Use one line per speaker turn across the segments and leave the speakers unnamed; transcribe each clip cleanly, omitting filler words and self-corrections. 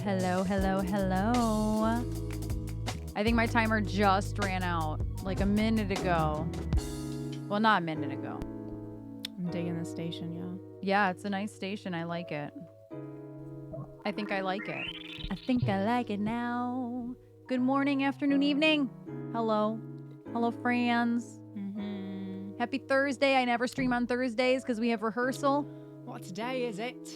Hello, hello, hello. I think my timer just ran out like a minute ago. Well, not a minute ago.
I'm digging the station, yeah.
Yeah, it's a nice station. I like it. I think I like it. I think I like it now. Good morning, afternoon, evening. Hello. Hello, friends.
Mm-hmm.
Happy Thursday. I never stream on Thursdays because we have rehearsal.
What day is it?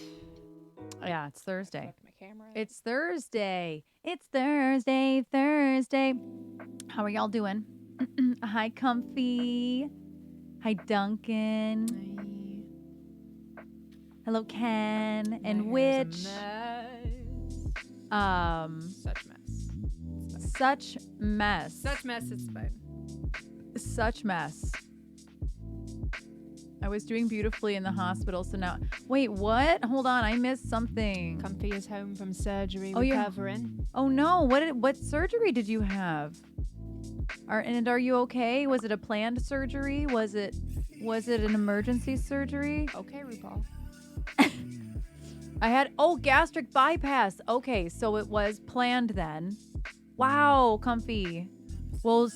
Yeah, it's Thursday.
Fuck my camera.
It's Thursday. It's Thursday, Thursday. How are y'all doing? Hi, Comfy. Hi, Duncan. Hello, Ken and Witch.
Such mess.
Such mess.
Such mess, it's fine.
Such mess. I was doing beautifully in the hospital, so now... Wait, what? Hold on, I missed something.
Comfy is home from surgery,
Oh, yeah.
recovering.
Oh, no. What surgery did you have? Are you okay? Was it a planned surgery? Was it an emergency surgery?
Okay, RuPaul.
I had... Oh, gastric bypass. Okay, so it was planned then. Wow, Comfy. Well,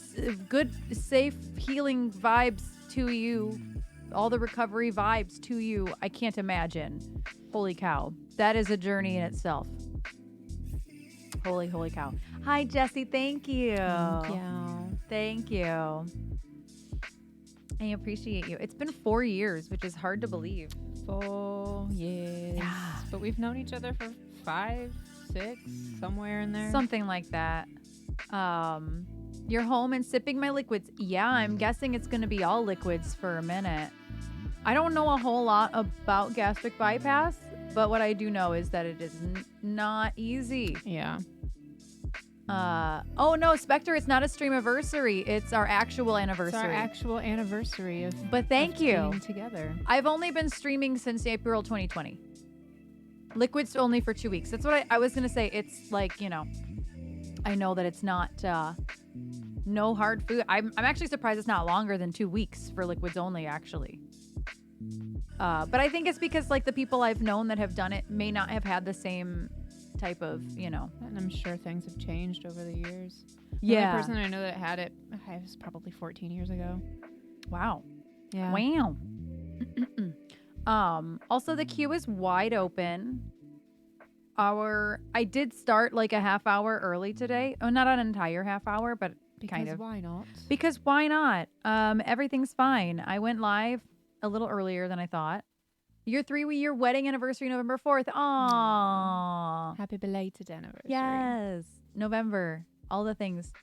good, safe, healing vibes to you. All the recovery vibes to you. I can't imagine. Holy cow. That is a journey in itself. Holy cow. Hi, Jessie. Thank you.
Thank you.
Thank you. I appreciate you. It's been 4 years, which is hard to believe.
4 years.
Yeah.
But we've known each other for 5, 6, somewhere in there.
Something like that. You're home and sipping my liquids. Yeah, I'm guessing it's going to be all liquids for a minute. I don't know a whole lot about gastric bypass, but what I do know is that it is not easy.
Yeah.
Oh no, Spectre, it's not a streamiversary. It's our actual anniversary.
It's our actual anniversary of
But thank you.
being together.
I've only been streaming since April 2020. Liquids only for 2 weeks. That's what I was going to say. It's like, I know that it's not no hard food. I'm actually surprised it's not longer than 2 weeks for liquids only, actually. But I think it's because like the people I've known that have done it may not have had the same type of,
And I'm sure things have changed over the years.
Yeah.
The only person I know that had it was probably 14 years ago.
Wow.
Yeah.
Wow. Also the queue is wide open. I did start like a half hour early today. Oh, not an entire half hour, but kind of.
Why not?
Because why not? Everything's fine. I went live a little earlier than I thought. Your 3-year wedding anniversary, November 4th. Aww.
Happy belated anniversary.
Yes. November. All the things.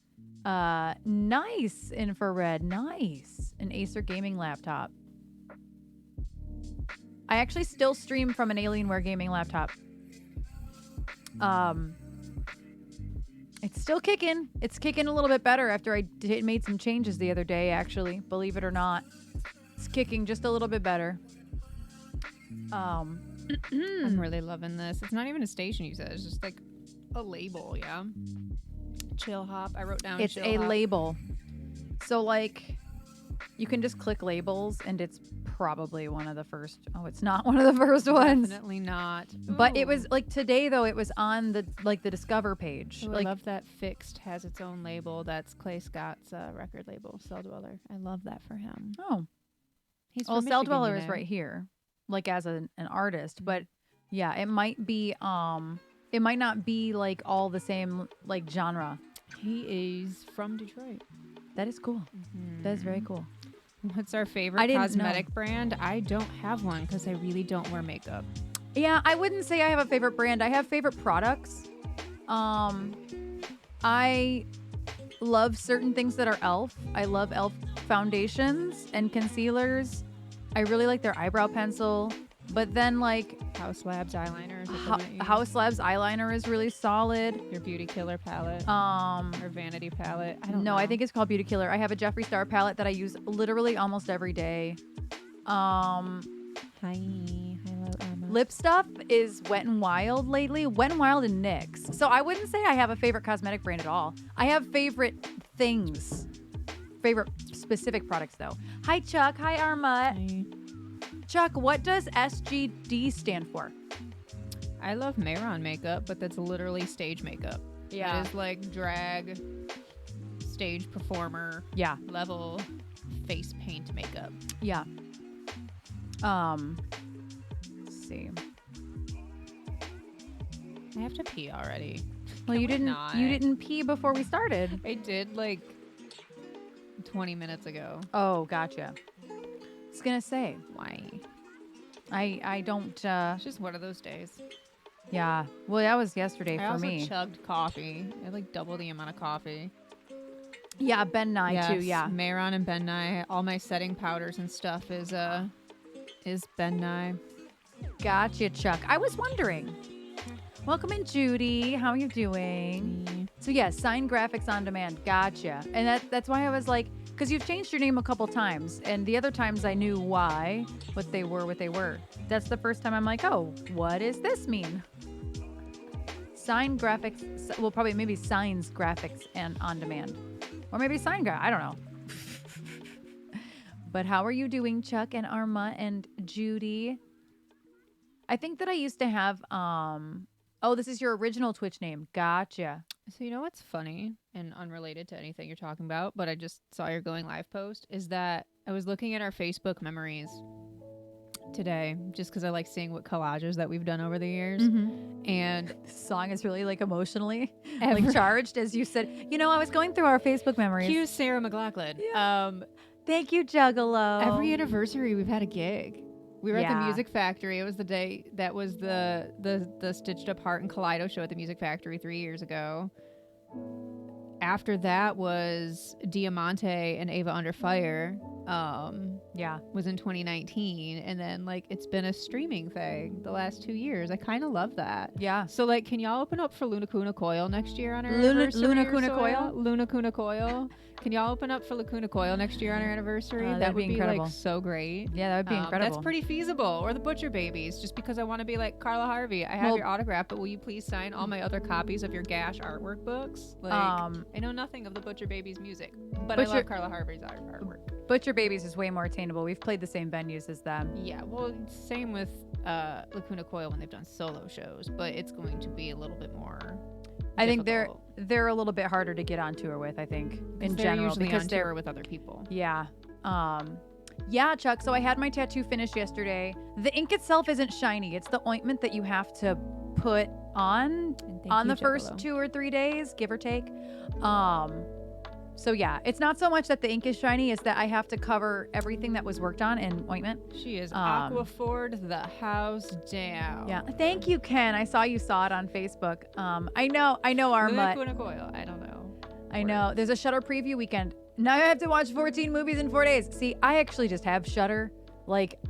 Nice infrared. Nice. An Acer gaming laptop. I actually still stream from an Alienware gaming laptop. It's still kicking. It's kicking a little bit better after I made some changes the other day, actually. Believe it or not. It's kicking just a little bit better.
I'm really loving this. It's not even a station, you said. It's just like a label, yeah? Chill hop. I wrote down
it's
chill
a
hop.
label. So, like, you can just click labels, and it's probably one of the first. Oh, it's not one of the first ones.
Definitely not.
But it
Ooh.
was like today, though. It was on the Discover page.
Ooh,
Like,
I love that Fixed has its own label. That's Clay Scott's record label, Cell Dweller. I love that for him.
oh,
He's
well,
from
Cell
Michigan,
Dweller is right here, like as an artist. But yeah, it might be. It might not be like all the same like genre.
He is from Detroit.
That is cool. That is very cool.
What's our
I
favorite
didn't
cosmetic brand? I don't have one because I really don't wear makeup.
Yeah, I wouldn't say I have a favorite brand. I have favorite products. I love certain things that are e.l.f. I love e.l.f. foundations and concealers. I really like their eyebrow pencil. But then like
House Labs eyeliner. Is it the one that you use?
House Labs eyeliner is really solid.
Your Beauty Killer palette. Or Vanity palette. I don't know.
No, I think it's called Beauty Killer. I have a Jeffree Star palette that I use literally almost every day.
Hi, Irma.
Lip stuff is Wet n Wild lately. Wet n Wild and NYX. So I wouldn't say I have a favorite cosmetic brand at all. I have favorite things. Favorite specific products though. Hi Chuck. Hi Arma.
Hi.
Chuck, what does SGD stand for?
I love Mayron makeup, but that's literally stage makeup.
Yeah.
It is like drag, stage performer
Yeah.
level face paint makeup.
Yeah. Let's see.
I have to pee already.
Well, you didn't.
not?
You didn't pee before we started.
I did like 20 minutes ago.
Oh, gotcha. I was gonna say
Why?
I don't.
It's just one of those days.
Yeah. Well, that was yesterday
I
for
also
me.
chugged coffee. I had like double the amount of coffee.
Yeah, Ben Nye too. Yeah.
Mayron and Ben Nye. All my setting powders and stuff is Ben Nye.
Gotcha, Chuck. I was wondering. Welcome in, Judy. How are you doing? So yes, Sign Graphics on Demand. Gotcha. And that's why I was like, because you've changed your name a couple times, and the other times I knew why, what they were. That's the first time I'm like, oh, what does this mean? Sign Graphics. Well, probably maybe Signs Graphics and On Demand, or maybe Sign Graphics. I don't know. But how are you doing, Chuck and Arma and Judy? I think that I used to have oh, this is your original Twitch name. Gotcha.
So you know what's funny and unrelated to anything you're talking about, but I just saw your going live post, is that I was looking at our Facebook memories today just because I like seeing what collages that we've done over the years. And
This song is really like emotionally like charged, as you said. You know, I was going through our Facebook memories.
cue Sarah McLachlan.
Thank you, Juggalo.
Every anniversary we've had a gig. We were at the
Yeah.
Music Factory. It was the day that was the Stitched Up Heart and Kaleido show at the Music Factory 3 years ago. After that was Diamante and Ava Under Fire.
Yeah.
Was in 2019, and then like it's been a streaming thing the last 2 years. I kind of love that.
Yeah.
So like, can y'all open up for Luna Kuna Coil next year on our
Luna
anniversary?
Kuna Coil?
Luna Kuna Coil. Can y'all open up for Lacuna Coil next year on our anniversary?
That'd
That would
be
be
incredible.
like so great.
Yeah, that would be incredible.
That's pretty feasible. Or the Butcher Babies, just because I want to be like Carla Harvey. I have
Well-
your autograph, but will you please sign all my other copies of your Gash artwork books? Like, I know nothing of the Butcher Babies music, but I
Butcher-
love Carla Harvey's artwork.
Butcher Babies is way more attainable. We've played the same venues as them.
Yeah, well, same with Lacuna Coil when they've done solo shows, but it's going to be a little bit more.
I think
difficult.
they're a little bit harder to get on tour with, I think, in
They're
general,
usually
because
on
they're
tour with other people.
yeah. Yeah, Chuck. So I had my tattoo finished yesterday. The ink itself isn't shiny. It's the ointment that you have to put on the first 2 or 3 days, give or take. So yeah, it's not so much that the ink is shiny, it's that I have to cover everything that was worked on in ointment.
She is Aquaford the house down.
Yeah. Thank you, Ken. I saw you saw it on Facebook. I know, Arma.
Lacuna Coil. I don't know.
I know. There's a Shudder preview weekend. Now I have to watch 14 movies in 4 days. See, I actually just have Shudder. Like,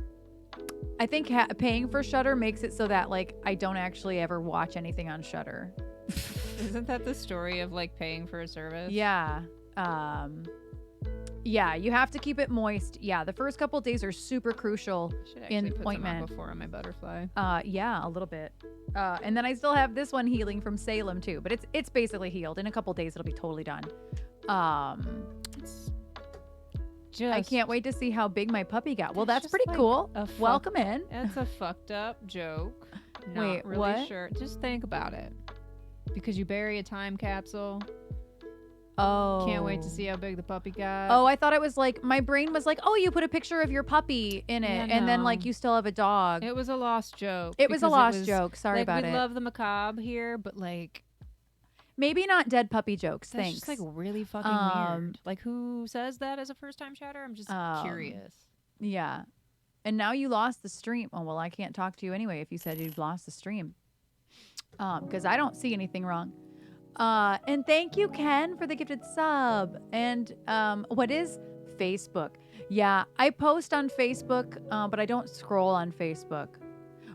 I think paying for Shudder makes it so that like I don't actually ever watch anything on Shudder.
Isn't that the story of like paying for a service?
Yeah. Yeah, you have to keep it moist. Yeah, the first couple days are super crucial
I should actually
in
put
ointment.
some Aquaphor on my butterfly.
Yeah, a little bit. And then I still have this one healing from Salem too, but it's basically healed. In a couple days it'll be totally done. I can't wait to see how big my puppy got. Well,
It's
that's
just
pretty
like
cool.
a fuck-
Welcome in.
That's a fucked up joke. Not
Wait,
really
what?
sure. Just think about it. Because you bury a time capsule.
Oh.
Can't wait to see how big the puppy got.
Oh, I thought it was like, my brain was like, oh, you put a picture of your puppy in it,
Yeah,
and then
no.
like you still have a dog.
It was a lost joke.
It was a
because
lost joke. Sorry
like,
about
we
it.
love the macabre here, but like
Maybe not dead puppy jokes.
that's
Thanks.
just like really fucking weird. Like who says that as a first time chatter? I'm just curious.
Yeah. And now you lost the stream. Oh, well, I can't talk to you anyway if you said you've lost the stream. Because I don't see anything wrong. And thank you, Ken, for the gifted sub. And what is Facebook? Yeah, I post on Facebook, but I don't scroll on Facebook.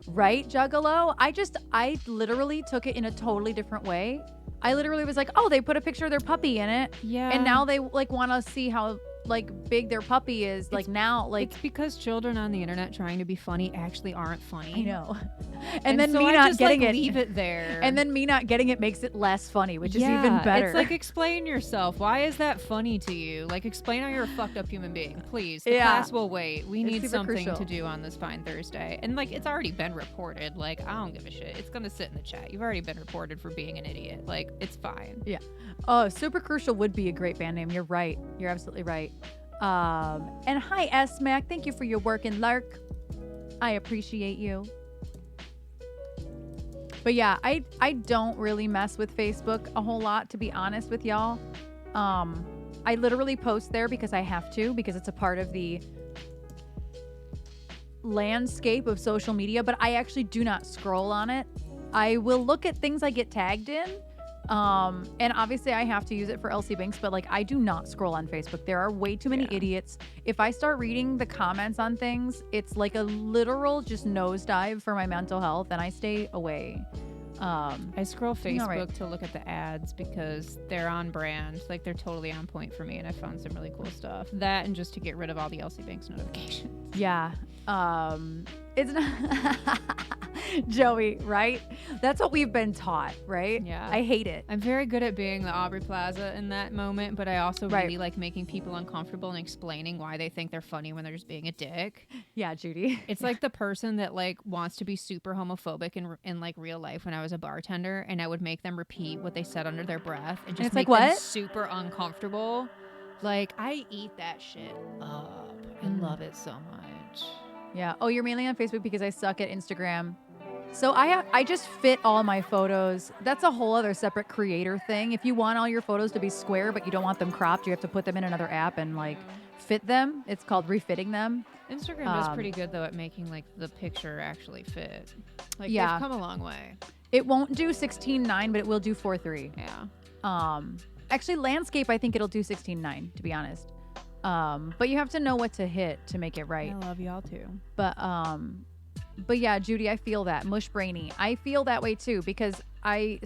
Right, Juggalo? I literally took it in a totally different way. I literally was like, oh, they put a picture of their puppy in it.
Yeah.
And now they like want to see how like big their puppy is. Like now, like
it's because children on the internet trying to be funny actually aren't funny.
I know. And then
so
me
I
not
just,
getting
like,
it.
leave it there.
And then me not getting it makes it less funny, which is even better.
It's like, explain yourself. Why is that funny to you? Like, explain how you're a fucked up human being, please. The class will wait. We need something to do on this fine Thursday. And like, it's already been reported. Like, I don't give a shit. It's gonna sit in the chat. You've already been reported for being an idiot. Like, it's fine.
Yeah. Oh, Super Crucial would be a great band name. You're right. You're absolutely right. And hi S Mac. Thank you for your work in Lark. I appreciate you. But yeah, I don't really mess with Facebook a whole lot, to be honest with y'all. I literally post there because I have to, because it's a part of the landscape of social media, but I actually do not scroll on it. I will look at things I get tagged in. And obviously I have to use it for LC Banks, but like I do not scroll on Facebook. There are way too many idiots. If I start reading the comments on things, it's like a literal just nosedive for my mental health, and I stay away.
I scroll Facebook to look at the ads because they're on brand. Like, they're totally on point for me, and I found some really cool stuff. That, and just to get rid of all the LC Banks notifications.
Yeah. It's not Joey, right? That's what we've been taught, right?
Yeah.
I hate it.
I'm very good at being the Aubrey Plaza in that moment, but I also really like making people uncomfortable and explaining why they think they're funny when they're just being a dick.
Yeah, Judy.
It's like the person that like wants to be super homophobic in like real life when I was a bartender, and I would make them repeat what they said under their breath and just make them super uncomfortable. Like, I eat that shit up. I love it so much.
Yeah. Oh, you're mainly on Facebook because I suck at Instagram. So I just fit all my photos. That's a whole other separate creator thing. If you want all your photos to be square, but you don't want them cropped, you have to put them in another app and like fit them. It's called refitting them.
Instagram does pretty good though at making like the picture actually fit. Like, they've come a long way.
It won't do 16:9, but it will do 4:3.
Yeah.
Actually, landscape, I think it'll do 16:9, to be honest. But you have to know what to hit to make it right.
I love y'all too.
But yeah, Judy, I feel that. Mush brainy. I feel that way too, because I,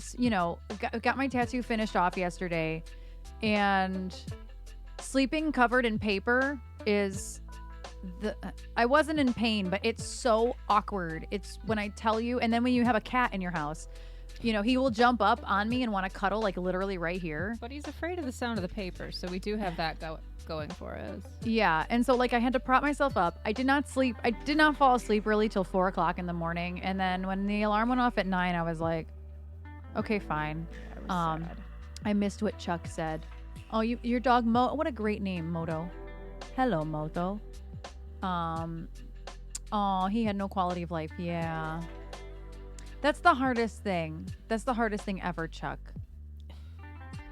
got my tattoo finished off yesterday, and sleeping covered in paper is I wasn't in pain, but it's so awkward. It's when I tell you, and then when you have a cat in your house, he will jump up on me and want to cuddle, like literally right here.
But he's afraid of the sound of the paper, so we do have that going for us.
Yeah, and so like I had to prop myself up. I did not sleep. I did not fall asleep really till 4 o'clock in the morning, and then when the alarm went off at 9, I was like, okay, fine.
Sad.
I missed what Chuck said. Oh, your dog Mo. What a great name, Moto. Hello, Moto. Oh, he had no quality of life. Yeah. That's the hardest thing. That's the hardest thing ever, Chuck.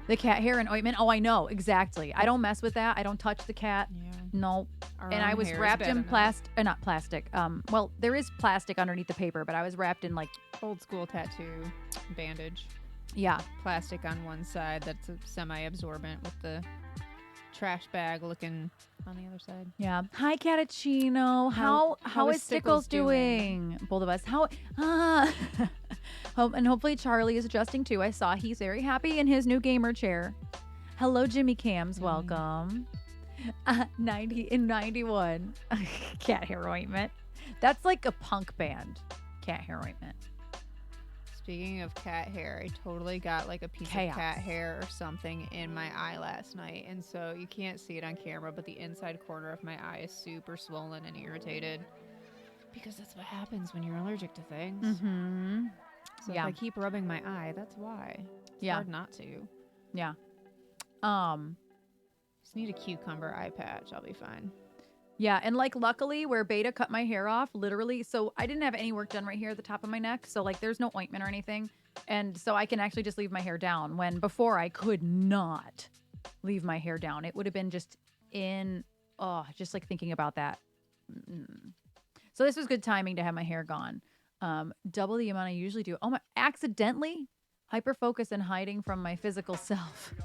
The cat hair and ointment. Oh, I know. Exactly. I don't mess with that. I don't touch the cat. Yeah. No. And I was wrapped in not plastic. Well, there is plastic underneath the paper, but I was wrapped in like
old school tattoo bandage.
Yeah.
Plastic on one side that's semi-absorbent with the trash bag looking on the other side.
Yeah. Hi, Catachino. How is Stickles doing? Both of us. And hopefully Charlie is adjusting too. I saw he's very happy in his new gamer chair. Hello, Jimmy Cams. Welcome. 91. Cat hair ointment. That's like a punk band. Cat hair ointment.
Speaking of cat hair, I totally got like a piece of cat hair or something in my eye last night. And so you can't see it on camera, but the inside corner of my eye is super swollen and irritated. Because that's what happens when you're allergic to things.
Mm-hmm.
So if I keep rubbing my eye, that's why. It's hard not to.
Yeah.
Just need a cucumber eye patch. I'll be fine.
Yeah, and like luckily where Beta cut my hair off, literally, so I didn't have any work done right here at the top of my neck, so like there's no ointment or anything, and so I can actually just leave my hair down, when before I could not leave my hair down. It would have been just just like thinking about that. So this was good timing to have my hair gone. Double the amount I usually do. Oh my, accidentally hyper focus and hiding from my physical self.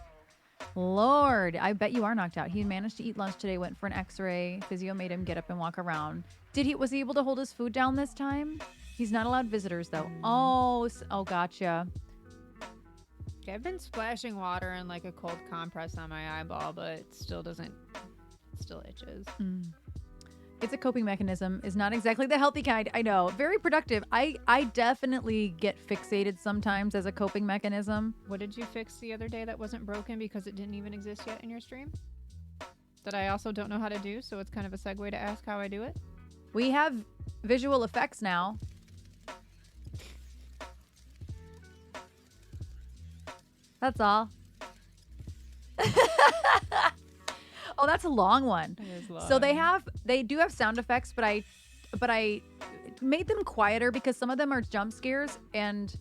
Lord, I bet you are knocked out. He managed to eat lunch today, went for an x-ray. Physio made him get up and walk around. Was he able to hold his food down this time? He's not allowed visitors though. Oh, gotcha.
Okay, I've been splashing water and like a cold compress on my eyeball, but it still doesn't still itches.
It's a coping mechanism. Is not exactly the healthy kind. I know. Very productive. I definitely get fixated sometimes as a coping mechanism.
What did you fix the other day that wasn't broken because it didn't even exist yet in your stream? That I also don't know how to do, so it's kind of a segue to ask how I do it.
We have visual effects now. That's all. Oh, that's a long one.
It is long.
So they do have sound effects, but I made them quieter because some of them are jump scares and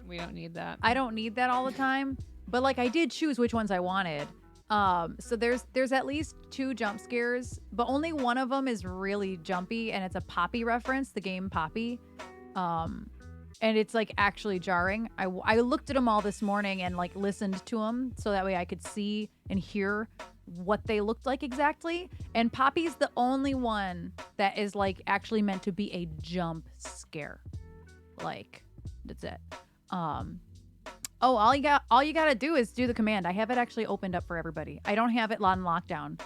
we don't need that.
I don't need that all the time. But like I did choose which ones I wanted. So there's at least 2 jump scares, but only one of them is really jumpy, and it's a Poppy reference, the game Poppy. And it's like actually jarring. I looked at them all this morning and like listened to them so that way I could see and hear what they looked like exactly. And Poppy's the only one that is like actually meant to be a jump scare. Like that's it. All you gotta do is do the command. I have it actually opened up for everybody. I don't have it on lockdown.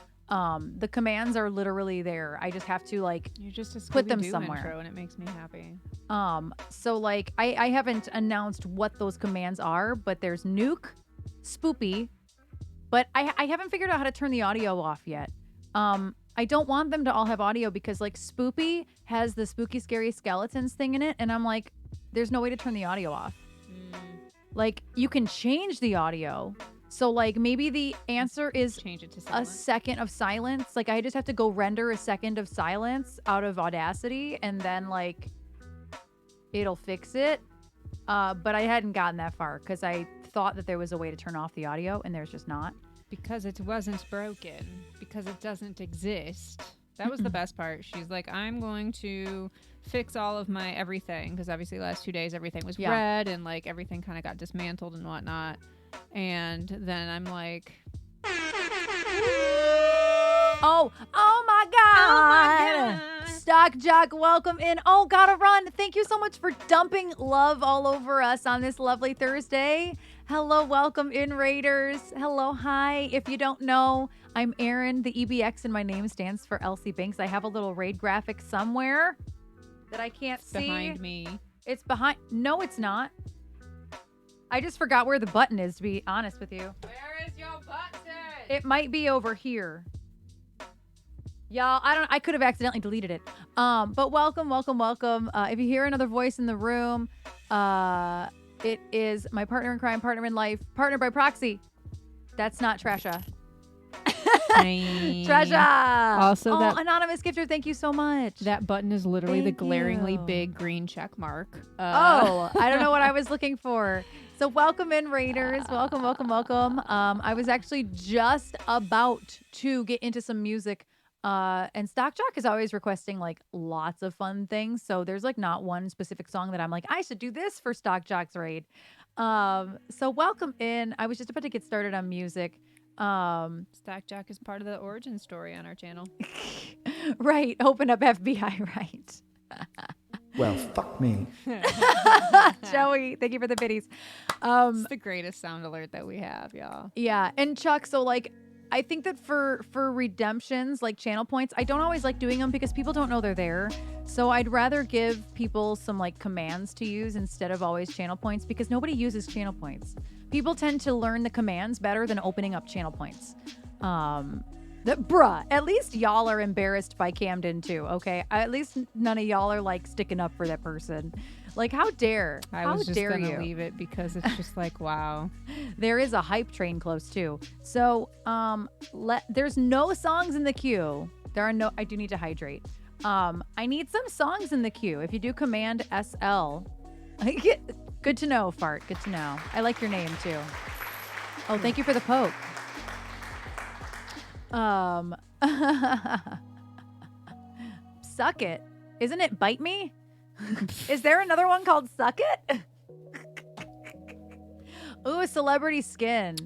The commands are literally there. I just have to like
You're just a
put them
Scooby-Doo
somewhere.
intro, and it makes me happy.
So like I haven't announced what those commands are, but there's nuke, spoopy, but I haven't figured out how to turn the audio off yet. I don't want them to all have audio because like spoopy has the spooky scary skeletons thing in it, and I'm like, there's no way to turn the audio off. Like you can change the audio. So like maybe the answer is
Change it to
a
silent.
second of silence. Like I just have to go render a second of silence out of Audacity and then like it'll fix it. But I hadn't gotten that far because I thought that there was a way to turn off the audio and there's just not.
Because it wasn't broken. Because it doesn't exist. That was the best part. She's like, I'm going to fix all of my everything. Because obviously the last 2 days everything was red and like everything kind of got dismantled and whatnot. And then I'm like,
Oh my God. Stock Jock, welcome in. Oh, gotta run. Thank you so much for dumping love all over us on this lovely Thursday. Hello, welcome in, Raiders. Hello, hi. If you don't know, I'm Erin. The EBX in my name stands for Elsie Banks. I have a little raid graphic somewhere that I can't see.
behind me.
It's behind. No, it's not. I just forgot where the button is, to be honest with you.
Where is your button?
It might be over here. Y'all, I could have accidentally deleted it. But welcome. If you hear another voice in the room, it is my partner in crime, partner in life, partner by proxy. That's not Trasha. Trasha.
Also, that
anonymous gifter, thank you so much.
that button is literally the
Thank
glaringly
you.
big green check mark.
I don't know what I was looking for. So welcome in, Raiders. Welcome. I was actually just about to get into some music. And Stock Jock is always requesting like lots of fun things. So there's like not one specific song that I'm like, I should do this for Stock Jock's raid. So welcome in. I was just about to get started on music.
Stack Jack is part of the origin story on our channel.
Right. Open up FBI, right.
Well, fuck me.
Joey, thank you for the biddies.
It's the greatest sound alert that we have, y'all.
Yeah. And Chuck, so like, I think that for redemptions, like channel points, I don't always like doing them because people don't know they're there. So I'd rather give people some like commands to use instead of always channel points because nobody uses channel points. People tend to learn the commands better than opening up channel points. At least y'all are embarrassed by Camden too, okay? At least none of y'all are like sticking up for that person. Like, how dare?
I
How
was just
dare
gonna
you?
leave it because it's just like, wow.
There is a hype train close too. So, there's no songs in the queue. I do need to hydrate. I need some songs in the queue. If you do command SL, good to know, Fart. Good to know. I like your name too. Oh, thank you for the poke. Suck it. Isn't it Bite Me? Is there another one called Suck It? Ooh, celebrity skin.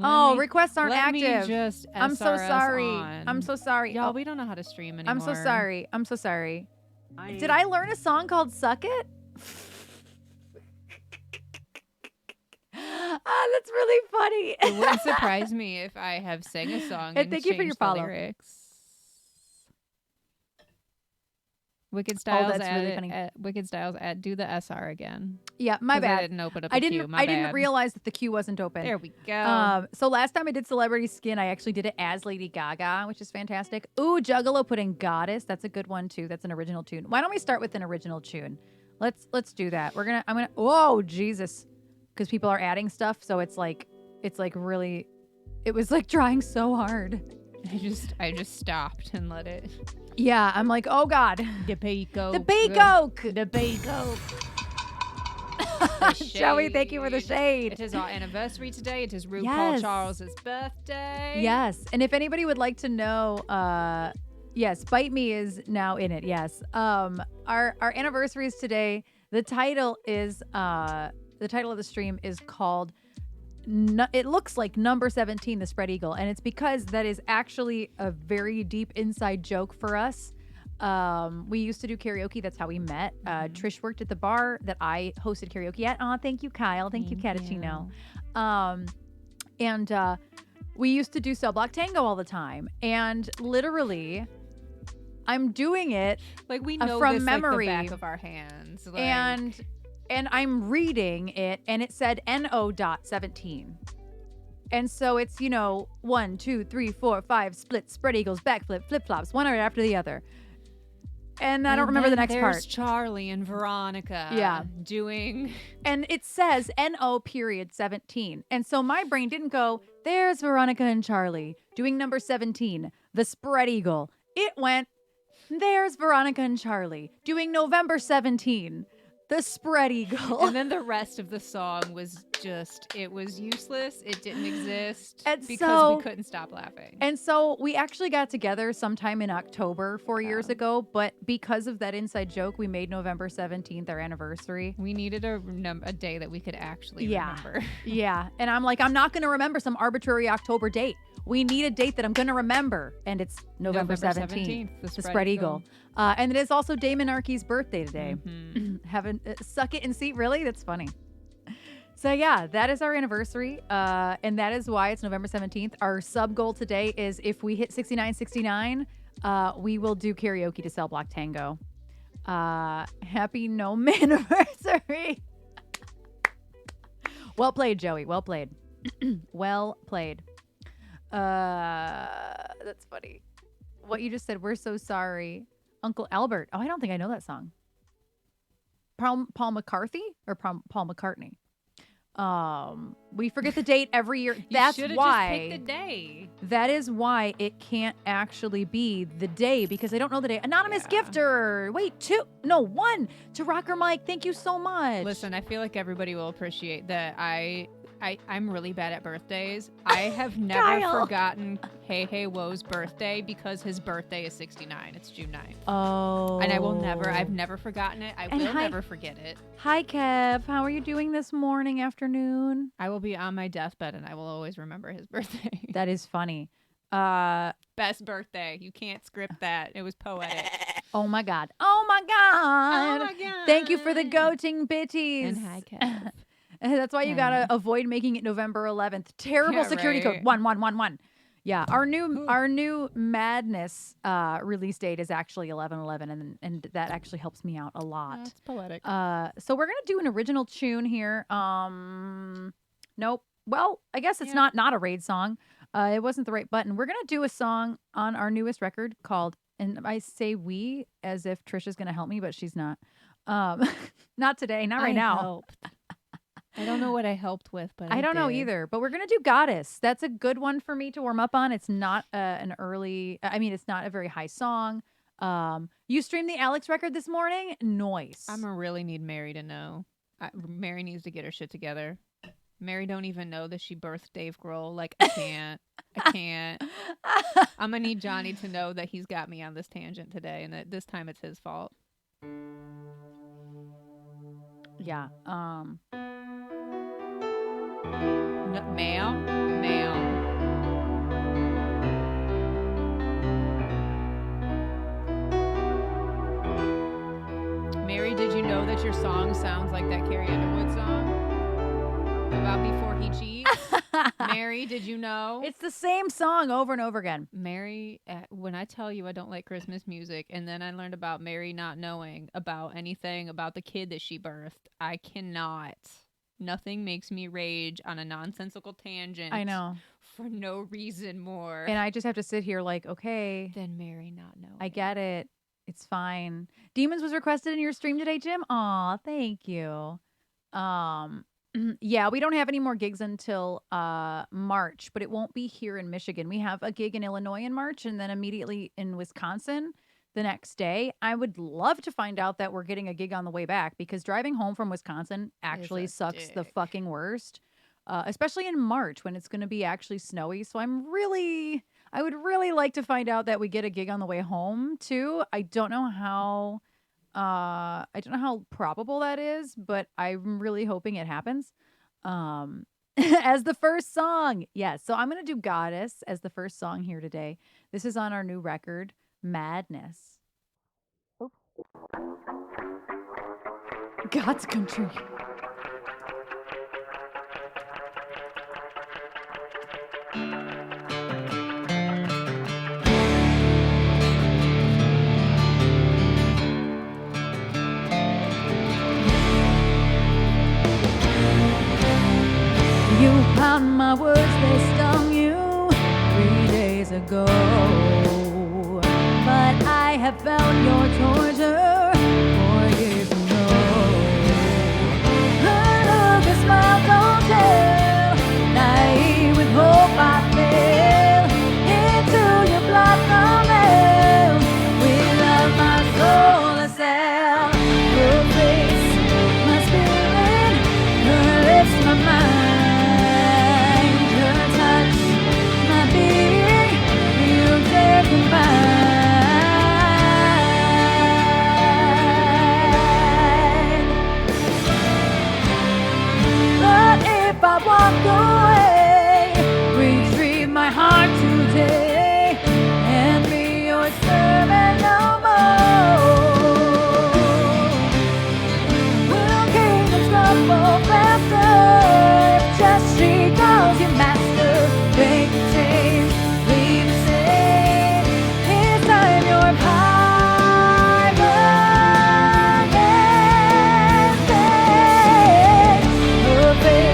Oh,
Requests aren't
let
active.
Me just
I'm so
SRS
sorry.
on.
I'm so sorry.
Y'all,
Oh,
we don't know how to stream anymore.
I'm so sorry. I'm so sorry. Did I learn a song called Suck It? That's really funny.
It wouldn't surprise me if I have sang a song
And
and
thank you for your
changed the
follow.
lyrics. Wicked Styles.
that's really funny.
Wicked Styles. Do the SR again.
Yeah, my
'Cause I
bad.
didn't open up.
I
a queue.
didn't.
My
I didn't
bad.
realize that the queue wasn't open.
There we go.
So last time I did Celebrity Skin, I actually did it as Lady Gaga, which is fantastic. Ooh, Juggalo put in Goddess. That's a good one too. That's an original tune. Why don't we start with an original tune? Let's do that. I'm gonna. Whoa, Jesus, because people are adding stuff, so it's like really. It was like trying so hard.
I just stopped and let it.
Yeah, I'm like, oh God.
The Bake-Oak.
The Bake-Oak.
The Bake-Oak.
Joey, thank you for the shade.
It is our anniversary today. It is RuPaul
Yes.
Charles's birthday.
Yes. And if anybody would like to know, yes, Bite Me is now in it. Yes. Our anniversary is today. The title of the stream is called it looks like number 17, the spread eagle, and it's because that is actually a very deep inside joke for us. We used to do karaoke. That's how we met. Trish worked at the bar that I hosted karaoke at. Oh, thank you, Kyle. Thank you, Catachino. And we used to do Cell Block Tango all the time. And literally, I'm doing it
Like we know
from
this
memory,
like the back of our hands. Like,
and I'm reading it, and it said NO.17. And so it's, 1, 2, 3, 4, 5, split, spread eagles, backflip, flip flops, one right after the other. And I don't remember the next
there's
part.
Charlie and Veronica.
Yeah.
Doing.
And it says NO.17. And so my brain didn't go, there's Veronica and Charlie doing number 17, the spread eagle. It went, there's Veronica and Charlie doing November 17. The spread eagle.
And then the rest of the song was it was useless. It didn't exist
And
because
so-
we couldn't stop laughing.
And so we actually got together sometime in October 4 years ago, but because of that inside joke, we made November 17th our anniversary.
We needed a day that we could actually
Yeah.
remember.
Yeah. And I'm like, I'm not going to remember some arbitrary October date. We need a date that I'm going to remember. And it's November 17th,
the
spread eagle. And it is also Damon Archie's birthday today.
Mhm.
Suck it and see. Really? That's funny. So yeah, that is our anniversary. And that is why it's November 17th. Our sub goal today is if we hit 6969, we will do karaoke to Cell Block Tango. Happy no anniversary. Well played, Joey. Well played. Well played. That's funny. What you just said, we're so sorry. Uncle Albert. Oh, I don't think I know that song. Paul McCarthy or Paul McCartney? We forget the date every year. That's
you
why.
Just picked the day.
That is why it can't actually be the day because I don't know the day. Anonymous gifter. Wait, one to Rocker Mike. Thank you so much.
Listen, I feel like everybody will appreciate that I'm really bad at birthdays. I have never
Kyle.
forgotten Hey Hey Woe's birthday because his birthday is 69. It's June 9th.
Oh.
And I've never forgotten it. I will never forget it.
Hi, Kev. How are you doing this morning, afternoon?
I will be on my deathbed and I will always remember his birthday.
That is funny.
Best birthday. You can't script that. It was poetic.
Oh my God. Oh my God.
Oh my God.
Thank you for the goating bitties.
And hi, Kev.
That's why you gotta avoid making it November 11th. Terrible
Yeah,
security
right.
code 1111. Yeah, our new Madness release date is actually 11/11, and that actually helps me out a lot.
That's poetic.
So we're gonna do an original tune here. Nope. Well, I guess it's not a raid song. It wasn't the right button. We're gonna do a song on our newest record called, and I say we as if Trisha's gonna help me, but she's not. Not today, not right now.
Helped. I don't know what I helped with, but
I don't know
did.
either, but we're going to do Goddess. That's a good one for me to warm up on. It's not it's not a very high song. You streamed the Alex record this morning? Nice.
I'm gonna really need Mary to know. Mary needs to get her shit together. Mary don't even know that she birthed Dave Grohl. Like, I can't. I'm gonna need Johnny to know that he's got me on this tangent today and that this time it's his fault.
Yeah.
Ma'am. Mary, did you know that your song sounds like that Carrie Underwood song about before he cheats? Mary, did you know?
It's the same song over and over again.
Mary, when I tell you I don't like Christmas music, and then I learned about Mary not knowing about anything about the kid that she birthed, I cannot. Nothing makes me rage on a nonsensical tangent.
I know.
For no reason more.
And I just have to sit here like, okay.
Than Mary not knowing.
I get it. It's fine. Demons was requested in your stream today, Jim. Aw, thank you. Yeah, we don't have any more gigs until March, but it won't be here in Michigan. We have a gig in Illinois in March and then immediately in Wisconsin the next day. I would love to find out that we're getting a gig on the way back because driving home from Wisconsin actually sucks the fucking worst. Especially in March when it's going to be actually snowy. So I would really like to find out that we get a gig on the way home too. I don't know how probable that is, but I'm really hoping it happens. As the first song. Yes. So I'm going to do Goddess as the first song here today. This is on our new record, Madness. Oops. God's Country. You found my words, they stung you 3 days ago. But I have found your torture 4 years ago. A look, a smile, don't tell. Naive with hope I fell into your blood from hell. We love my soul a cell. Her face, my spirit, her lips, my mind. I walk away, retrieve my heart today, and be your servant no more. Will kingdoms crumble faster if just she calls you master? Break the chains, leave the same. It's time your pirate and her face.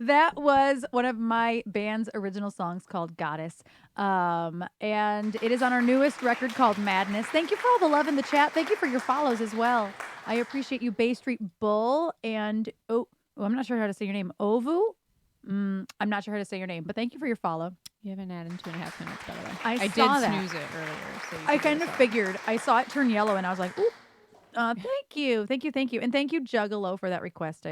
That was one of my band's original songs called Goddess. And it is on our newest record called Madness. Thank you for all the love in the chat. Thank you for your follows as well. I appreciate you, Bay Street Bull. And, I'm not sure how to say your name. Ovu? I'm not sure how to say your name, but thank you for your follow.
You haven't added in 2.5 minutes, by the way.
I
did
saw that.
snooze it earlier. So
I kind of figured. I saw it turn yellow, and I was like, ooh. Thank you. And thank you, Juggalo, for that request.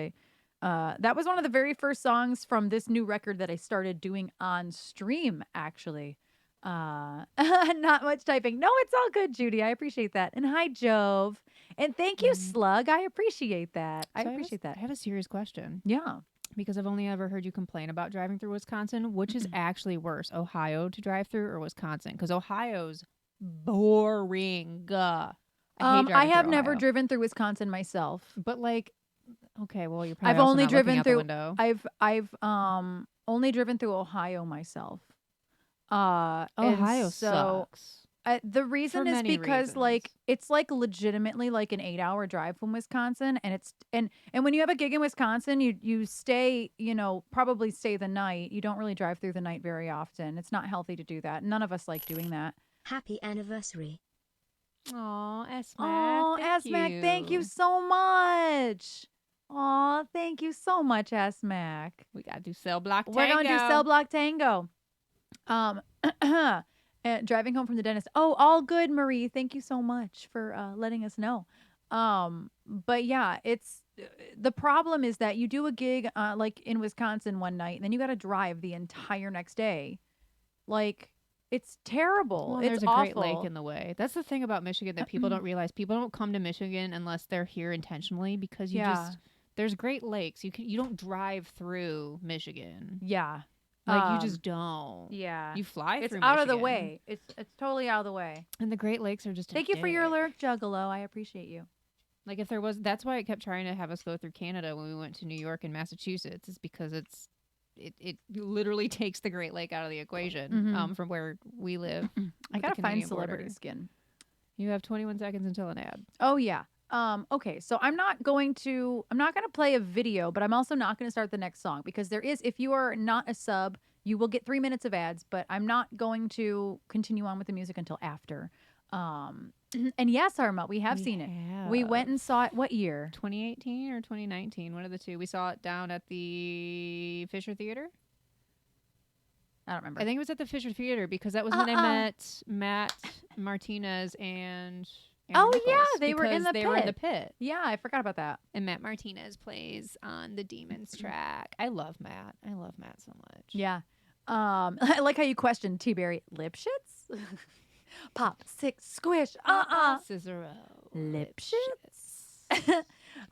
That was one of the very first songs from this new record that I started doing on stream, actually. Not much typing. No, it's all good, Judy. I appreciate that. And hi, Jove. And thank you, Slug. I appreciate that. I
So
appreciate
I
that.
have a serious question
Yeah.
because I've only ever heard you complain about driving through Wisconsin. Which is actually worse, Ohio to drive through or Wisconsin? Because Ohio's boring. I hate driving
I have
through
never
Ohio.
driven through Wisconsin myself.
But like, okay, well, you're probably
I've
also
only
not looking
driven
out the
through
window.
I've only driven through Ohio myself. And
Ohio
so
sucks
the
for
reason is
many
because like
reasons.
it's like legitimately like an 8-hour drive from Wisconsin, and it's and when you have a gig in Wisconsin, you stay, probably stay the night. You don't really drive through the night very often. It's not healthy to do that. None of us like doing that.
Happy anniversary.
Aw, S-Mac,
Oh, Asmac, thank you so much. Oh, thank you so much, Asmac.
We gotta do cell block tango.
We're going to do cell block tango. Driving home from the dentist. Oh, all good, Marie. Thank you so much for letting us know. But yeah, it's the problem is that you do a gig like in Wisconsin one night, and then you got to drive the entire next day. Like it's terrible.
Well,
It's
there's a
awful.
Great Lake in the way. That's the thing about Michigan that people don't realize. People don't come to Michigan unless they're here intentionally because there's Great Lakes. You don't drive through Michigan.
Yeah.
Like you just don't.
Yeah.
You fly
It's
through
out of the
Michigan.
way. It's totally out of the way.
And the Great Lakes are just
Thank you for your alert, Juggalo. I appreciate you.
Like if there was, that's why I kept trying to have us go through Canada when we went to New York and Massachusetts, is because it literally takes the Great Lake out of the equation from where we live.
I gotta find celebrity skin.
You have 21 seconds until an ad.
Oh yeah. Okay, so I'm not gonna play a video, but I'm also not gonna start the next song because if you are not a sub, you will get 3 minutes of ads, but I'm not going to continue on with the music until after. And yes, Arma, we have seen it. We went and saw it what year?
2018 or 2019, one of the two. We saw it down at the Fisher Theater.
I don't remember.
I think it was at the Fisher Theater because that was when I met Matt Martinez and
Oh
Nichols,
yeah, they were in
the pit.
Yeah, I forgot about that.
And Matt Martinez plays on the Demons track. I love Matt. I love Matt so much.
Yeah. I like how you questioned T-Berry. Lip shits? Pop, sick, squish,
Cicero.
Lip shits?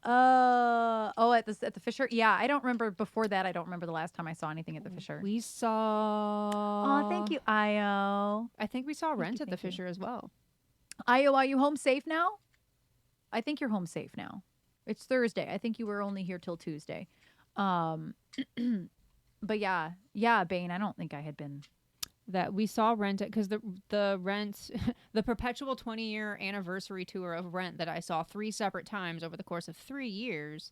At the Fisher? Yeah, I don't remember before that. I don't remember the last time I saw anything at the Fisher.
We saw...
Oh, thank you, Io.
I think we saw Rent at the Fisher as well.
Io, are you home safe now? I think you're home safe now. It's Thursday. I think you were only here till Tuesday. But yeah, Bane, I don't think I had been.
That we saw Rent because the Rent, the perpetual 20-year anniversary tour of Rent that I saw 3 separate times over the course of 3 years.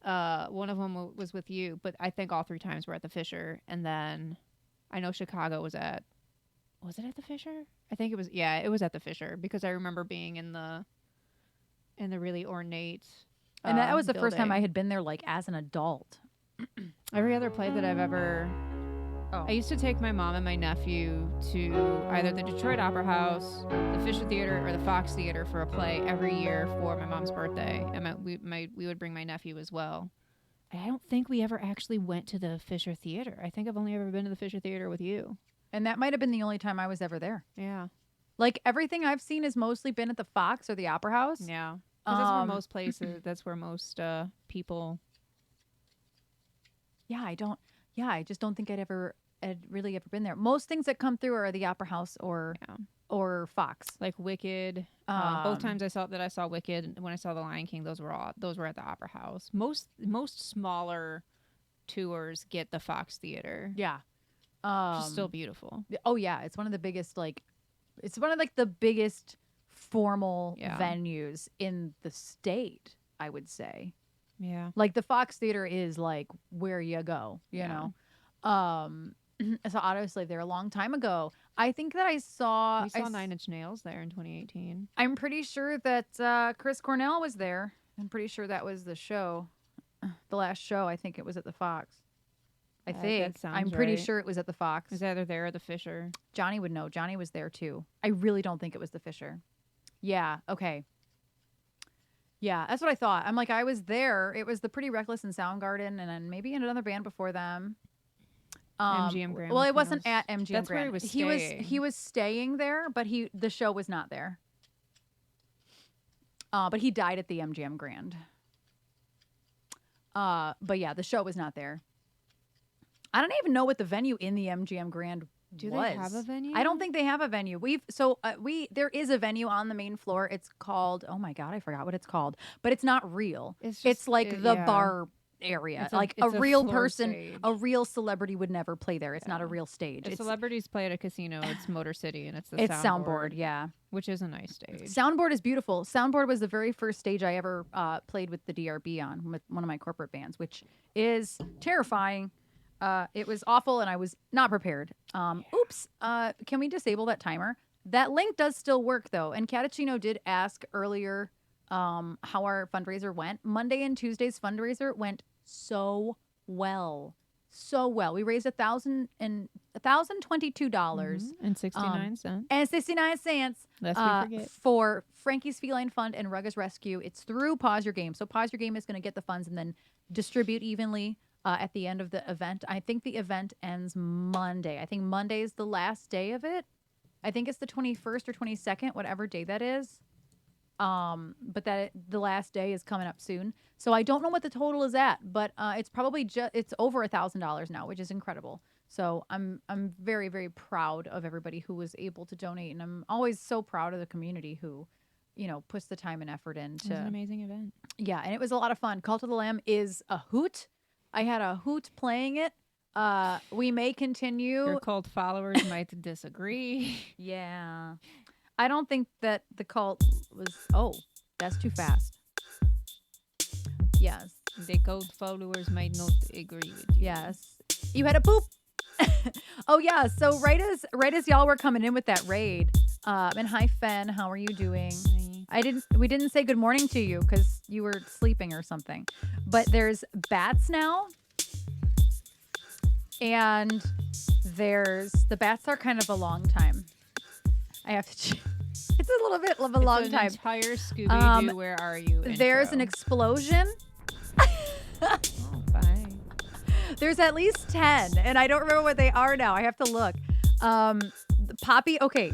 One of them was with you, but I think all 3 times were at the Fisher. And then I know Chicago was it at the Fisher? I think it was. Yeah, it was at the Fisher because I remember being in the really ornate.
And that was the
building.
first time I had been there like as an adult.
Every other play that I've ever. I used to take my mom and my nephew to either the Detroit Opera House, the Fisher Theater, or the Fox Theater for a play every year for my mom's birthday. And we would bring my nephew as well. I don't think we ever actually went to the Fisher Theater. I think I've only ever been to the Fisher Theater with you.
And that might have been the only time I was ever there.
Yeah.
Like everything I've seen has mostly been at the Fox or the Opera House.
Yeah. Because that's where most places, that's where most people.
Yeah, I just don't think I'd really ever been there. Most things that come through are the Opera House or Fox.
Like Wicked. Both times I saw Wicked, when I saw The Lion King, those were at the Opera House. Most smaller tours get the Fox Theater.
Yeah.
Which is still beautiful.
Oh yeah, it's one of the biggest the biggest formal venues in the state, I would say.
Yeah.
Like the Fox Theater is like where you go, you know. I saw Autoslave there a long time ago. I think that we saw
9 Inch Nails there in 2018.
I'm pretty sure that Chris Cornell was there. I'm pretty sure that was the show. The last show, I think it was at the Fox. I think. I'm pretty sure it was at the Fox.
It was either there or the Fisher.
Johnny would know. Johnny was there too. I really don't think it was the Fisher. Yeah, okay. Yeah, that's what I thought. I'm like, I was there. It was the Pretty Reckless and Soundgarden and then maybe another band before them.
MGM Grand.
Well,
was
it
kind
wasn't
of-
at MGM
That's where
Grand.
he was staying.
He was staying there, but the show was not there. But he died at the MGM Grand. But yeah, the show was not there. I don't even know what the venue in the MGM Grand
Do
was.
they have a venue?
I don't think they have a venue. There is a venue on the main floor. It's called, oh my God, I forgot what it's called, but it's not real. It's like the bar area. Like a
it's
real
floor
person,
stage.
a real celebrity would never play there. It's not a
Yeah.
real stage.
If
It's
celebrities play at a casino, it's Motor City, and it's the
soundboard. Yeah.
which is a nice stage.
Soundboard is beautiful. Soundboard was the very first stage I ever played with the DRB on with one of my corporate bands, which is terrifying. It was awful, and I was not prepared. Oops. Can we disable that timer? That link does still work, though. And Catachino did ask earlier how our fundraiser went. Monday and Tuesday's fundraiser went so well. So well. We raised $1,022.
And 69 cents.
And 69 cents
Lest we forget.
for Frankie's Feline Fund and Ruggers Rescue. It's through Pause Your Game. So Pause Your Game is going to get the funds and then distribute evenly at the end of the event. I think the event ends Monday. I think Monday is the last day of it. I think it's the 21st or 22nd, whatever day that is. But the last day is coming up soon. So I don't know what the total is at, but it's probably it's over $1,000 now, which is incredible. So I'm very, very proud of everybody who was able to donate, and I'm always so proud of the community who, puts the time and effort in.
It was an amazing event.
Yeah, and it was a lot of fun. Cult of the Lamb is a hoot. I had a hoot playing it. We may continue.
Your cult followers might disagree.
Yeah. I don't think that the cult was... Oh, that's too fast. Yes.
The cult followers might not agree with you.
Yes. You had a poop. Oh, yeah. So right as y'all were coming in with that raid, and hi, Fen, how are you doing? We didn't say good morning to you because you were sleeping or something. But there's bats now. And the bats are kind of a long time. I have to. It's a little bit of a long time.
Entire Scooby-Doo. Where are you?
There's an explosion.
Oh, fine.
There's at least 10, and I don't remember what they are now. I have to look. Poppy. Okay,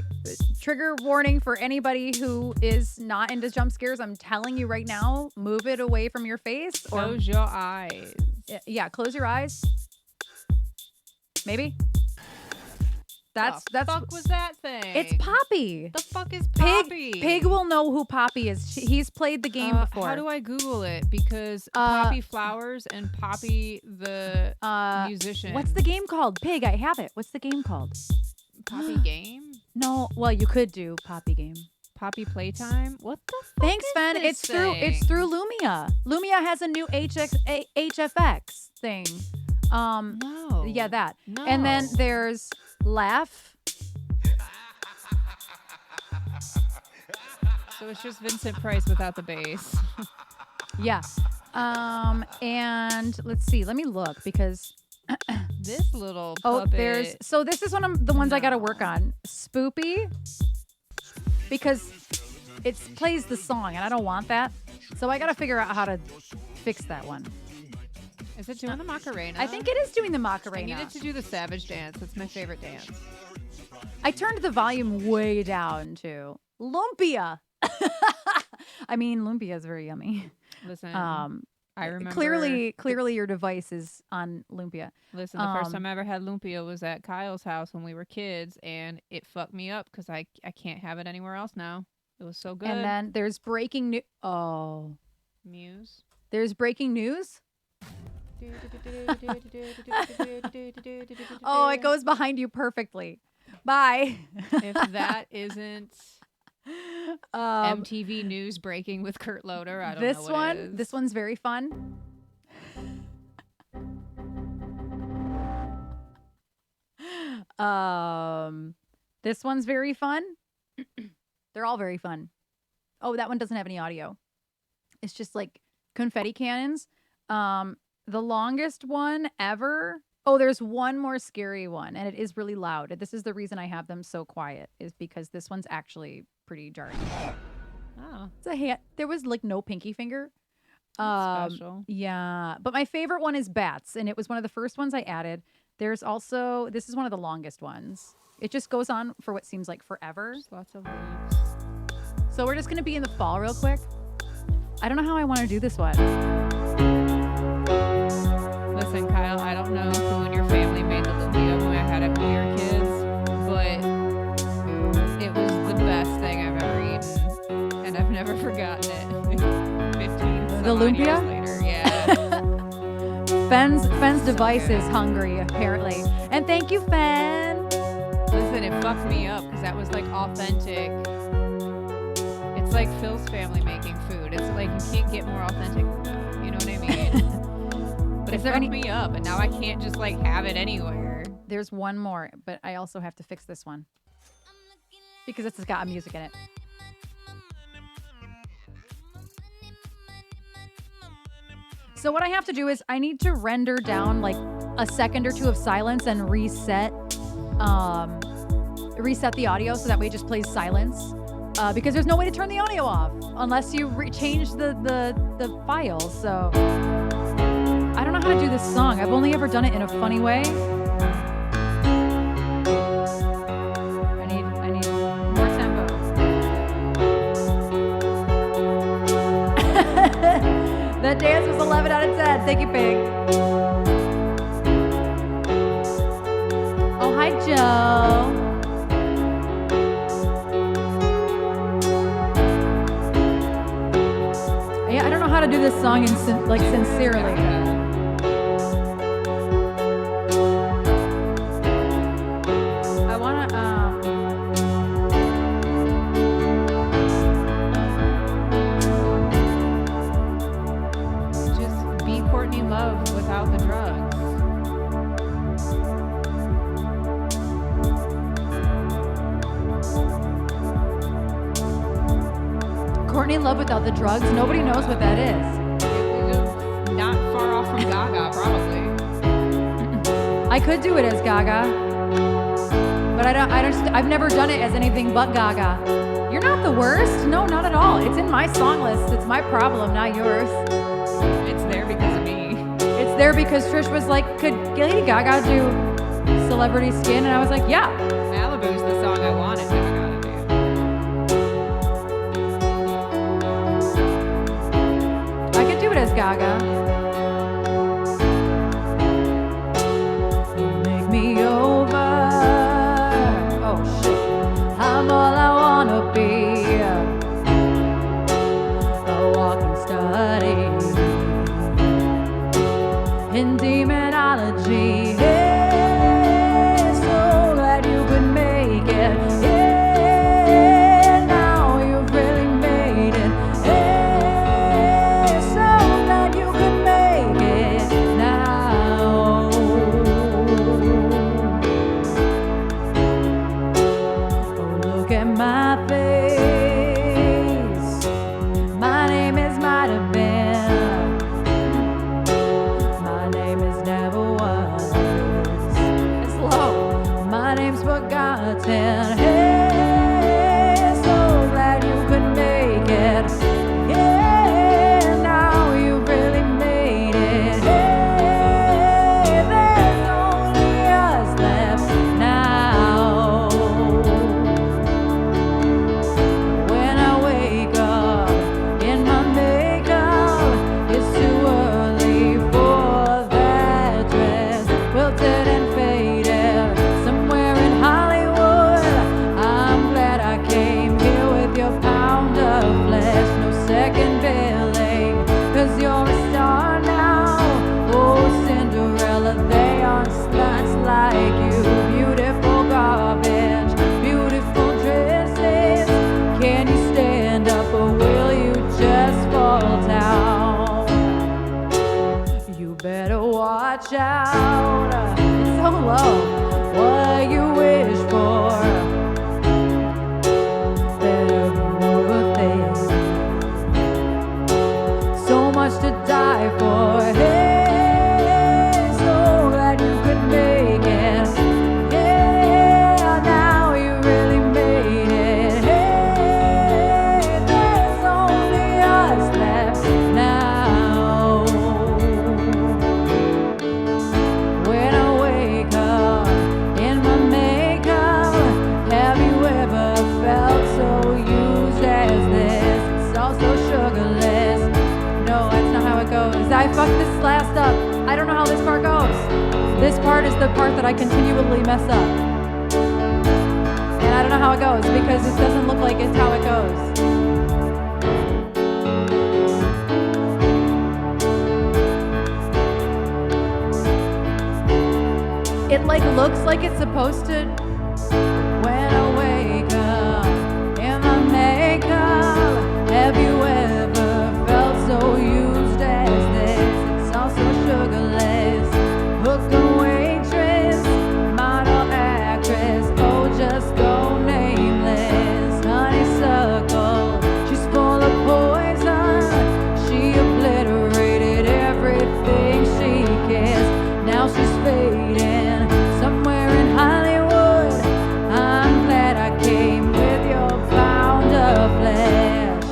trigger warning for anybody who is not into jump scares. I'm telling you right now, move it away from your face.
Close your eyes.
Yeah, close your eyes. Maybe. That's
fuck was that thing?
It's Poppy.
The fuck is Poppy?
Pig will know who Poppy is. He's played the game before.
How do I Google it? Because Poppy Flowers and Poppy the musician.
What's the game called? Pig, I have it. What's the game called?
Poppy Game?
No. Well, you could do Poppy Game.
Poppy Playtime? What the fuck
Thanks,
is
Fen.
this
It's through Lumia. Lumia has a new HFX thing.
No.
Yeah, that.
No.
And then there's Laugh.
So it's just Vincent Price without the bass.
Yeah. And let's see. Let me look because
This little puppet.
this is one of the ones I got to work on. Spoopy, because it plays the song and I don't want that. So I got to figure out how to fix that one.
Is it doing the Macarena?
I think it is doing the
I
Macarena.
needed to do the Savage Dance. That's my favorite dance.
I turned the volume way down too. Lumpia. I mean, lumpia is very yummy.
Listen, I remember
Clearly, your device is on lumpia.
Listen, the first time I ever had lumpia was at Kyle's house when we were kids, and it fucked me up because I can't have it anywhere else now. It was so good.
And then there's breaking news. Oh,
Muse.
there's breaking news. Oh, it goes behind you perfectly. Bye.
If that isn't MTV News breaking with Kurt Loder, I don't know what it is.
This one's very fun. This one's very fun. They're all very fun. Oh, that one doesn't have any audio. It's just like confetti cannons. The longest one ever. Oh, there's one more scary one, and it is really loud. This is the reason I have them so quiet, is because this one's actually pretty jarring.
Oh,
It's a hand. There was like no pinky finger.
that's special.
Yeah, but my favorite one is bats, and it was one of the first ones I added. There's also, this is one of the longest ones. It just goes on for what seems like forever.
Just lots of leaves.
So we're just going to be in the fall real quick. I don't know how I want to do this one.
Listen, Kyle, I don't know who in your family made the lumpia when I had it when we were kids, but it was the best thing I've ever eaten, and I've never forgotten it. 15
The lumpia?
years later, yeah.
Fen's device is hungry, apparently. And thank you, Fen.
Listen, it fucked me up because that was like authentic. It's like Phil's family making food. It's like you can't get more authentic than that. You know what I mean? But it fucked me up, and now I can't just like have it anywhere.
There's one more, but I also have to fix this one because it's got music in it. So what I have to do is I need to render down like a second or two of silence and reset the audio so that way it just plays silence. Because there's no way to turn the audio off unless you change the files. So I don't know how to do this song. I've only ever done it in a funny way. I need more tempo. That dance was 11 out of 10. Thank you, Pig. Oh, hi, Joe. Yeah, I don't know how to do this song sincerely. I wanna
Just be Courtney Love without the drugs.
Courtney Love without the drugs. Nobody knows what that is.
Not far off from Gaga, probably.
I could do it as Gaga, but I've never done it as anything but Gaga. You're not the worst. No, not at all. It's in my song list. It's my problem, not yours.
It's there because of me.
It's there because Trish was like, could Lady Gaga do Celebrity Skin? And I was like, yeah.
Malibu's the song I wanted Gaga to do.
I could do it as Gaga. Make me over. Oh shit. I'm all I wanna be. A walking study in demonology. Yeah, so glad you could make it. Yeah, now you've really made it. Yeah, so glad you could make it now. Oh, look at my face. My name is might have been. My name is never was. It's low. My name's forgotten. Hey, so glad you could make it. Yeah, now you really made it. Hey, there's only us left now. When I wake up in my makeup, it's too early for that dress. Wilted and faded, somewhere in Hollywood. I'm glad I came here with your pound of flesh. No second billing, 'cause you're a star now. Oh, Cinderella, they aren't sluts like you. Beautiful garbage, beautiful dresses. Can you stand up or will you just fall down? You better watch out. It's so low. What you wish for better be worth it. So much to die for. Hey, so glad you could make it. Yeah, now you really made it. Hey, there's only us left now. When I wake it goes. I fucked this last up. I don't know how this part goes. This part is the part that I continually mess up. And I don't know how it goes because it doesn't look like it's how it goes. It like looks like it's supposed to. When I wake up in my makeup, have you ever felt so used as this? It's all so sugarless. Hooker, waitress, model, actress, oh just go nameless. Honeysuckle, she's full of poison. She obliterated everything she kissed. Now she's fading somewhere in Hollywood. I'm glad I came with your pound of flesh.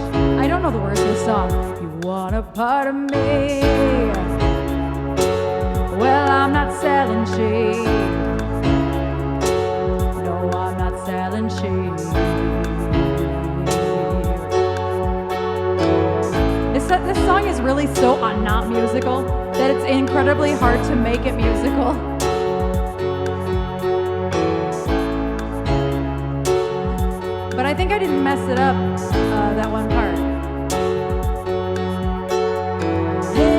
I don't know the words of the song. You want a part of me? Well, I'm not selling cheap. No, I'm not selling cheap. This song is really so not musical that it's incredibly hard to make it musical. But I think I didn't mess it up, that one part.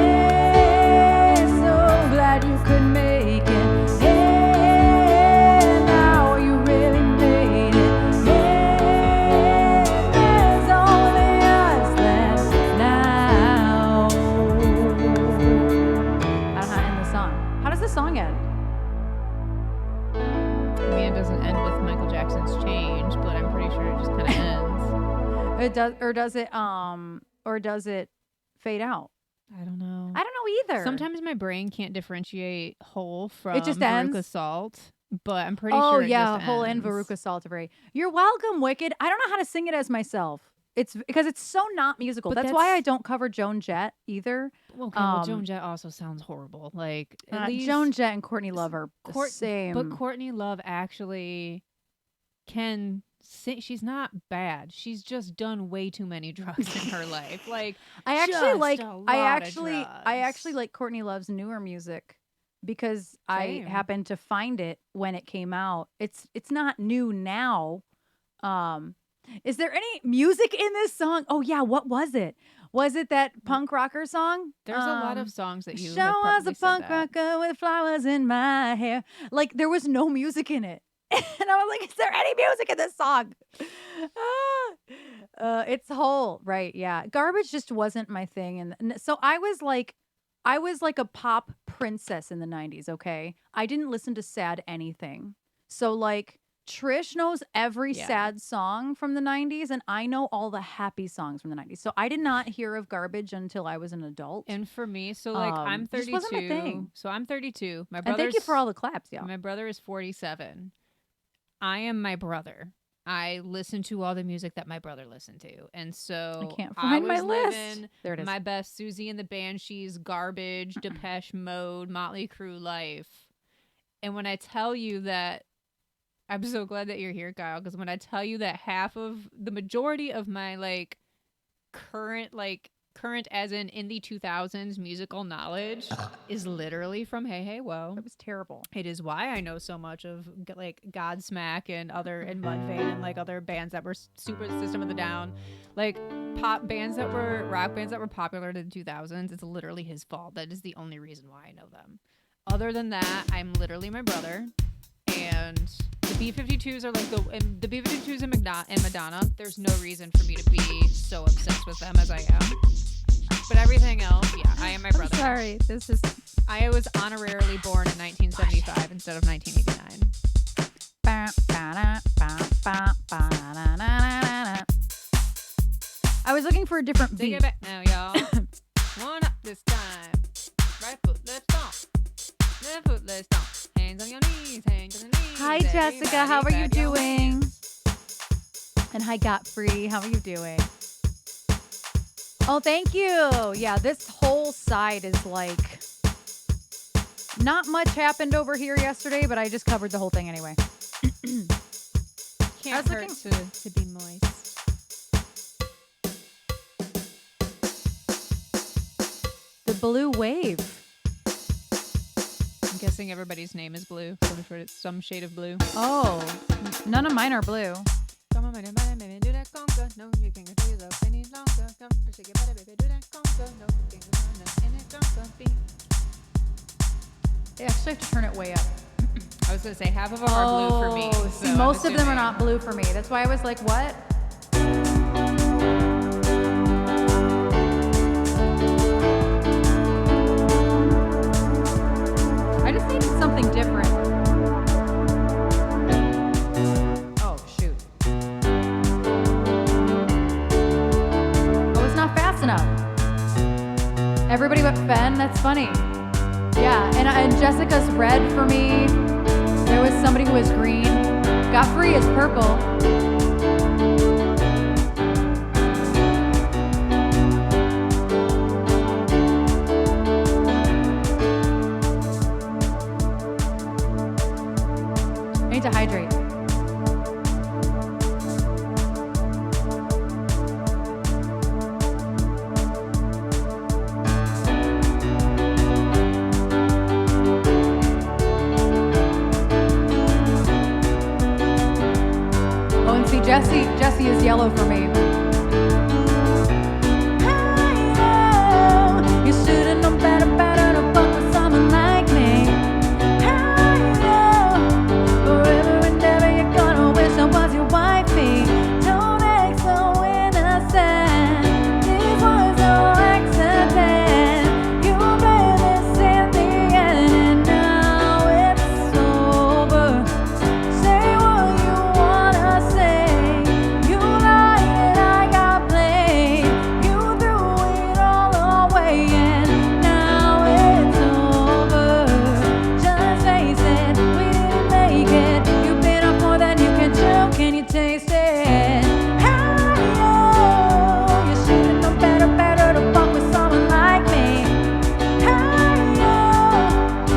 Hey, so glad you could make it. Hey, now you really made it. Hey, there's only us left now. I don't know how to end the song. How does the song end?
I mean, it doesn't end with Michael Jackson's Change, but I'm pretty sure it just kind of ends.
It does, or does it fade out?
I don't know.
I don't know either.
Sometimes my brain can't differentiate whole from
It just
Veruca
ends?
Salt, but I'm pretty
Oh
sure it
yeah,
just
whole and
ends.
Veruca Saltavary. You're welcome, Wicked. I don't know how to sing it as myself. It's because it's so not musical.
But
That's why I
that's-
don't cover Joan Jett either.
Okay, well,
Um,
Joan Jett also sounds horrible. Like at least
Joan Jett and Courtney Love are the same.
But Courtney Love actually can sing. She's not bad. She's just done way too many drugs in her life. Like
I actually
just
like.
a
I
lot of
actually
drugs.
like Courtney Love's newer music because I
Same.
happened to find it when it came out. It's not new now. Is there any music in this song? Oh yeah, what was it? Was it that punk rocker song?
There's a lot of songs that you
Show
have
us
probably
a
said
punk
that.
rocker with flowers in my hair. Like there was no music in it. And I was like, is there any music in this song? It's whole, right? Yeah. Garbage just wasn't my thing. And so I was like a pop princess in the 90s, okay? I didn't listen to sad anything. So like Trish knows every
Yeah.
sad song from the 90s, and I know all the happy songs from the 90s. So I did not hear of Garbage until I was an adult.
And for me, so like I'm
Just
32.
wasn't my thing.
So I'm 32. My
And
brother's
thank you for all the claps, y'all.
My brother is 47. I am my brother. I listen to all the music that my brother listened to. And so
I can't find my
was
list.
living
There it is.
my best Susie and the Banshees, Garbage, Depeche Mode, Motley Crue life. And when I tell you that, I'm so glad that you're here, Kyle, because when I tell you that the majority of my like current as in the 2000s musical knowledge is literally from Hey Hey Whoa.
That was terrible.
It is why I know so much of like Godsmack and Mudvayne and like other bands that were super System of the Down, like rock bands that were popular in the 2000s. It's literally his fault. That is the only reason why I know them. Other than that, I'm literally my brother, and the B-52s are like the B-52s and Madonna. There's no reason for me to be so obsessed with them as I am. But everything else, yeah, I am my brother.
I'm sorry. This is
I was honorarily born in 1975 instead of 1989.
I was looking for a different
Take
beat.
it back now, y'all. One up this time. Right foot, left stomp. Left foot, left stomp. Hands on your knees, hands on your knees.
Hi, Jessica. How are you
Everybody clap your
doing?
hands.
And hi, Godfrey. How are you doing? Oh, thank you. Yeah, this whole side is like not much happened over here yesterday, but I just covered the whole thing anyway.
Can't
was
hurt
looking-
to be moist.
The blue wave.
I'm guessing everybody's name is blue. It's some shade of blue.
Oh, none of mine are blue.
Come on, baby, do that conga. No, you can't do yourself any longer. Come, shake your body, baby, do that conga. No, you can't go on any conga beat.
I actually have to turn it way up.
I was gonna say half of them are blue for me.
See,
so
most
I'm
of them are
assuming.
not blue for me. That's why I was like, what? I just needed something different. Oh, shoot. Oh, it's not fast enough. Everybody but Fen? That's funny. Yeah, and Jessica's red for me. There was somebody who was green. Godfrey is purple. I need to hydrate. Oh, and see, Jesse is yellow for me. You should've known better to fuck with someone like me. Forever and ever, you're gonna wish I was your wifey. Don't act so innocent. This was no accident. You made this in the end, and now it's over. Say what you wanna say. You lied and I got blamed. You threw it all away, and now it's over. Just face it, we didn't make it. You've been up more than you can chew. Can you taste it? You should've known better to fuck with someone like me.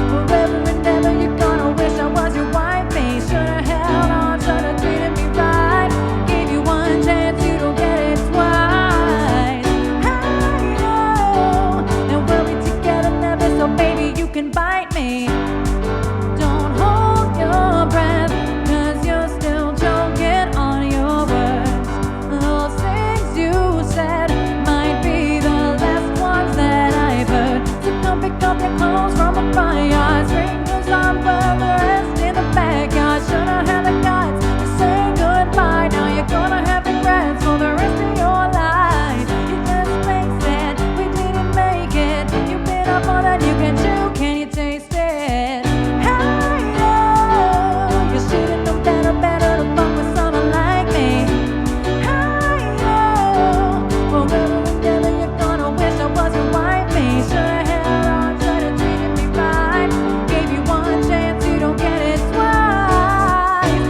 Forever and ever, you're gonna wish I was your wifey. Should've held on, should've treated me right. Gave you one chance, you don't get it twice. And we'll be together never, so baby, you can bite me. Don't hold your breath, 'cause you're still choking on your words. Those things you said might be the last ones that I've heard. So come pick up your clothes from a fire. Sprinkles on further rest in the backyard. Should've had the guts to say goodbye. Now you're gonna have regrets for the rest of your life. You just face it, we didn't make it. You've been up more than you can chew. Can you taste it? You should've known better to fuck with someone like me. Forever and ever, you're gonna wish I was your wifey. Should've held on, should've treated me right. Gave you one chance, you don't get it twice.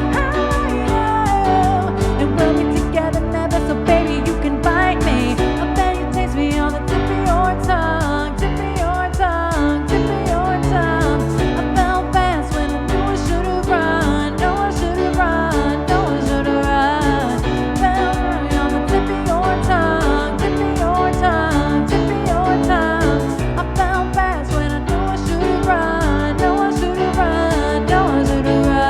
And we'll be together never, so baby, you can bite me. I bet you taste me on the tip of your tongue, tip of your tongue, tip of your tongue. I felt fast when I knew I should've run. No, I should've run. No, I should've run. Felt right on the tip of your tongue, tip of your tongue, tip of your tongue. I felt fast when I knew I should've run. No, I should've run. No, I should've run.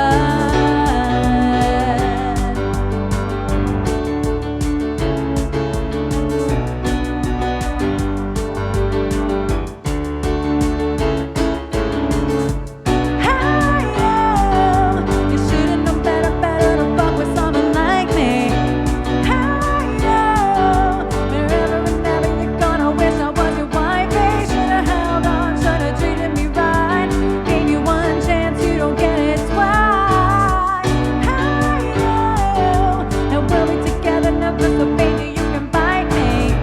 You should've known better to fuck with someone like me. Forever and ever, you're gonna wish I was your wifey. Should've held on, should've treated me right. Gave you one chance, you don't get it twice. And we'll be together never, so baby, you can bite me.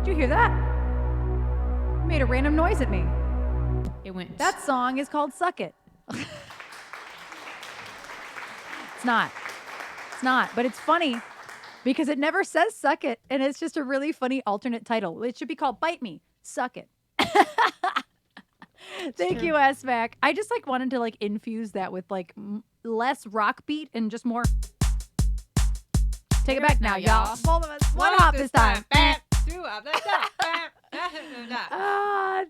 Did you hear that? It made a random noise at me.
It went.
That song is called Suck It. It's not. It's not. But it's funny because it never says Suck It. And it's just a really funny alternate title. It should be called Bite Me, Suck It. Thank you, S-Mac. I just like wanted to like infuse that with like less rock beat and just more. Take it back now, y'all. Both of us. One hop this time.
Bam. 2 up the top.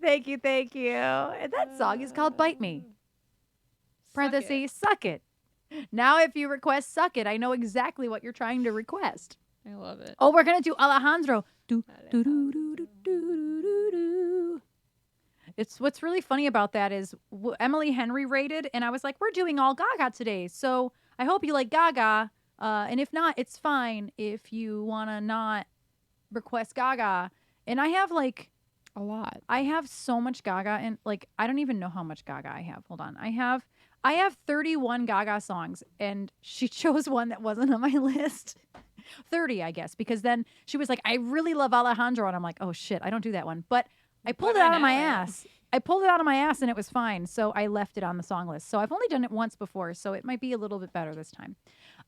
Thank you, thank you. And that song is called Bite Me. Parentheses, suck it. Now, if you request suck it, I know exactly what you're trying to request.
I love it.
Oh, we're going to do Alejandro. Do, do, do, do, do, do, do, do. It's what's really funny about that is Emily Henry rated, and I was like, we're doing all Gaga today. So I hope you like Gaga. And if not, it's fine if you want to not request Gaga. And I have like
A lot.
I have so much Gaga, and like I don't even know how much Gaga I have. Hold on. I have 31 Gaga songs, and she chose one that wasn't on my list. 30, I guess, because then she was like, I really love Alejandro, and I'm like, oh shit, I don't do that one. But I pulled it out of my ass. I pulled it out of my ass and it was fine. So I left it on the song list. So I've only done it once before, so it might be a little bit better this time.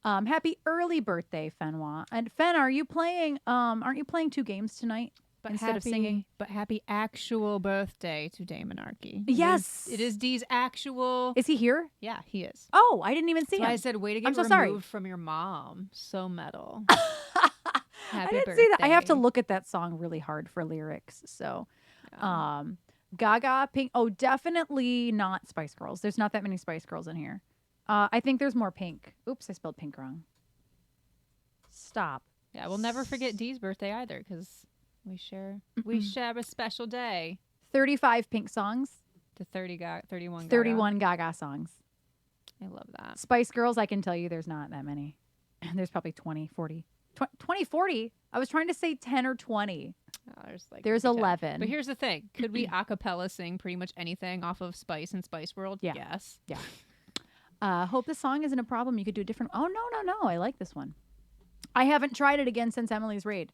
Happy early birthday, Fenwa. And Fen, are you playing aren't you playing 2 games tonight?
But
instead of singing?
But happy actual birthday to Damonarchy.
Yes.
It is Dee's actual.
Is he here?
Yeah, he is.
Oh, I didn't even see
So
him.
I said, way to get
I'm so
removed
sorry.
from your mom. So metal.
I
Happy
didn't see that. I have to
birthday.
look at that song really hard for lyrics. So
Yeah.
Gaga, Pink. Oh, definitely not Spice Girls. There's not that many Spice Girls in here. I think there's more Pink. Oops, I spelled Pink wrong. Stop.
Yeah, we'll never forget Dee's birthday either, because we share a special day.
35 Pink songs.
The 31 Gaga.
31 Gaga songs.
I love that.
Spice Girls, I can tell you there's not that many. There's probably 20, 40. 20, 40? I was trying to say 10 or 20.
Oh,
There's
maybe 10.
11.
But here's the thing. Could we a cappella sing pretty much anything off of Spice and Spice World?
Yeah.
Yes.
Yeah. Hope this song isn't a problem. You could do a different. Oh, no. I like this one. I haven't tried it again since Emily's raid.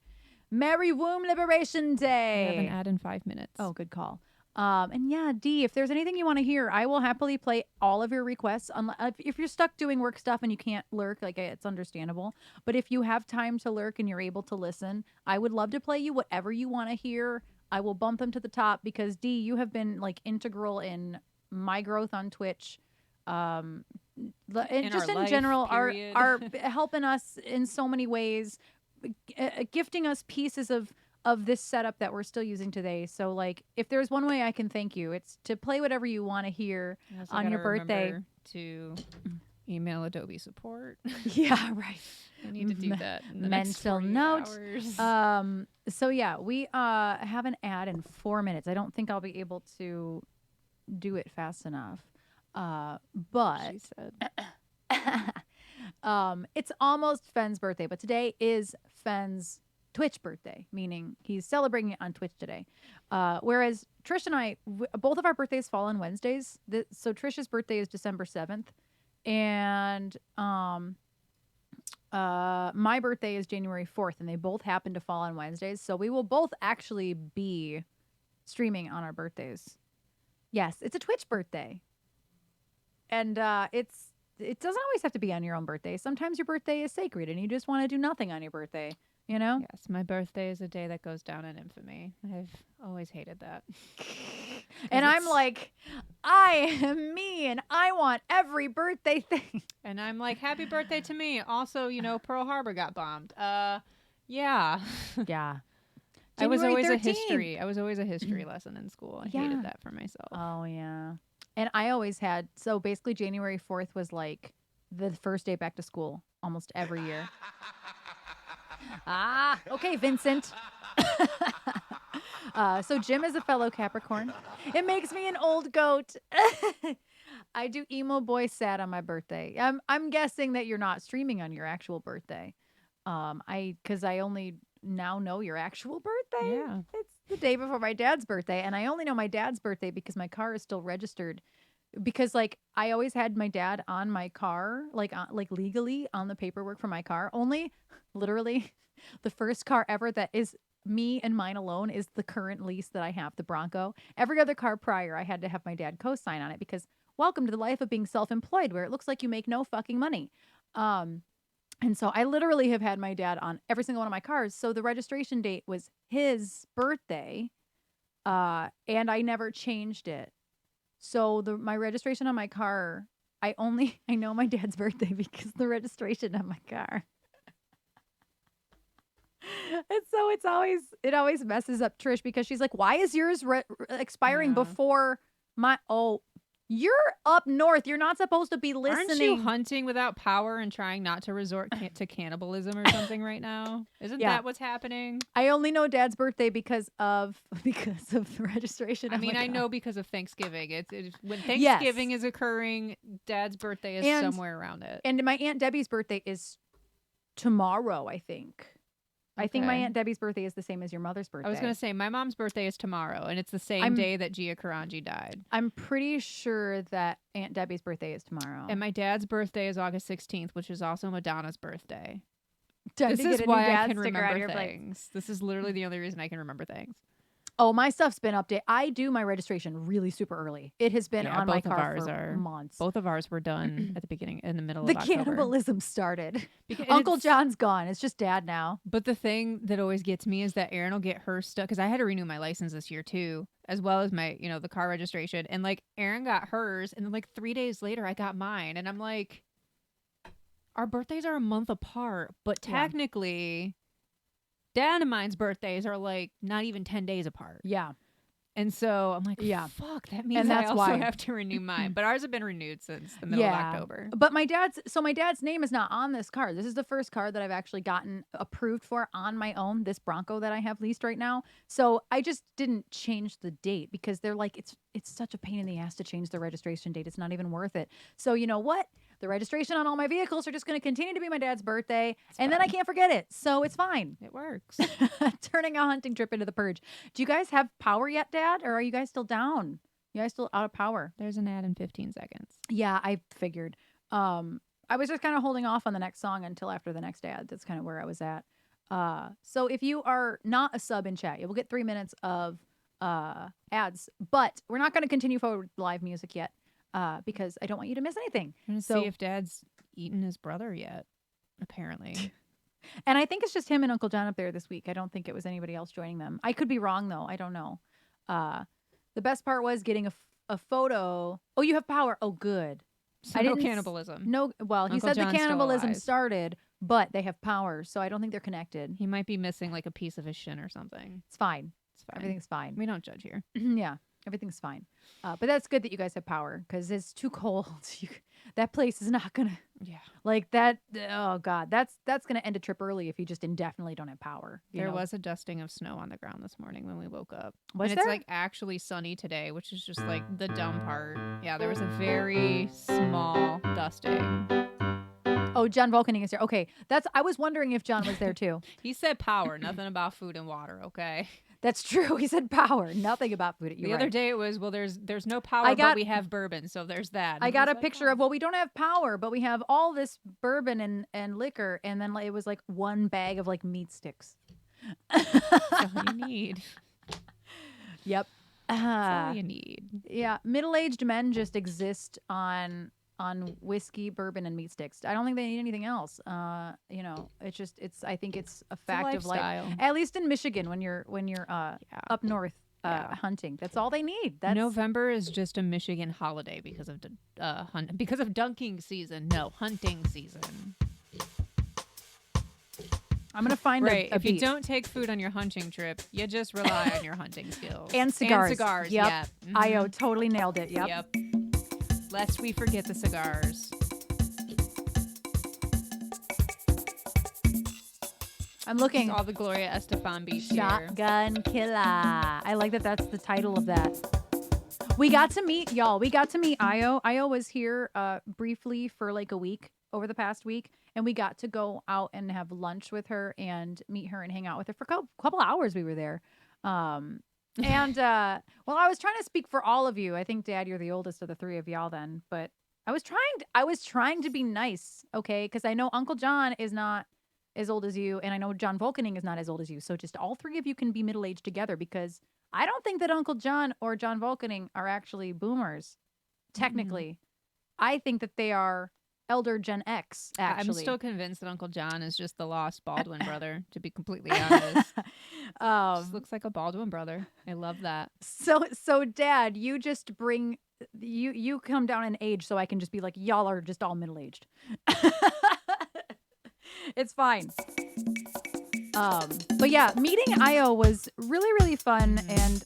Merry Womb Liberation
I have an
Day.
ad in 5 minutes.
Oh, good call. And yeah, Dee, if there's anything you want to hear, I will happily play all of your requests. If you're stuck doing work stuff and you can't lurk, like it's understandable. But if you have time to lurk and you're able to listen, I would love to play you whatever you want to hear. I will bump them to the top because Dee, you have been like integral in my growth on Twitch. And just in
life,
general,
period.
are helping us in so many ways, gifting us pieces of this setup that we're still using today. So like if there's one way I can thank you, it's to play whatever you want to hear
I also
on your
gotta
birthday.
remember to email Adobe support.
Yeah, right.
I need to do that in the next
Mental
48
note.
hours.
So yeah, we have an ad in 4 minutes. I don't think I'll be able to do it fast enough. But
She said.
it's almost Fen's birthday, but today is Fen's Twitch birthday, meaning he's celebrating it on Twitch today. Whereas Trish and I, both of our birthdays fall on Wednesdays. So Trish's birthday is December 7th. And my birthday is January 4th, and they both happen to fall on Wednesdays. So we will both actually be streaming on our birthdays. Yes, it's a Twitch birthday. And it doesn't always have to be on your own birthday. Sometimes your birthday is sacred and you just want to do nothing on your birthday, you know?
Yes, my birthday is a day that goes down in infamy. I've always hated that.
And I'm like, I am me and I want every birthday thing.
And I'm like, happy birthday to me. Also, Pearl Harbor got bombed. Yeah.
Yeah.
I was
January
always
13th.
a history. I was always a history lesson in school. I
Yeah.
hated that for myself.
Oh, yeah. And I always had, so basically January 4th was like the first day back to school almost every year. Okay, Vincent. So Jim is a fellow Capricorn. It makes me an old goat. I do emo boy sad on my birthday. I'm guessing that you're not streaming on your actual birthday. Because I only now know your actual birthday.
Yeah.
It's the day before my dad's birthday, and I only know my dad's birthday because my car is still registered. Because like I always had my dad on my car, like legally on the paperwork for my car. Only, literally, the first car ever that is me and mine alone is the current lease that I have, the Bronco. Every other car prior, I had to have my dad co-sign on it because welcome to the life of being self-employed, where it looks like you make no fucking money. And so I literally have had my dad on every single one of my cars. So the registration date was his birthday, and I never changed it. So my registration on my car, I know my dad's birthday because the registration on my car. And so it always messes up Trish because she's like, why is yours expiring
Yeah.
before my, you're up north. You're not supposed to be listening.
Aren't you hunting without power and trying not to resort to cannibalism or something right now? Isn't
Yeah.
that what's happening?
I only know Dad's birthday because of the registration.
I
I'm
mean,
like,
I know because of Thanksgiving. It's when Thanksgiving is occurring, Dad's birthday is somewhere around it.
And my Aunt Debbie's birthday is tomorrow, I think. I think my
Okay.
Aunt Debbie's birthday is the same as your mother's birthday.
I was going to say, my mom's birthday is tomorrow, and it's the same day that Gia Karanji died.
I'm pretty sure that Aunt Debbie's birthday is tomorrow.
And my dad's birthday is August 16th, which is also Madonna's birthday.
Time
This
to get
is
a new
why I
Dad
can
sticker on
remember
your plate.
things. This is literally the only reason I can remember things.
Oh, my stuff's been updated. I do my registration really super early. It has been on my
both of
car
ours
for
are
months.
Both of ours were done at the beginning, in the middle
The
of October.
cannibalism started.
Because
Uncle John's gone. It's just Dad now.
But the thing that always gets me is that Erin will get her stuff, because I had to renew my license this year too, as well as my, the car registration. And like Erin got hers, and then like 3 days later I got mine, and I'm like, our birthdays are a month apart, but technically, Dad and mine's birthdays are like not even 10 days apart.
Yeah.
And so I'm like, fuck, that means I also have to renew mine. But ours have been renewed since the middle of October.
But my dad's name is not on this car. This is the first car that I've actually gotten approved for on my own, this Bronco that I have leased right now. So I just didn't change the date because they're like, it's such a pain in the ass to change the registration date. It's not even worth it. So you know what? The registration on all my vehicles are just going to continue to be my dad's birthday. Then I can't forget it. So it's fine.
It works.
Turning a hunting trip into the purge. Do you guys have power yet, Dad? Or are you guys still down? You guys still out of power?
There's an ad in 15 seconds.
Yeah, I figured. I was just kind of holding off on the next song until after the next ad. That's kind of where I was at. So if you are not a sub in chat, you will get 3 minutes of ads. But we're not going to continue forward with live music yet. Because I don't want you to miss anything.
I'm going to see if Dad's eaten his brother yet, apparently.
And I think it's just him and Uncle John up there this week. I don't think it was anybody else joining them. I could be wrong, though. I don't know. The best part was getting a photo. Oh, you have power. Oh, good.
So no cannibalism.
No. Well, he
Uncle
said
John's
the
still
cannibalism
alive.
started, but they have power. So I don't think they're connected.
He might be missing like a piece of his shin or something.
It's fine.
It's fine.
Everything's fine.
We don't judge here.
Yeah. Everything's fine. But that's good that you guys have power because it's too cold. That place is not going to.
Yeah.
Like that. Oh, God. That's going to end a trip early if you just indefinitely don't have power.
There was a dusting of snow on the ground this morning when we woke up.
Was
and
there?
It's like actually sunny today, which is just like the dumb part. Yeah, there was a very small dusting.
Oh, John Volkening is here. Okay. I was wondering if John was there too.
He said power, nothing about food and water, okay?
That's true. He said power, nothing about food.
The other day it was, well, there's no power, but we have bourbon, so there's that. And
I got a
was like,
picture of, well, we don't have power, but we have all this bourbon and liquor. And then it was like one bag of like meat sticks.
That's all you need.
Yep.
That's all you need.
Yeah. Middle-aged men just exist on whiskey, bourbon, and meat sticks. I don't think they need anything else. I think it's a fact of life. At least in Michigan when you're up north hunting. That's all they need.
November is just a Michigan holiday because of dunking season. No, hunting season.
I'm gonna find a
if you
beat.
don't take food on your hunting trip, you just rely on your hunting skills
and cigars.
Yep.
Yeah. I totally nailed it. Yep.
Lest we forget the cigars.
I'm looking.
It's all the Gloria Estefan beats
Shotgun Killer. I like that. That's the title of that. We got to meet Io. Io was here briefly for like a week over the past week, and we got to go out and have lunch with her and meet her and hang out with her for a couple hours. We were there. And I was trying to speak for all of you. I think, Dad, you're the oldest of the three of y'all then, but I was trying to be nice, okay? Because I know Uncle John is not as old as you, and I know John Volkening is not as old as you. So just all three of you can be middle-aged together, because I don't think that Uncle John or John Volkening are actually boomers, technically. I think that they are elder Gen X, actually.
I'm still convinced that Uncle John is just the lost Baldwin brother, to be completely honest. Just looks like a Baldwin brother. I love that.
So Dad, you just bring you come down in age so I can just be like, y'all are just all middle-aged. It's fine. But yeah, meeting Io was really, really fun and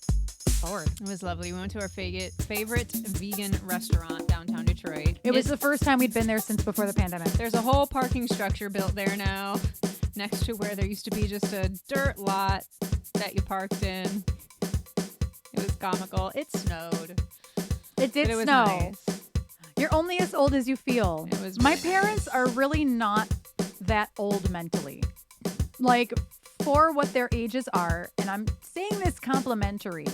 forward.
It was lovely. We went to our favorite vegan restaurant downtown Detroit.
It was the first time we'd been there since before the pandemic.
There's a whole parking structure built there now, next to where there used to be just a dirt lot that you parked in. It was comical. It snowed.
It did
But it was
snow.
nice.
You're only as old as you feel.
It was
My
really
parents are really not that old mentally. Like, for what their ages are, and I'm saying this complimentary,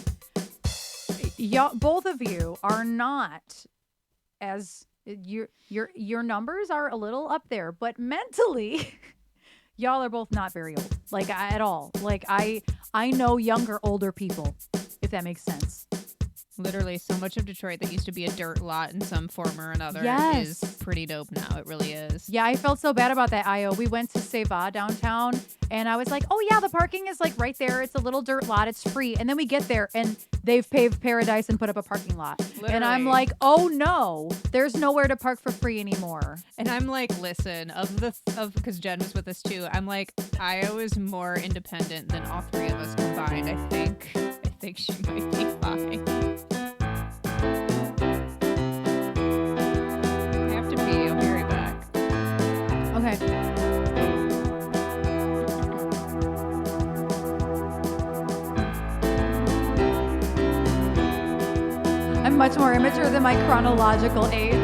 both of you are not as your numbers are a little up there, but mentally y'all are both not very old, like at all. Like I know younger, older people, if that makes sense.
Literally, so much of Detroit that used to be a dirt lot in some form or another
Yes.
is pretty dope now. It really is.
Yeah, I felt so bad about that, Io. We went to Seva downtown, and I was like, oh, yeah, the parking is like right there. It's a little dirt lot. It's free. And then we get there, and they've paved paradise and put up a parking lot. And I'm
Literally.
like, oh, no, there's nowhere to park for free anymore.
And I'm like, listen, because Jen was with us too. I'm like, Io is more independent than all three of us combined. I think she might be fine. I have to pee. I'll be right back.
Okay. I'm much more immature than my chronological age.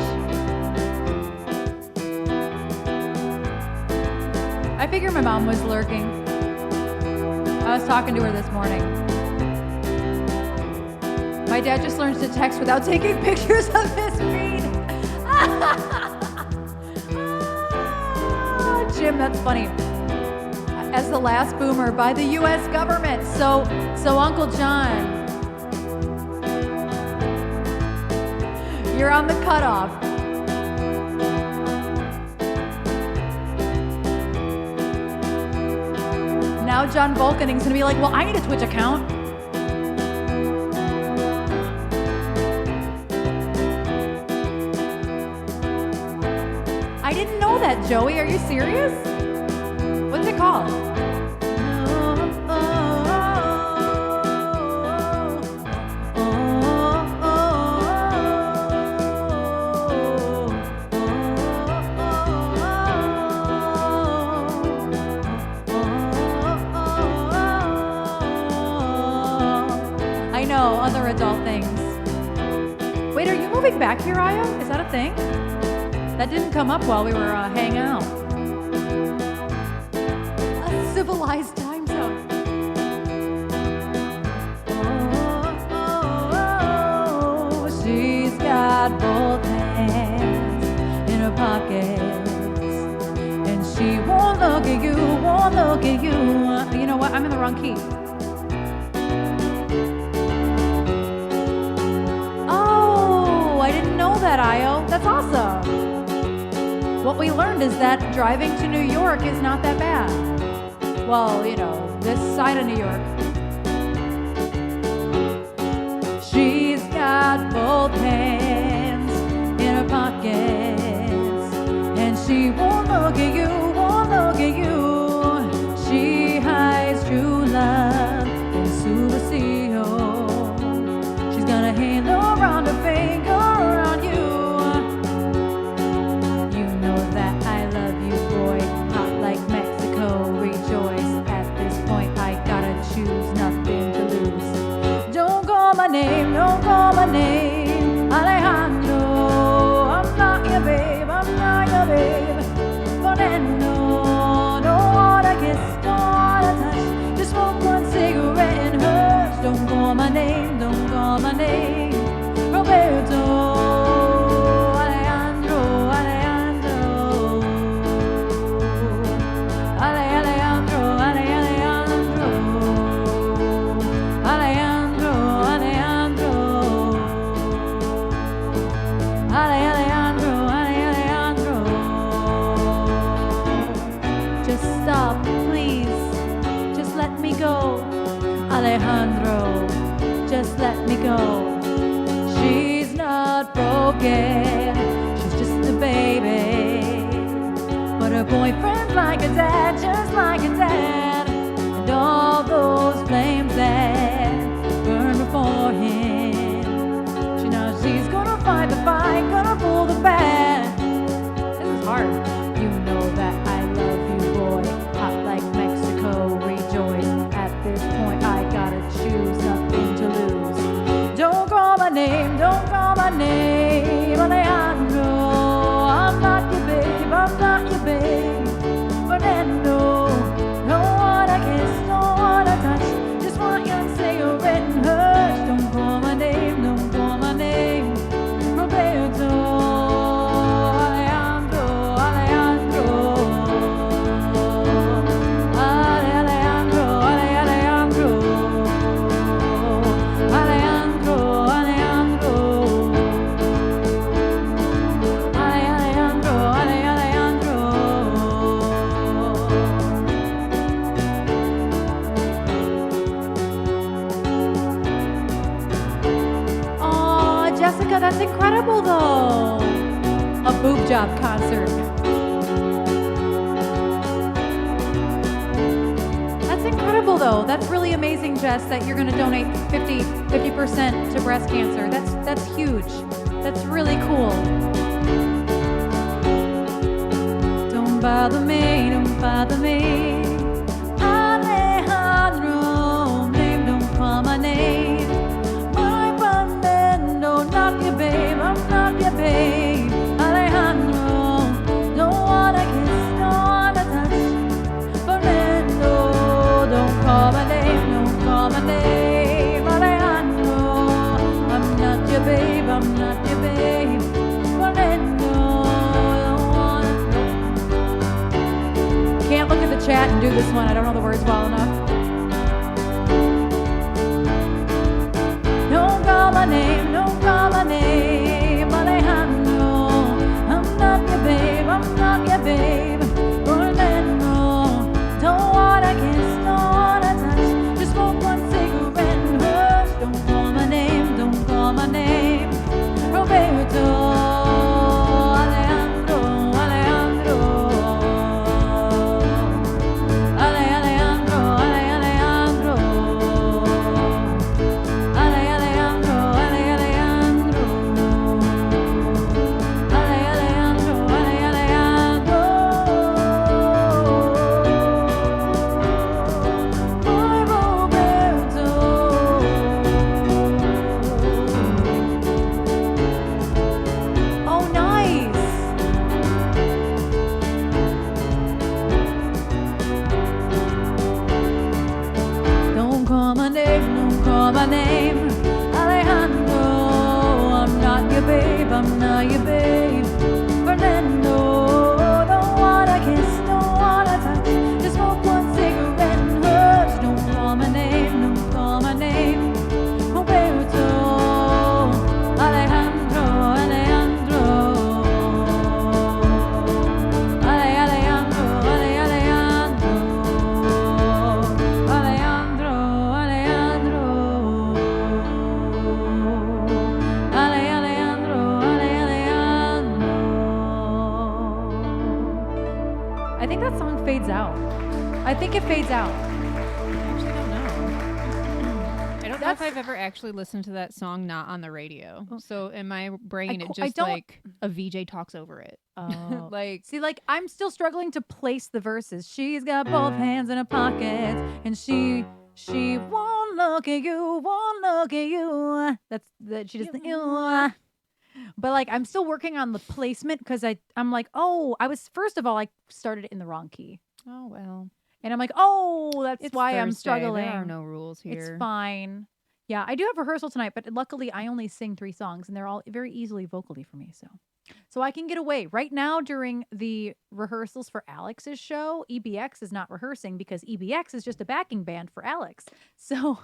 I figure my mom was lurking. I was talking to her this morning. My dad just learns to text without taking pictures of his feed. Jim, that's funny. As the last boomer by the U.S. government. So Uncle John, you're on the cutoff. Now John Volkening's gonna be like, well, I need a Twitch account. I didn't know that, Joey. Are you serious? What's it called? I know, other adult things. Wait, are you moving back here, Aya? Is that a thing? That didn't come up while we were hanging out. A civilized time zone. Oh, she's got both hands in her pockets, and she won't look at you, won't look at you. You know what? I'm in the wrong key. Oh, I didn't know that, Io. That's awesome. What we learned is that driving to New York is not that bad. Well, you know, this side of New York. She's got both hands in her pockets, and she won't look at you, won't look at you. She hides true love in Subacio. She's got a hand around her finger around you. Name, don't call my name, Alejandro. I'm not your babe, I'm not your babe. Fernando, don't wanna kiss, don't wanna touch. Just smoke one cigarette and hush. Don't call my name, don't call my name. Roberto, Alejandro, Alejandro. Alejandro, Alejandro. Alejandro. Alejandro. Just stop, please. Just let me go. Alejandro, just let me go. She's not broken. She's just a baby. But her boyfriend's like a dad, just like a dad. my name, Alejandro. I'm not your babe, I'm not your babe. Fernando, don't wanna kiss, don't wanna touch. Just want your cigarette and hush. Don't call my name, don't call my name. Roberto, Alejandro, Alejandro. Alejandro, Alejandro. Alejandro, Alejandro. Alejandro, Alejandro. Oh, Jessica, that's incredible though. A boob job concert. That's incredible though. That's really amazing, Jess, that you're going to donate 50% to breast cancer. That's huge. That's really cool. Don't bother me, don't bother me. Alejandro, name, don't call my name. My Fernando, not your babe, I'm not your babe. Alejandro, don't wanna kiss, don't wanna touch. Fernando, don't call my name, don't call my name. Alejandro, I'm not your babe, I'm not your babe. Fernando, don't wanna. Can't look at the chat and do this one. I don't know the words well enough. Don't call my name, don't call my name, Alejandro. I'm not your babe, I'm not your babe. Orlando, don't wanna kiss, don't wanna touch. Just smoke one cigarette and hush. Don't call my name, don't call my name. Roberto, Alejandro, Alejandro. Alejandro, Alejandro. Alejandro, Alejandro. Alejandro, Alejandro. Boy, Roberto. Oh, nice. Don't call my name, don't call my name. Alejandro, I'm not your babe, I'm not your babe. Fernando, don't wanna kiss, don't wanna touch. Just smoke one cigarette and hush. Don't call my name, don't call my name. Roberto, Alejandro, Alejandro. Alejandro, Alejandro. Alejandro, Alejandro. Alejandro, Alejandro. I think that song fades out. I think it fades out.
I actually don't know. I don't know if
That's-
I've ever actually listened to that song not on the radio. So in my brain, it
I
just
don't-
like a VJ talks over it.
Oh.
Like,
See, like, I'm still struggling to place the verses. She's got both hands in her pockets, and she won't look at you, won't look at you. She doesn't. But like, I'm still working on the placement because I'm like, oh, first of all, I started it in the wrong key,
oh well.
and I'm like, oh, that's
It's
why I'm
Thursday.
struggling.
There are no rules here.
It's fine. Yeah, I do have rehearsal tonight, but luckily I only sing 3 songs, and they're all very easily vocally for me. So I can get away. Right now, during the rehearsals for Alex's show, EBX is not rehearsing because EBX is just a backing band for Alex. So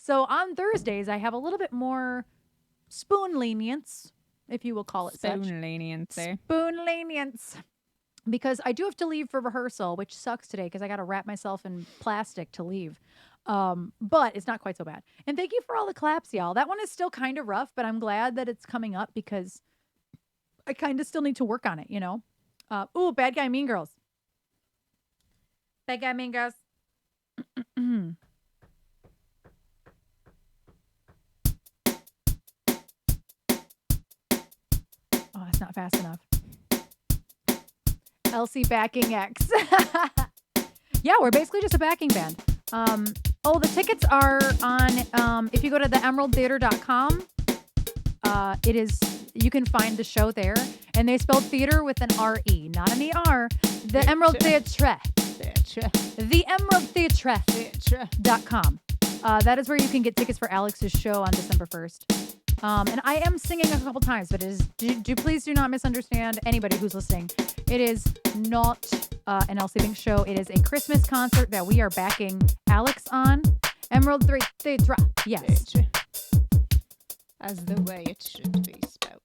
on Thursdays, I have a little bit more spoon lenience, if you will call it such.
Spoon leniency.
Spoon lenience. Because I do have to leave for rehearsal, which sucks today because I got to wrap myself in plastic to leave. But it's not quite so bad. And thank you for all the claps, y'all. That one is still kind of rough, but I'm glad that it's coming up because I kind of still need to work on it, you know? Ooh, Bad Guy Mean Girls. Bad Guy Mean Girls. Oh, that's not fast enough. Elsie backing X. Yeah, we're basically just a backing band. Oh, the tickets are on, if you go to theemeraldtheater.com, it is You can find the show there. And they spelled theater with an R-E, not an E-R. The Emerald Theatre. The Emerald Theatre.com. That is where you can get tickets for Alex's show on December 1st. And I am singing a couple times, but it is, please do not misunderstand anybody who's listening. It is not an Elsie Banks show. It is a Christmas concert that we are backing Alex on. Emerald Theatre. Yes.
As the way it should be spelled.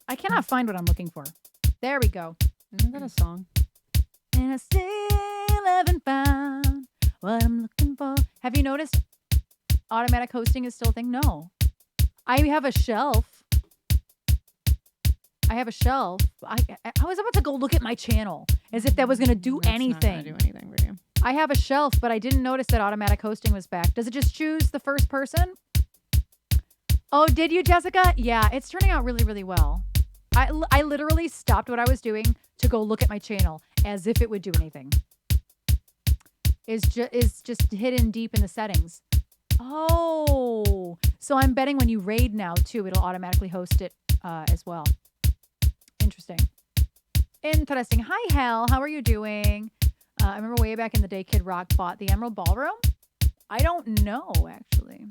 I cannot find what I'm looking for. There we go.
Isn't that a song?
And I still haven't found what I'm looking for. Have you noticed automatic hosting is still a thing? No. I have a shelf. I was about to go look at my channel as if that was going to do anything.
Not gonna do anything for you.
I have a shelf, but I didn't notice that automatic hosting was back. Does it just choose the first person? Oh, did you, Jessica? Yeah, it's turning out really, really well. I literally stopped what I was doing to go look at my channel as if it would do anything. Is just hidden deep in the settings. Oh, so I'm betting when you raid now too, it'll automatically host it as well. Interesting. Hi, Hal. How are you doing? I remember way back in the day, Kid Rock bought the Emerald Ballroom. I don't know, actually.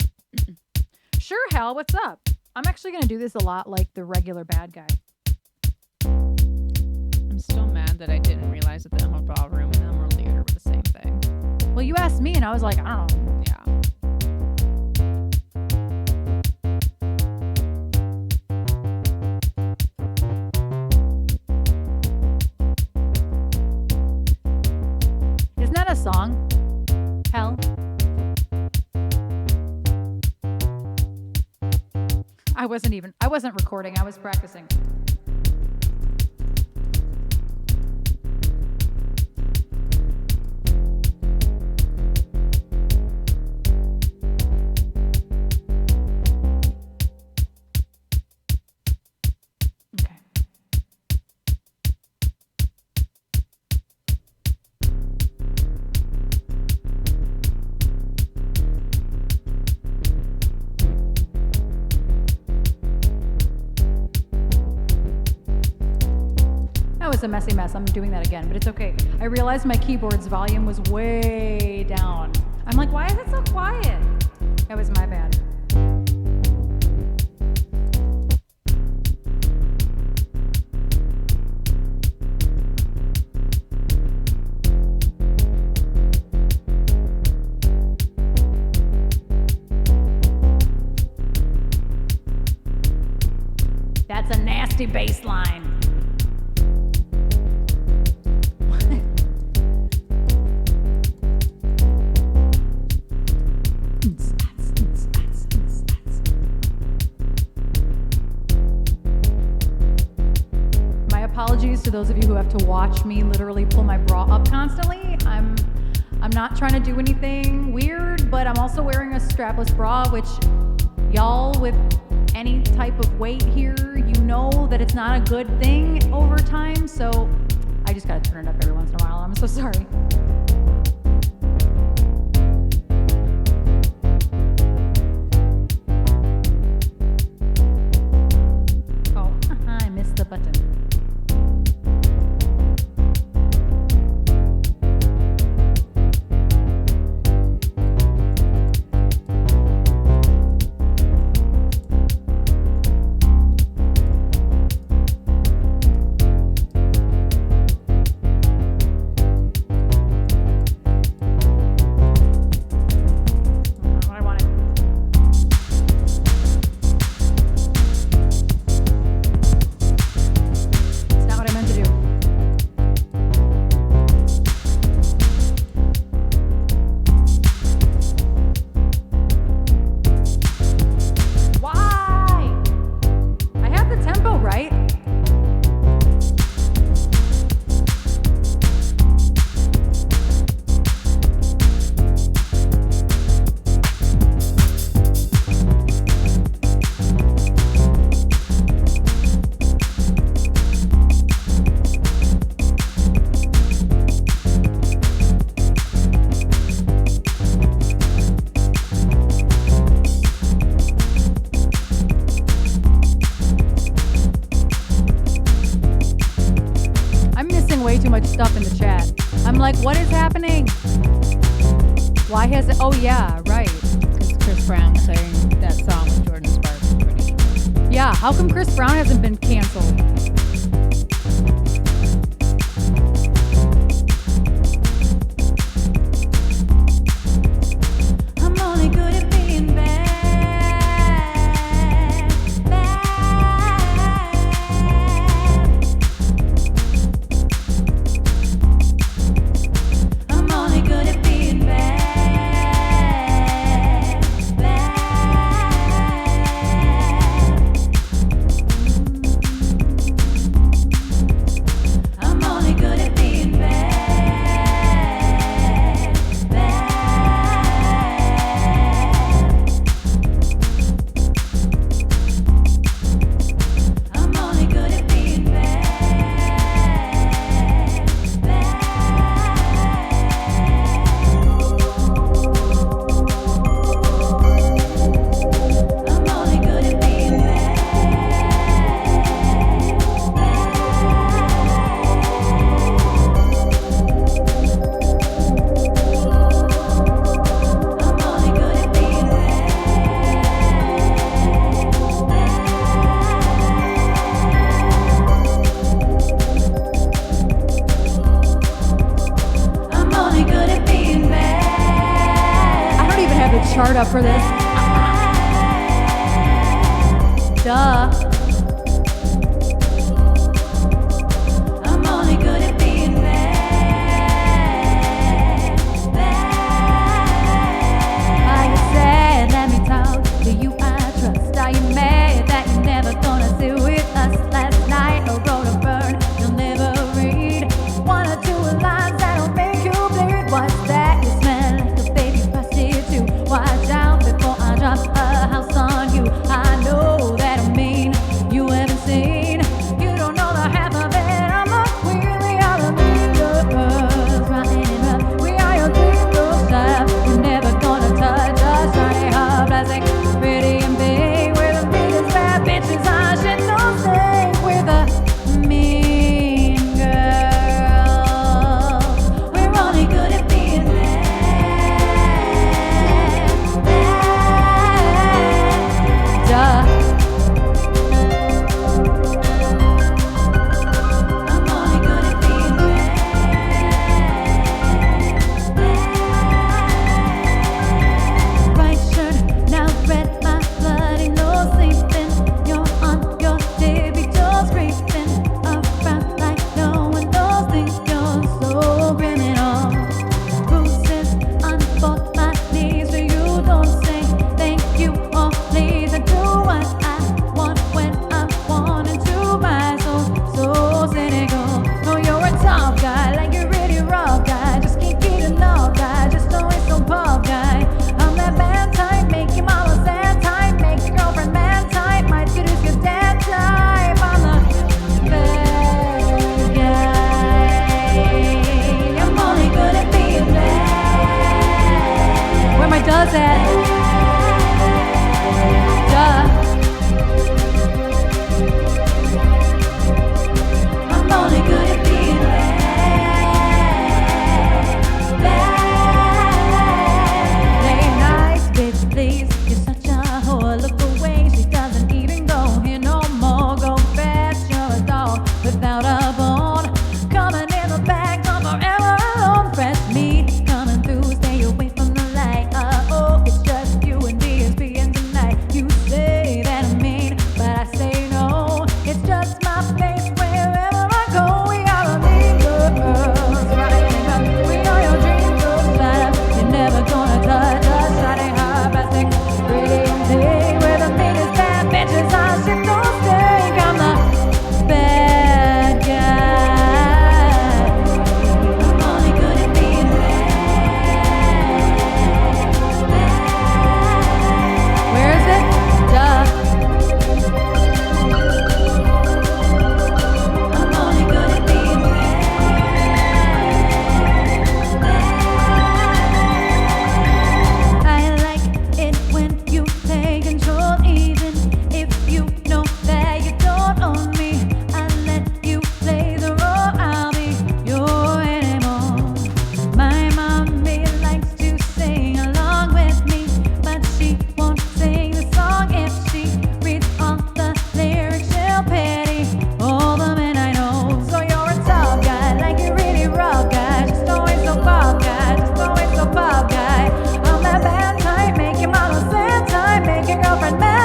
Sure, Hal. What's up? I'm actually going to do this a lot like the regular bad guy.
I'm still mad that I didn't realize that the Emerald Ballroom and the Emerald Theater were the same thing.
Well, you asked me, and I was like, I don't know.
Yeah.
Isn't that a song? Hell. I wasn't recording. I was practicing. A messy mess. I'm doing that again, but it's okay. I realized my keyboard's volume was way down. I'm like, why is it so quiet? That was my bad. That's a nasty bass line. Apologies to those of you who have to watch me literally pull my bra up constantly. I'm not trying to do anything weird, but I'm also wearing a strapless bra, which y'all with any type of weight here, you know that it's not a good thing over time, so I just gotta turn it up every once in a while. I'm so sorry. Oh, I missed the button. much stuff in the chat. I'm like, what is happening? Why has it? Oh yeah, right.
Because Chris Brown sang that song with Jordan Sparks. I'm pretty sure.
Yeah, how come Chris Brown hasn't been canceled? I'm only good at being bad, bad. I'm only good at being bad, bad. I'm only good at being bad, bad. I'm only good at being bad, bad. I'm only good at being bad, I'm only good at being I'm only good at being bad. I don't even have the chart up for this. Duh. I'm only good at being bad, bad. Are you sad? Let me talk to you. I trust. Are you mad that you're never gonna sit with us? Last night, no road to burn. You'll never read one or two lines that'll make you bleed. What's that? You smell like a baby prostitute. Watch out before I drop a house on you. I know that I mean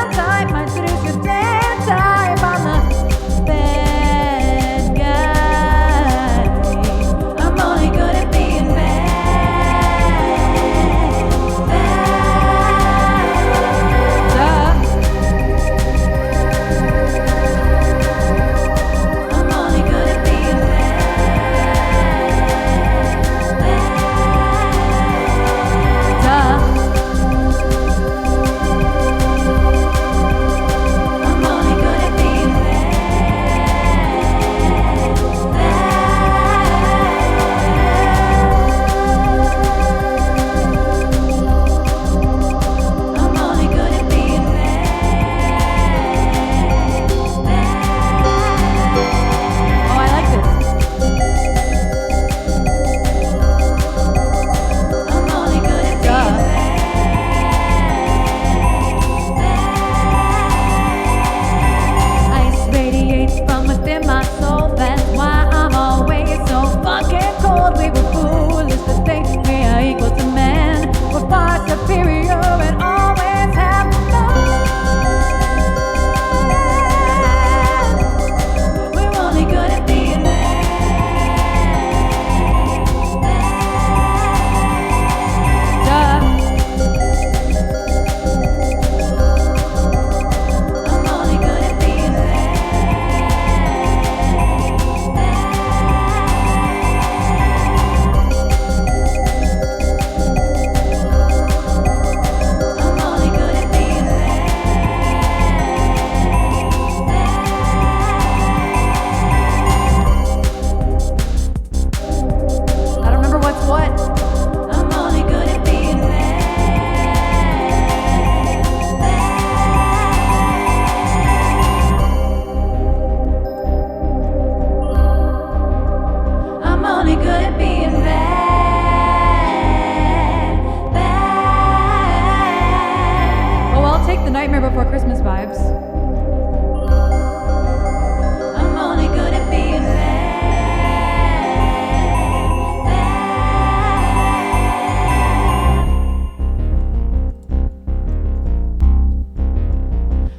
damn time. Might seduce your damn time. I'm the bad guy. I'm only good at being bad. I'm only good at being I'm only good at being I'm only good at being Oh, I like this. I'm only good at being Ice radiates from within my soul. That's why I'm always so fucking cold. We were foolish to think we are equal to men. We're far superior and always have been. We're only good at being I'm only good at being I'm only good at being I don't remember what's what. I'm only good at being I'm only good at being bad. Oh, I'll take the Nightmare Before Christmas vibes. I'm only good at being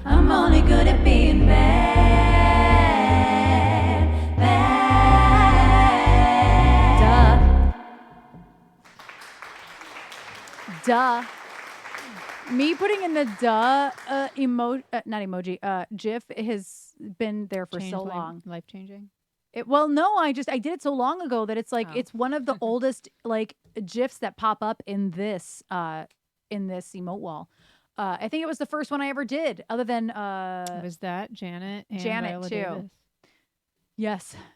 I'm only good at being bad. Duh. Me putting in the not emoji, GIF has been there for so long.
Life changing.
Well, no, I did it so long ago that it's like
Oh.
it's one of the oldest like GIFs that pop up in this emote wall. I think it was the first one I ever did, other than
Was that Janet and
Janet,
Viola
too.
Davis?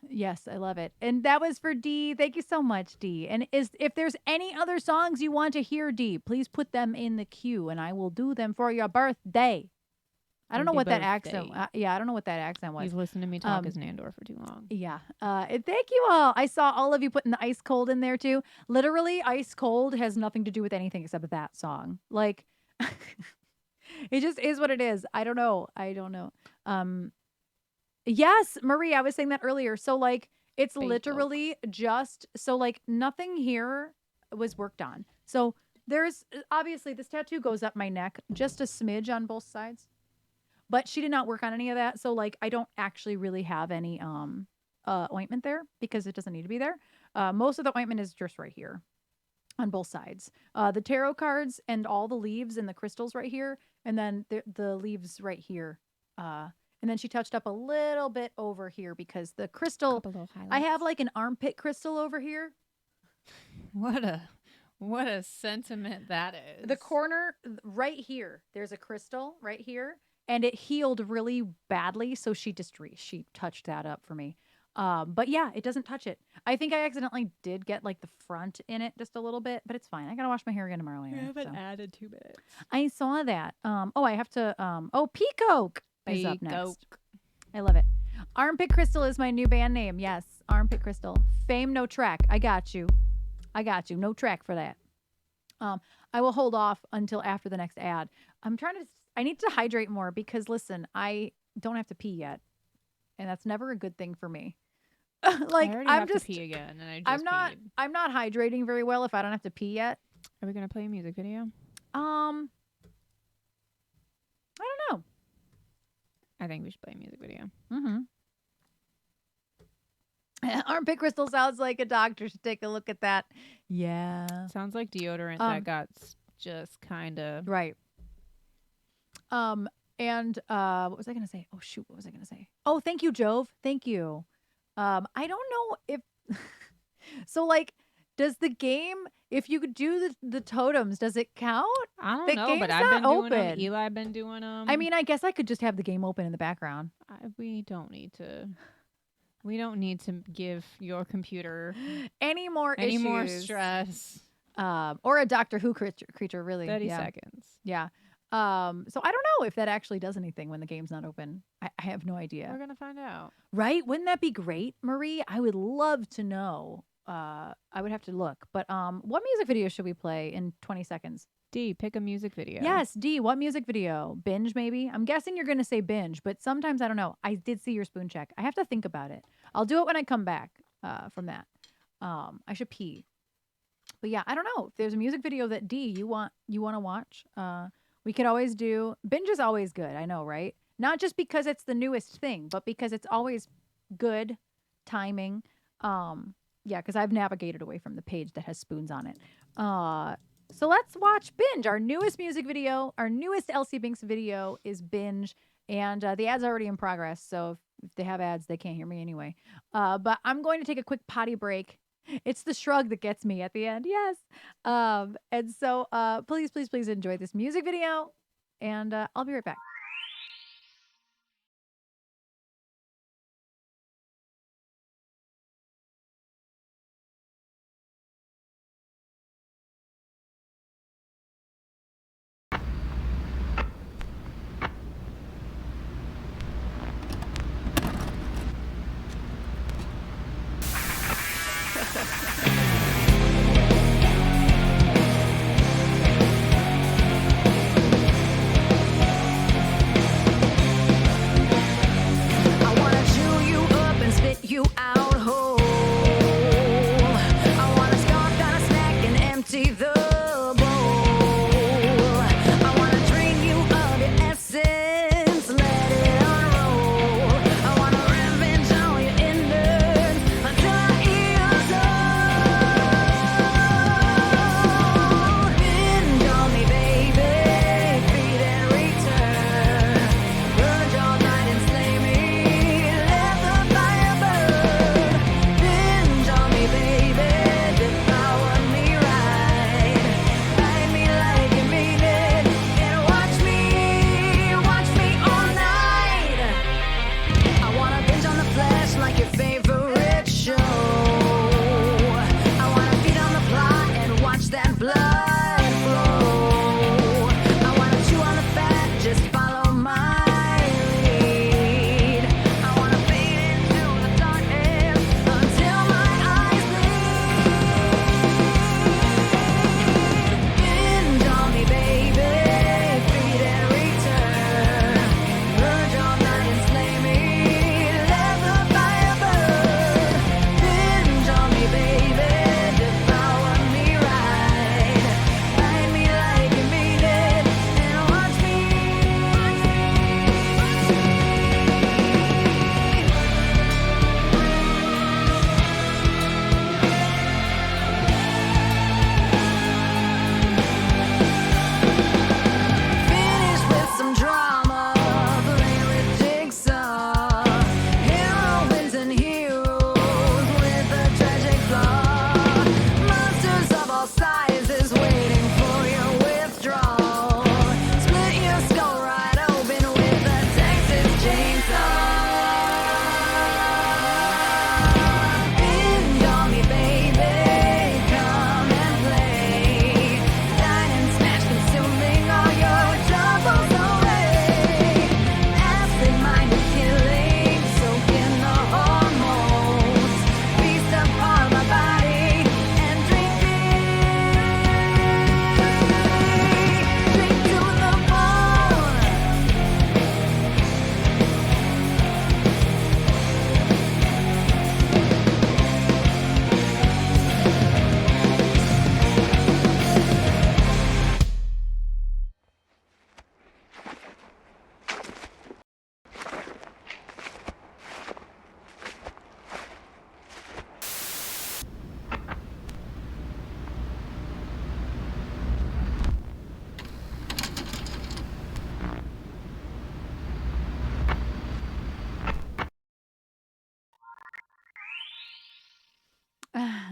Yes, I love it. And that was for D. Thank you so much, D. And if there's any other songs you want to hear, D, please put them in the queue and I will do them for your birthday. I don't know
Happy
what that accent.
birthday.
I don't know what that accent was.
You've listened to me talk as Nandor for too long.
Yeah. And thank you all. I saw all of you putting the ice cold in there too. Literally, ice cold has nothing to do with anything except that song. Like, it just is what it is. I don't know. Yes, Marie, I was saying that earlier. So like, it's
Fake
literally just so like nothing here was worked on. So there's obviously this tattoo goes up my neck just a smidge on both sides. But she did not work on any of that. So like I don't actually really have any ointment there because it doesn't need to be there. Most of the ointment is just right here on both sides. The tarot cards and all the leaves and the crystals right here, and then the leaves right here. And then she touched up a little bit over here because the crystal I have like an armpit crystal over here.
What a sentiment that is.
The corner right here, there's a crystal right here, and it healed really badly, so she touched that up for me. But yeah, it doesn't touch it. I think I accidentally did get like the front in it just a little bit, but it's fine. I gotta wash my hair again tomorrow anyway.
You haven't
so.
added 2 minutes.
I saw that. I have to. Peacock is up next.
Peacock.
I love it. Armpit Crystal is my new band name. Yes, Armpit Crystal. Fame, no track. I got you. No track for that. I will hold off until after the next ad. I need to hydrate more because listen, I don't have to pee yet, and that's never a good thing for me. Like
I already
I'm
have
just
to pee again, and I just peed.
I'm not hydrating very well if I don't have to pee yet.
Are we gonna play a music video?
I don't know.
I think we should play a music video.
Mm-hmm. Armpit crystal sounds like a doctor should take a look at that. Yeah.
Sounds like deodorant that got just kind of
Right. And what was I gonna say? Oh shoot, what was I gonna say? Oh, thank you, Jove. Thank you. I don't know if so like does the game if you could do the totems, does it count?
I don't
The
know, but
game's
I've been
not
doing them.
open.
Eli been doing them.
I mean, I guess I could just have the game open in the background.
We don't need to. We don't need to give your computer
Any more
stress.
Or a Doctor Who creature, really.
30
yeah.
seconds.
Yeah. So I don't know if that actually does anything when the game's not open. I have no idea.
We're gonna find out.
Right? Wouldn't that be great, Marie? I would love to know. I would have to look. But what music video should we play in 20 seconds?
D, pick a music video.
Yes, D, what music video? Binge, maybe? I'm guessing you're going to say binge, but sometimes I don't know. I did see your spoon check. I have to think about it. I'll do it when I come back from that. I should pee. But yeah, I don't know. If there's a music video that D you want to watch, we could always do. Binge is always good. I know, right? Not just because it's the newest thing, but because it's always good timing. Yeah, because I've navigated away from the page that has spoons on it. So let's watch Binge, our newest music video. Our newest LC Binks video is Binge, and the ad's already in progress. So if they have ads, they can't hear me anyway. But I'm going to take a quick potty break. It's the shrug that gets me at the end. Yes. And so please, please, please enjoy this music video, and I'll be right back.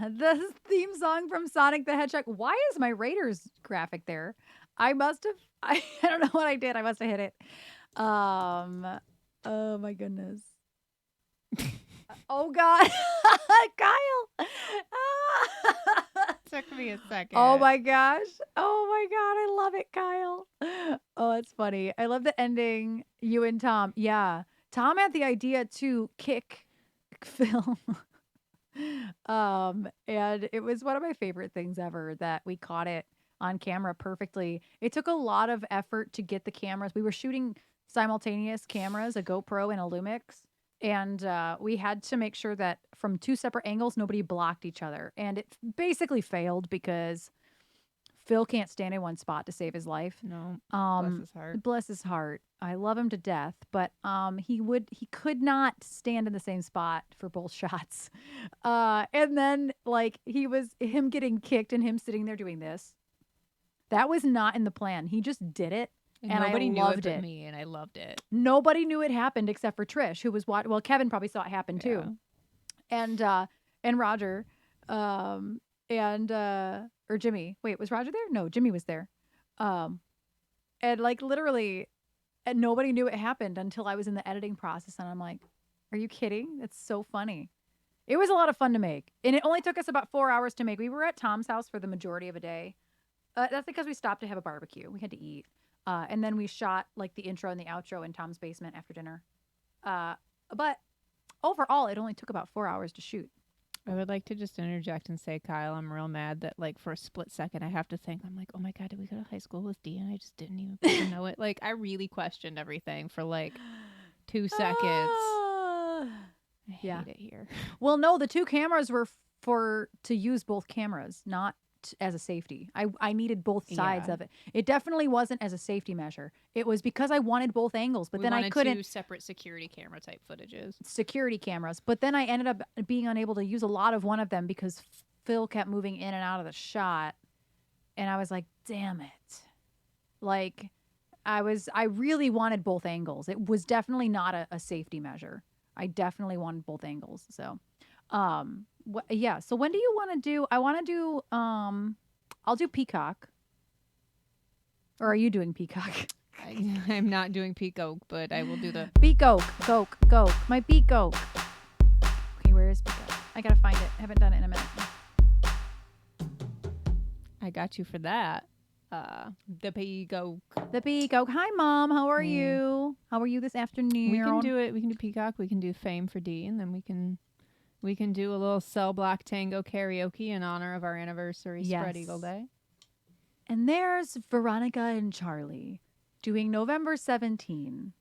The theme song from Sonic the Hedgehog. Why is my Raiders graphic there? I must have. I don't know what I did. I must have hit it. Oh my goodness. Oh God, Kyle.
Took me a second.
Oh my gosh. Oh my God. I love it, Kyle. Oh, it's funny. I love the ending. You and Tom. Yeah. Tom had the idea to kick Phil. And it was one of my favorite things ever that we caught it on camera perfectly. It took a lot of effort to get the cameras. We were shooting simultaneous cameras, a GoPro and a Lumix. And we had to make sure that from two separate angles, nobody blocked each other. And it basically failed because Phil can't stand in one spot to save his life.
No, bless his heart.
Bless his heart. I love him to death, but he could not stand in the same spot for both shots. And then like him getting kicked and him sitting there doing this. That was not in the plan. He just did it. And
nobody
I
knew
loved
it
it.
but me, and I loved it.
Nobody knew it happened except for Trish, who was watching. Well, Kevin probably saw it happen too, and Roger, or Jimmy. Wait, was Roger there? No, Jimmy was there. And like literally, and nobody knew it happened until I was in the editing process, and I'm like, "Are you kidding? That's so funny." It was a lot of fun to make, and it only took us about 4 hours to make. We were at Tom's house for the majority of a day. That's because we stopped to have a barbecue. We had to eat. And then we shot like the intro and the outro in Tom's basement after dinner. But overall, it only took about 4 hours to shoot.
I would like to just interject and say, Kyle, I'm real mad that like for a split second I have to think, I'm like, oh my God, did we go to high school with Dee? And I just didn't even fucking know it. Like I really questioned everything for like 2 seconds. I hate it here.
Well, no, the two cameras were to use both cameras, not as a safety. I needed both sides of it. It definitely wasn't as a safety measure. It was because I wanted both angles, but then I couldn't.
2 separate security camera type footages.
Security cameras, but then I ended up being unable to use a lot of one of them because Phil kept moving in and out of the shot, and I was like, damn it. Like I really wanted both angles. It was definitely not a safety measure. I definitely wanted both angles. So yeah. So when do you want to do? I want to do. I'll do Peacock. Or are you doing Peacock?
I'm not doing Peacock, but I will do the
Peacock. Go. My Peacock. Okay, where is Peacock? I gotta find it. I haven't done it in a minute.
I got you for that. The Peacock.
The Peacock. Hi, Mom. How are you? How are you this afternoon?
We can do it. We can do Peacock. We can do Fame for D, and then we can do a little Cell Block Tango karaoke in honor of our anniversary Spread Eagle Day.
And there's Veronica and Charlie doing November 17,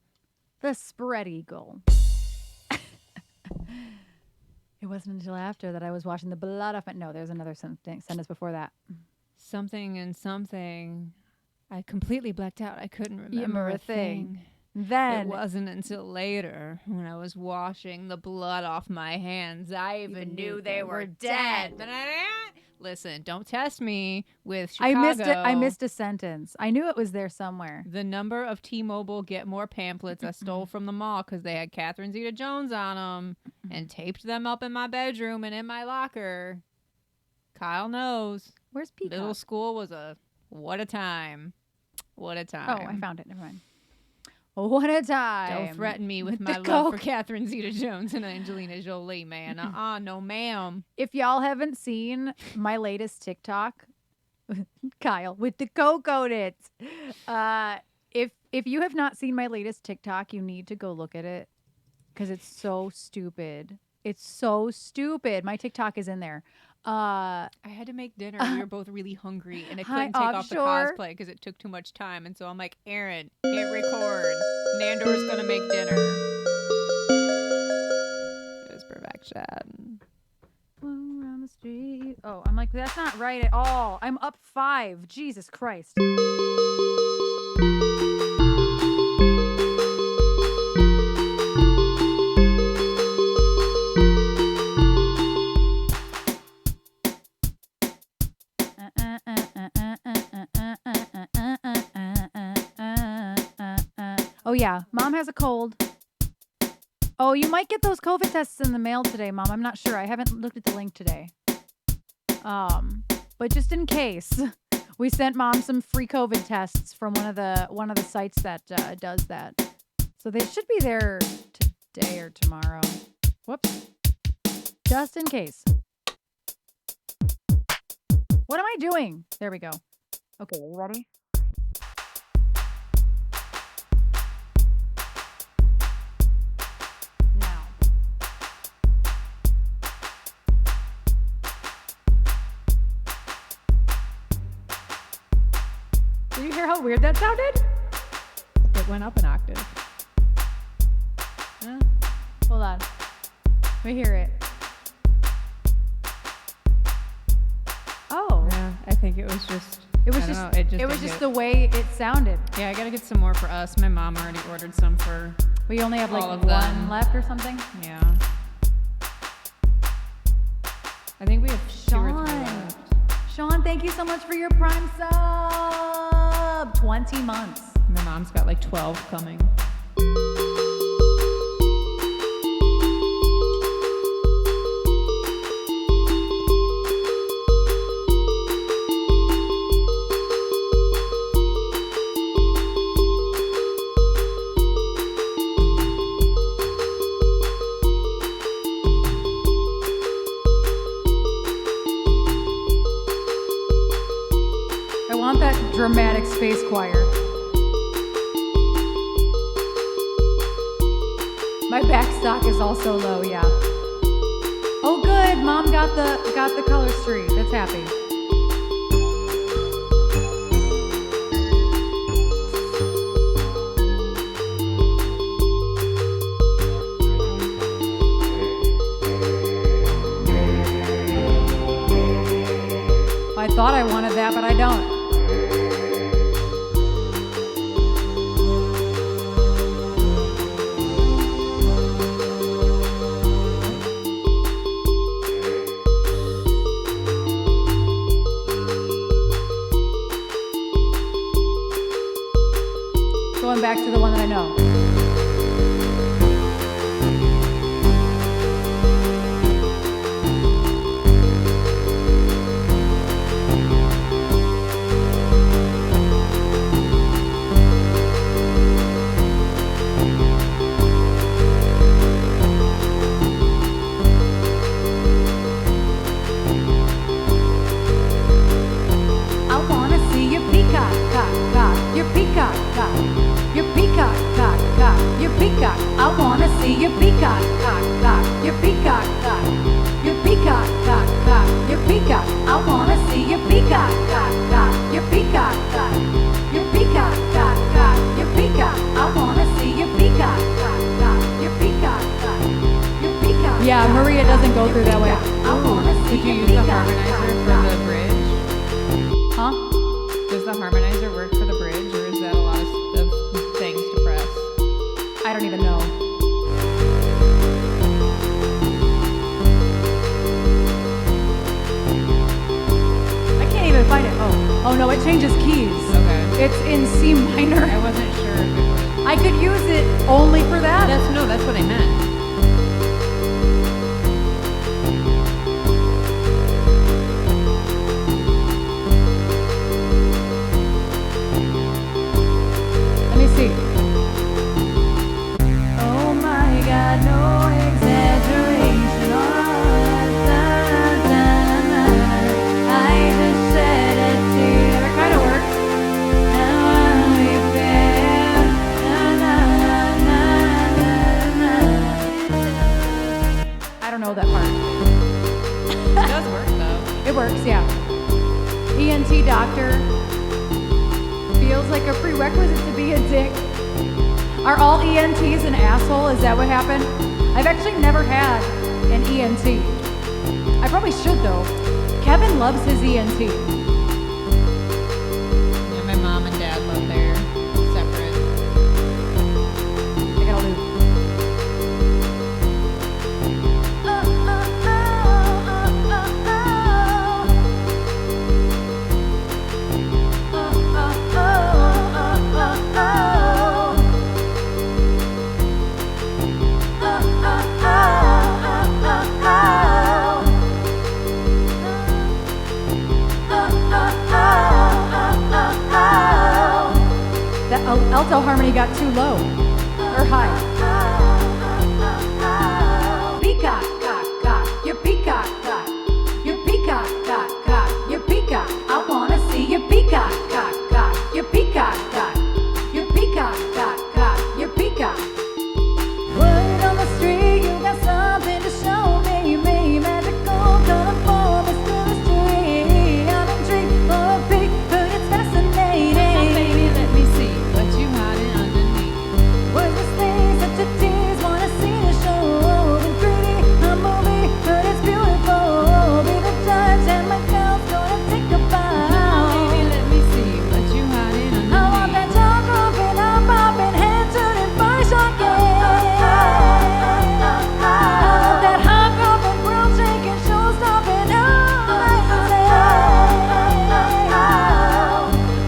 the Spread Eagle. It wasn't until after that I was watching the blood off. No, there's another sentence before that.
Something and something. I completely blacked out. I couldn't remember a thing.
Then
it wasn't until later when I was washing the blood off my hands I even knew they were dead. Listen, don't test me with Chicago.
I missed a sentence. I knew it was there somewhere.
The number of T-Mobile Get More pamphlets I stole from the mall because they had Catherine Zeta-Jones on them and taped them up in my bedroom and in my locker. Kyle knows.
Where's Peacock?
Middle school was what a time. What a time.
Oh, I found it. Never mind. What a time.
Don't threaten me with my love for Catherine Zeta-Jones and Angelina Jolie, man. No, ma'am.
If y'all haven't seen my latest TikTok, Kyle, with the Coke on it. If you have not seen my latest TikTok, you need to go look at it because it's so stupid. It's so stupid. My TikTok is in there.
I had to make dinner. We were both really hungry, and I couldn't take off the cosplay because it took too much time. And so I'm like, Erin, hit record. Nandor's gonna make dinner. It was perfection.
Around the street. Oh, I'm like, that's not right at all. I'm up 5. Jesus Christ. Oh, yeah. Mom has a cold. Oh, you might get those COVID tests in the mail today, Mom. I'm not sure. I haven't looked at the link today. But just in case, we sent mom some free COVID tests from one of the sites that does that. So they should be there today or tomorrow. Whoops. Just in case. What am I doing? There we go. Okay, are you ready? Now. Did you hear how weird that sounded?
It went up an octave.
Hold on. Let me hear it. Oh.
Yeah, I think it was just.
It was
I
just
don't know,
it
didn't
was just
hit.
the way it sounded.
Yeah, I gotta get some more for us. My mom already ordered some for.
We only have like
All of
one
them.
left or something.
Yeah. I think we have two or
Sean.
three left.
Sean, thank you so much for your prime sub. 20 months.
My mom's got like 12 coming.
I want that dramatic space choir. My back stock is also low, yeah. Oh good, mom got the color street. That's happy. I thought I wanted that, but I don't. Going back to the one that I know. I wanna see your peacock, cock, cock, your peacock, cock, your peacock, cock, cock, your peacock. I wanna see your peacock, cock, cock, your peacock, cock, your peacock, cock, cock, your peacock. I wanna see your peacock, cock, cock, your peacock, cock, your peacock, cock, cock, your peacock. I wanna see your peacock, cock, cock, your peacock, cock, your peacock. Yeah, Maria doesn't go through that way. I wanna see
Did you
your
use the
peacock,
harmonizer
cock,
for the bridge?
Huh?
Does the harmonizer work for the bridge, or is that a lot of things to press?
I don't even know. I can't even find it. Oh no, it changes keys.
Okay.
It's in C minor.
I wasn't sure if it would.
I could use it only for that.
That's what I meant.
Let me see. Oh my God, no exaggeration. I just said it to you. That kind of works. I don't know that part.
It does work though.
It works, yeah. ENT doctor feels like a prerequisite to be a dick. Are all ENTs an asshole? Is that what happened? I've actually never had an ENT. I probably should though. Kevin loves his ENT.
Yeah, my mom and dad live there separate.
I gotta loop. cell harmony got too low or high. Peacock, cock, cock, your peacock, cock, your peacock, cock, cock, your peacock. I wanna see your peacock, cock, cock, your peacock, cock, your peacock, cock, cock, your peacock. Word on the street, you got something to show me. Me magical, colorful, mystery. I'm intrigued for a peek, but it's fascinating.
Come on, baby, let me see what you hiding underneath.
Words that stay such a tease, wanna see the show. Been pretty, a movie, but it's beautiful. Be the judge, and my girl's gonna take a bow.
Baby, let me see what you hiding
I want that
underneath.
jaw dropping, I'm popping, head turning, body shocking. I love that hot dropping, world shaking, show stopping.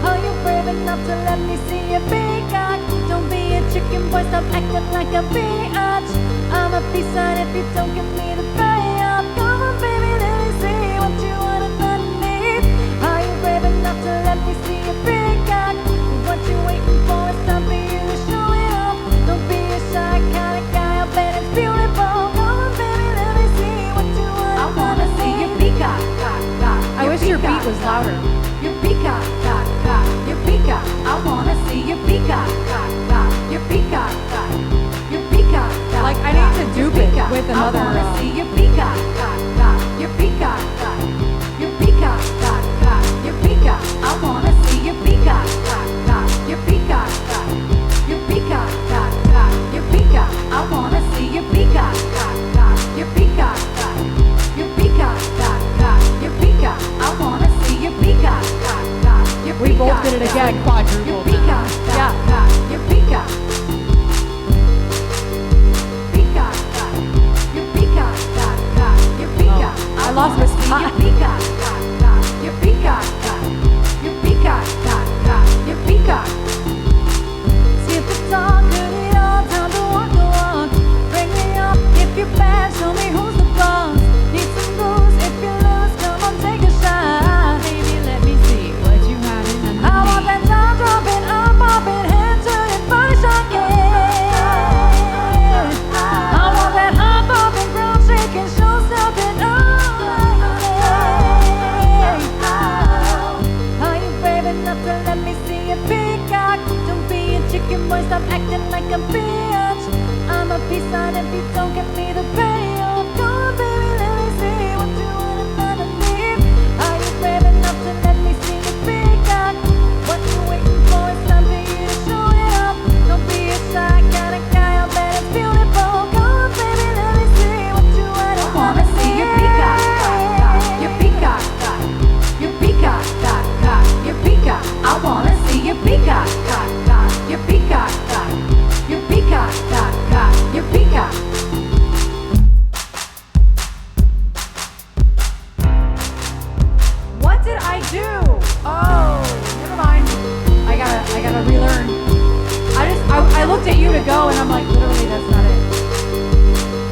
Are you brave enough to let me see your peacock? Don't be a chicken boy, stop acting like a biatch. I'm a peace sign if you don't give me the payoff. Come on, baby, let me see what you want underneath. Are you brave enough to let me see your peacock? What you waiting for? It's time for you to show it off. Don't be a shy kind of guy, I bet it's beautiful. Come on, baby, let me see what you want. I wanna see your peacock, cock, cock.
I wish your beat was louder.
Your peacock, cock, cock, your peacock. I wanna see your peacock, cock, cock, your peacock, cock, your peacock, cock.
Like, I need to
your
dupe it
peacock.
with another,
I wanna see your peacock, cock, cock, your peacock, cock, your peacock, cock, cock, your peacock. I wanna see your peacock, cock, cock, your peacock, cock, your peacock, cock, cock, your peacock. I wanna see your peacock, cock, cock, your peacock, cock, your peacock, cock, cock, your peacock. I wanna see your peacock, cock, cock, your peacock.
We both did it again,
Your
quadruple
peacock,
now.
cock, cock, your peacock. Peacock, cock, your peacock, cock, cock, your peacock.
I lost my
wanna see
spot.
your peacock, cock, cock, your peacock, cock, your peacock, cock, cock, your peacock. Skip the talk, cut it all, time to walk the walk. Bring me up if you're bad, show me who's the boss. Need some booze if you lose, come on, take a shot.
Baby, let me see what you hiding underneath.
I want that jaw dropping, I'm popping, head turning, body shocking. I want that hot popping, ground shaking, show stopping. Are you brave enough to let me see your peacock? Don't be a chicken boy, stop acting like a bitch. I'm a peace sign if you don't give me the payoff. Come on, baby, let me see what you want underneath. Are you brave enough to let me see your peacock? What you waiting for? It's time for you to show it off. Don't be a shy kind of guy, I bet it's beautiful. Come on, baby, let me see what you want. I wanna see your peacock, cock, cock, your peacock, cock, your peacock, cock, cock, your peacock. I wanna see your peacock, cock, cock, your peacock, cock, your peacock, cock, cock, your peacock. What did I do? Oh, never mind. I gotta relearn. I looked at you to go, and I'm like, literally, that's not it.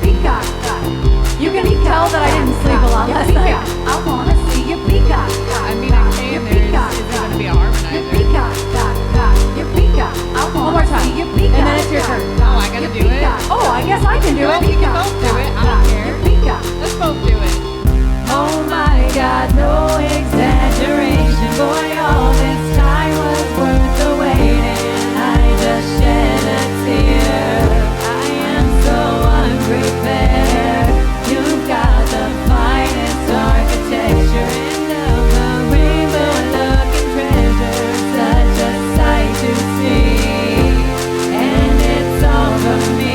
Peacock, you can tell that I didn't sleep a lot last night. I wanna see your peacock.
I mean, I can. There is going to be a harmonizer.
Your peacock, your peacock. I
One
wanna
more time.
see your peacock.
And then it's your turn.
Oh,
I gotta do it?
Oh, I guess I can do
Well,
it.
we can both do it. I don't care.
Your peacock.
Let's both do it.
Oh my God, no exaggeration, boy, all this time was worth the waiting. I just shed a tear. I am so unprepared. You've got the finest architecture and the rainbow-looking treasure, such a sight to see, and it's all for me.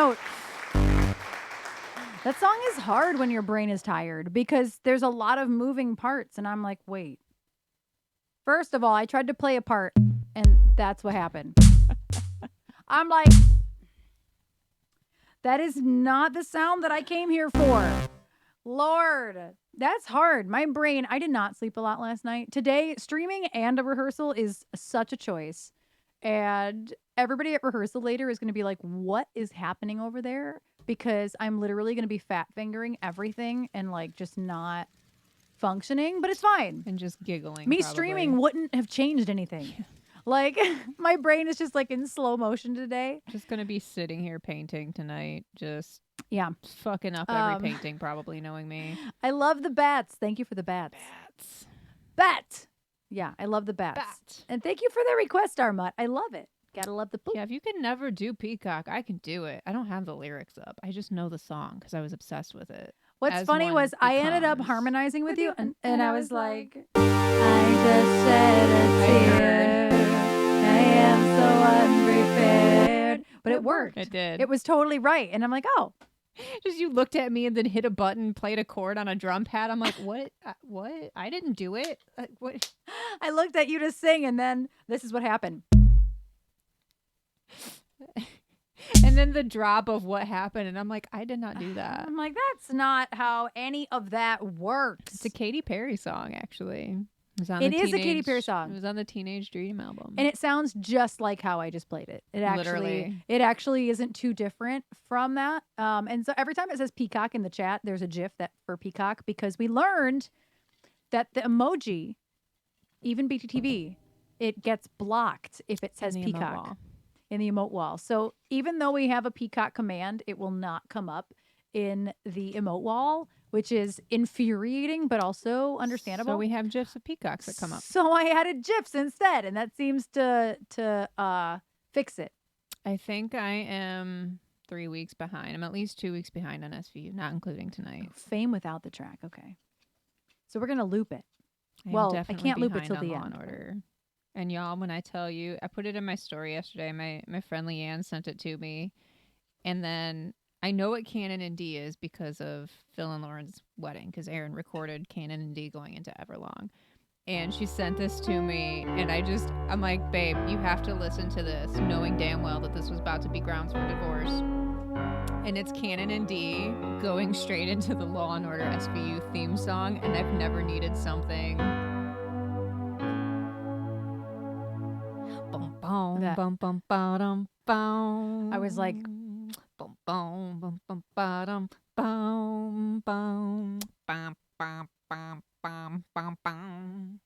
out. That song is hard when your brain is tired because there's a lot of moving parts. And I'm like, wait. First of all, I tried to play a part and that's what happened. I'm like, that is not the sound that I came here for. Lord, that's hard. My brain, I did not sleep a lot last night. Today, streaming and a rehearsal is such a choice. And everybody at rehearsal later is going to be like, what is happening over there? Because I'm literally going to be fat fingering everything and like just not functioning, but it's fine.
And just giggling.
Me
probably.
streaming wouldn't have changed anything. Like my brain is just like in slow motion today.
Just gonna be sitting here painting tonight. Just
Yeah.
fucking up every painting, probably knowing me.
I love the bats. Thank you for the bats. Bat. Yeah, I love the bats.
Bat.
And thank you for the request, Armut. I love it. Gotta love the poop.
Yeah, if you can never do Peacock, I can do it. I don't have the lyrics up. I just know the song because I was obsessed with it.
What's
as
funny
one
was I ended up
becomes.
harmonizing with you, and I was like,
I just shed a tear.
I am so unprepared. But it worked.
It did.
It was totally right. And I'm like, oh,
Just you looked at me and then hit a button, played a chord on a drum pad. I'm like, what? What? I didn't do it. What?
I looked at you to sing, and then this is what happened.
And then the drop of what happened, and I'm like, I did not do that.
I'm like, that's not how any of that works.
It's a Katy Perry song, actually.
It is a Katy Perry song.
It was on the Teenage Dream album.
And it sounds just like how I just played it.
Literally.
It actually isn't too different from that. And so every time it says Peacock in the chat, there's a GIF that for Peacock because we learned that the emoji, even BTTV, it gets blocked if it says
In the emote
Peacock
wall.
in the emote wall. So even though we have a Peacock command, it will not come up in the emote wall, which is infuriating, but also understandable.
So we have GIFs of peacocks that come up.
So I added GIFs instead, and that seems to fix it.
I think I am 3 weeks behind. I'm at least 2 weeks behind on SVU, not including tonight.
Fame without the track. Okay. So we're gonna loop it.
am
Well, I
definitely
can't loop it
behind
till
on
the
Law
end.
and Order. And y'all, when I tell you, I put it in my story yesterday. My friend Leanne sent it to me, and then I know what Canon and D is because of Phil and Lauren's wedding, because Erin recorded Canon and D going into Everlong. And she sent this to me, and I'm like, babe, you have to listen to this, knowing damn well that this was about to be grounds for divorce. And it's Canon and D going straight into the Law and Order SVU theme song, and I've never needed something. Bum, bum,
That-
bum, bum, ba-dum, bum.
I was like,
Bum, bum, bum, bum, ba-dum, bum, bum, bum, bum, bum, bum, bum, bum.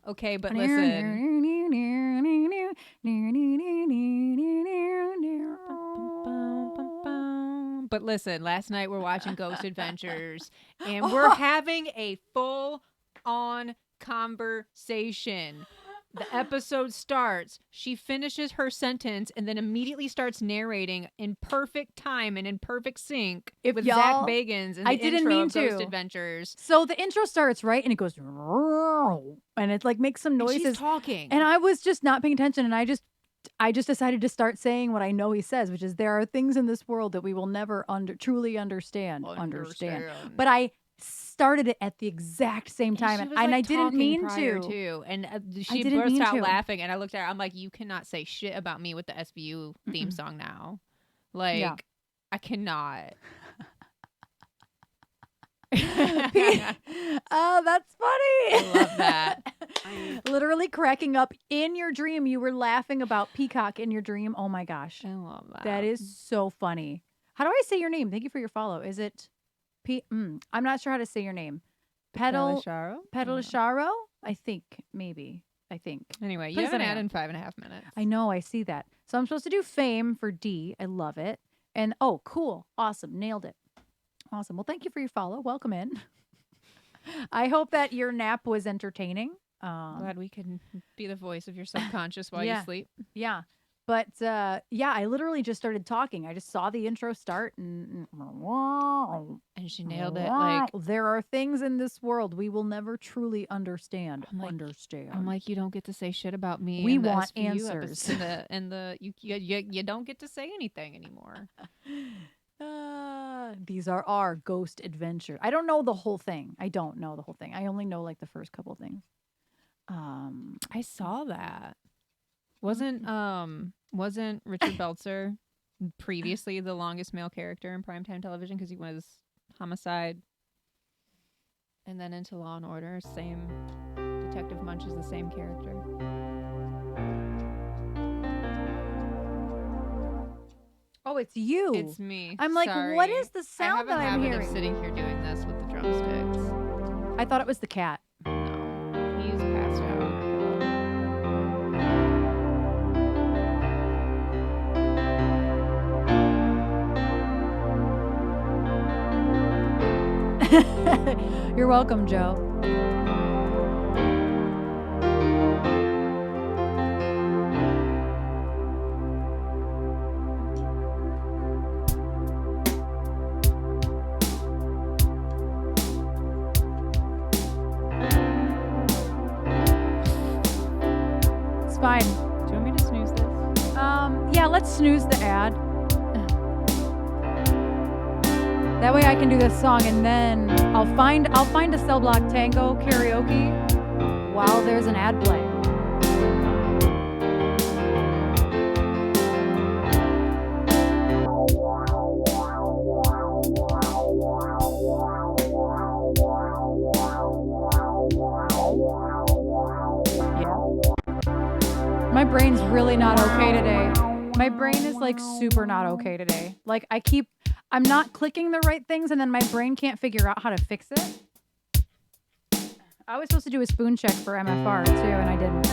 Okay, but listen. But listen, last night we're watching Ghost Adventures, and we're having a full-on conversation. The episode starts, she finishes her sentence, and then immediately starts narrating in perfect time and in perfect sync
If
with
y'all-
Zach Bagans in the
I didn't
intro
mean
of Ghost
to.
Adventures.
So the intro starts right, and it goes, and it like makes some
And
noises.
she's talking.
And I was just not paying attention, and I just decided to start saying what I know he says, which is there are things in this world that we will never truly understand. But I started it at the exact same time, and I didn't mean to.
And she
didn't
burst
mean
out
to.
laughing, and I looked at her. I'm like, you cannot say shit about me with the SVU theme song now. Like,
Yeah.
I cannot.
Oh, that's funny.
I love that.
Literally cracking up in your dream. You were laughing about Peacock in your dream. Oh my gosh.
I love that.
That is so funny. How do I say your name? Thank you for your follow. Is it I'm not sure how to say your name. Pedalasharo? I think, maybe.
Anyway, you
Please
haven't
let me
had
know.
in 5.5 minutes.
I know, I see that. So I'm supposed to do fame for D. I love it. And oh, cool. Awesome. Nailed it. Awesome. Well, thank you for your follow. Welcome in. I hope that your nap was entertaining.
Glad we can be the voice of your subconscious while
Yeah.
you sleep.
Yeah. But yeah, I literally just started talking. I just saw the intro start and
she nailed it. Like,
there are things in this world we will never truly understand.
I'm like, you don't get to say shit about me.
We
in the
want
SVU
answers.
You don't get to say anything anymore.
These are our ghost adventures. I don't know the whole thing. I don't know the whole thing. I only know like the first couple things.
I saw that. Wasn't Richard Belzer previously the longest male character in primetime television because he was Homicide and then into Law and Order? Same. Detective Munch is the same character.
Oh, it's you.
It's me.
I'm like,
Sorry.
what is the sound that I'm
I
hearing?
have a habit of sitting here doing this with the drumsticks.
I thought it was the cat.
No, he's passed out.
You're welcome, Joe. It's fine.
Do you want me to snooze this?
Yeah, let's snooze the ad. That way I can do this song and then I'll find a Cell Block Tango karaoke while there's an ad playing. Yeah. My brain's really not okay today. My brain is like super not okay today. Like I'm not clicking the right things and then my brain can't figure out how to fix it. I was supposed to do a spoon check for MFR too and I didn't.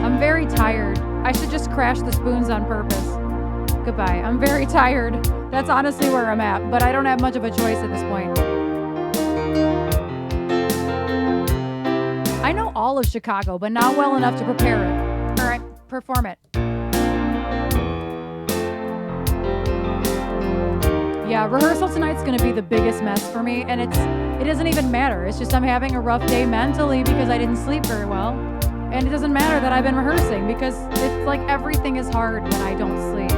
I'm very tired. I should just crash the spoons on purpose. Goodbye. I'm very tired. That's honestly where I'm at, but I don't have much of a choice at this point. I know all of Chicago, but not well enough to prepare it. All right, perform it. Yeah, rehearsal tonight's going to be the biggest mess for me, and it doesn't even matter. It's just I'm having a rough day mentally because I didn't sleep very well. And it doesn't matter that I've been rehearsing because it's like everything is hard when I don't sleep.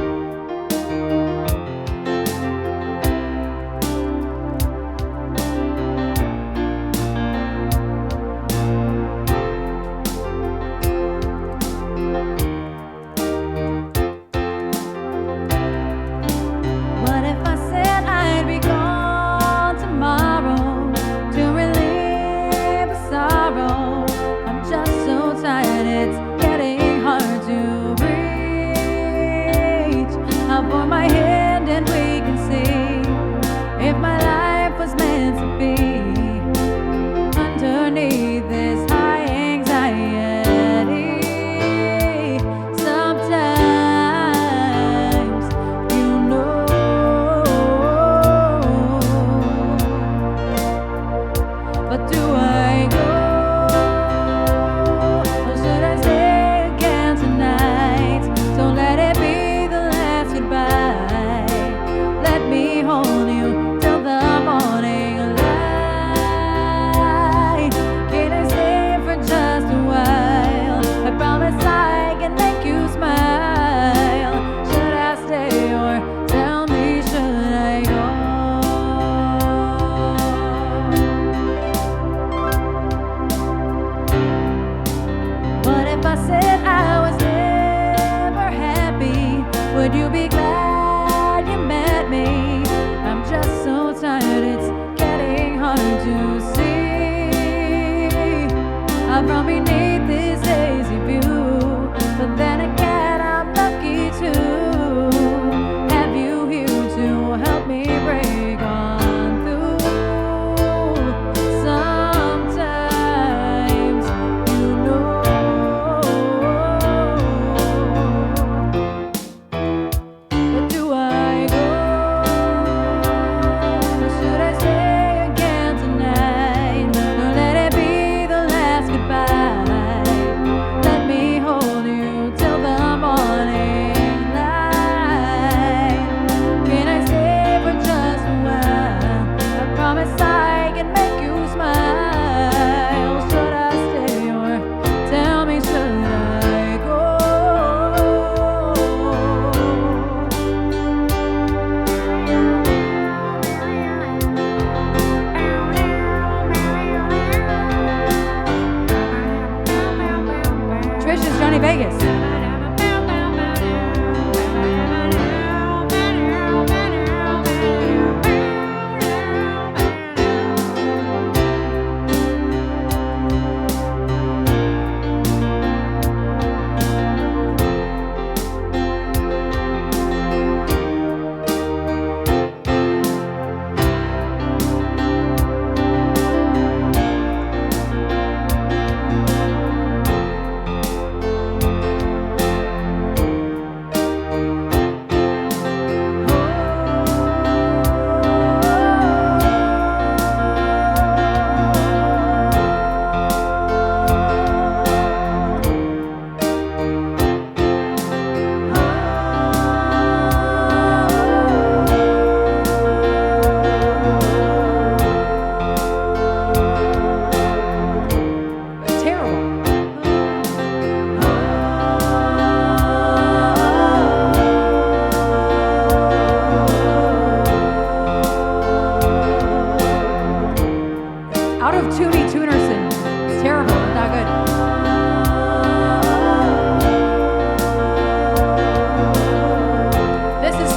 Goodbye.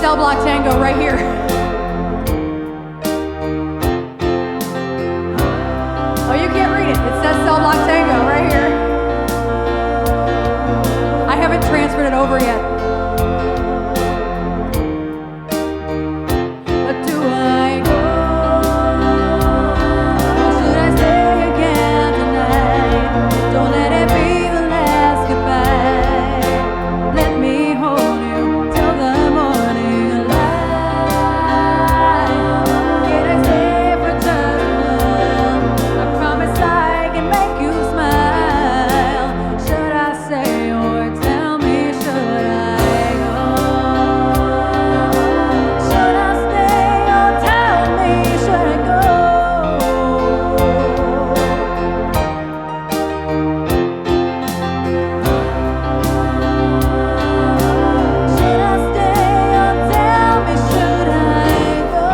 Cell Block Tango right here. Oh, you can't read it. It says Cell Block Tango right here. I haven't transferred it over yet. But do I go? Or should I stay again tonight? Don't let it be the last goodbye. Let me hold you till the morning light. Can I stay for just a month? I promise I can make you smile. Should I stay or tell me should I go? Should I stay or tell me should I go? Should I stay or tell me should I go?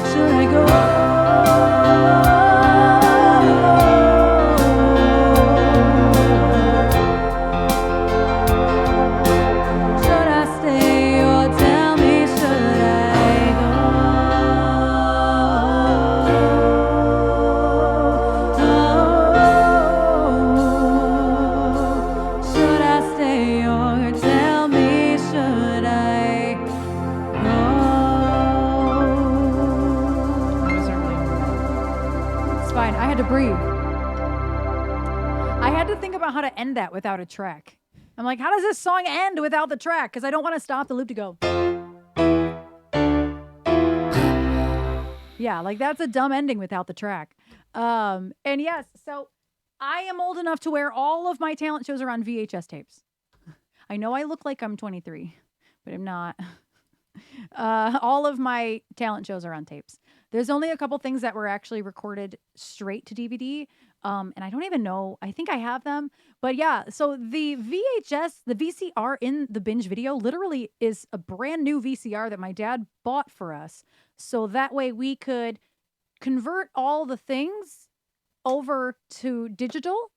Should I go? Should I stay or tell me should I go? Should I stay or tell me should I go?
That was early.
It's fine. I had to breathe. I had to think about how to end that without a track. I'm like, how does this song end without the track? Because I don't want to stop the loop to go. Yeah, like that's a dumb ending without the track. And yes, so I am old enough to where all of my talent shows are on VHS tapes. I know I look like I'm 23, but I'm not. All of my talent shows are on tapes. There's only a couple things that were actually recorded straight to DVD. And I don't even know. I think I have them. But yeah, so the VHS, the VCR in the binge video literally is a brand new VCR that my dad bought for us. So that way we could convert all the things over to digital.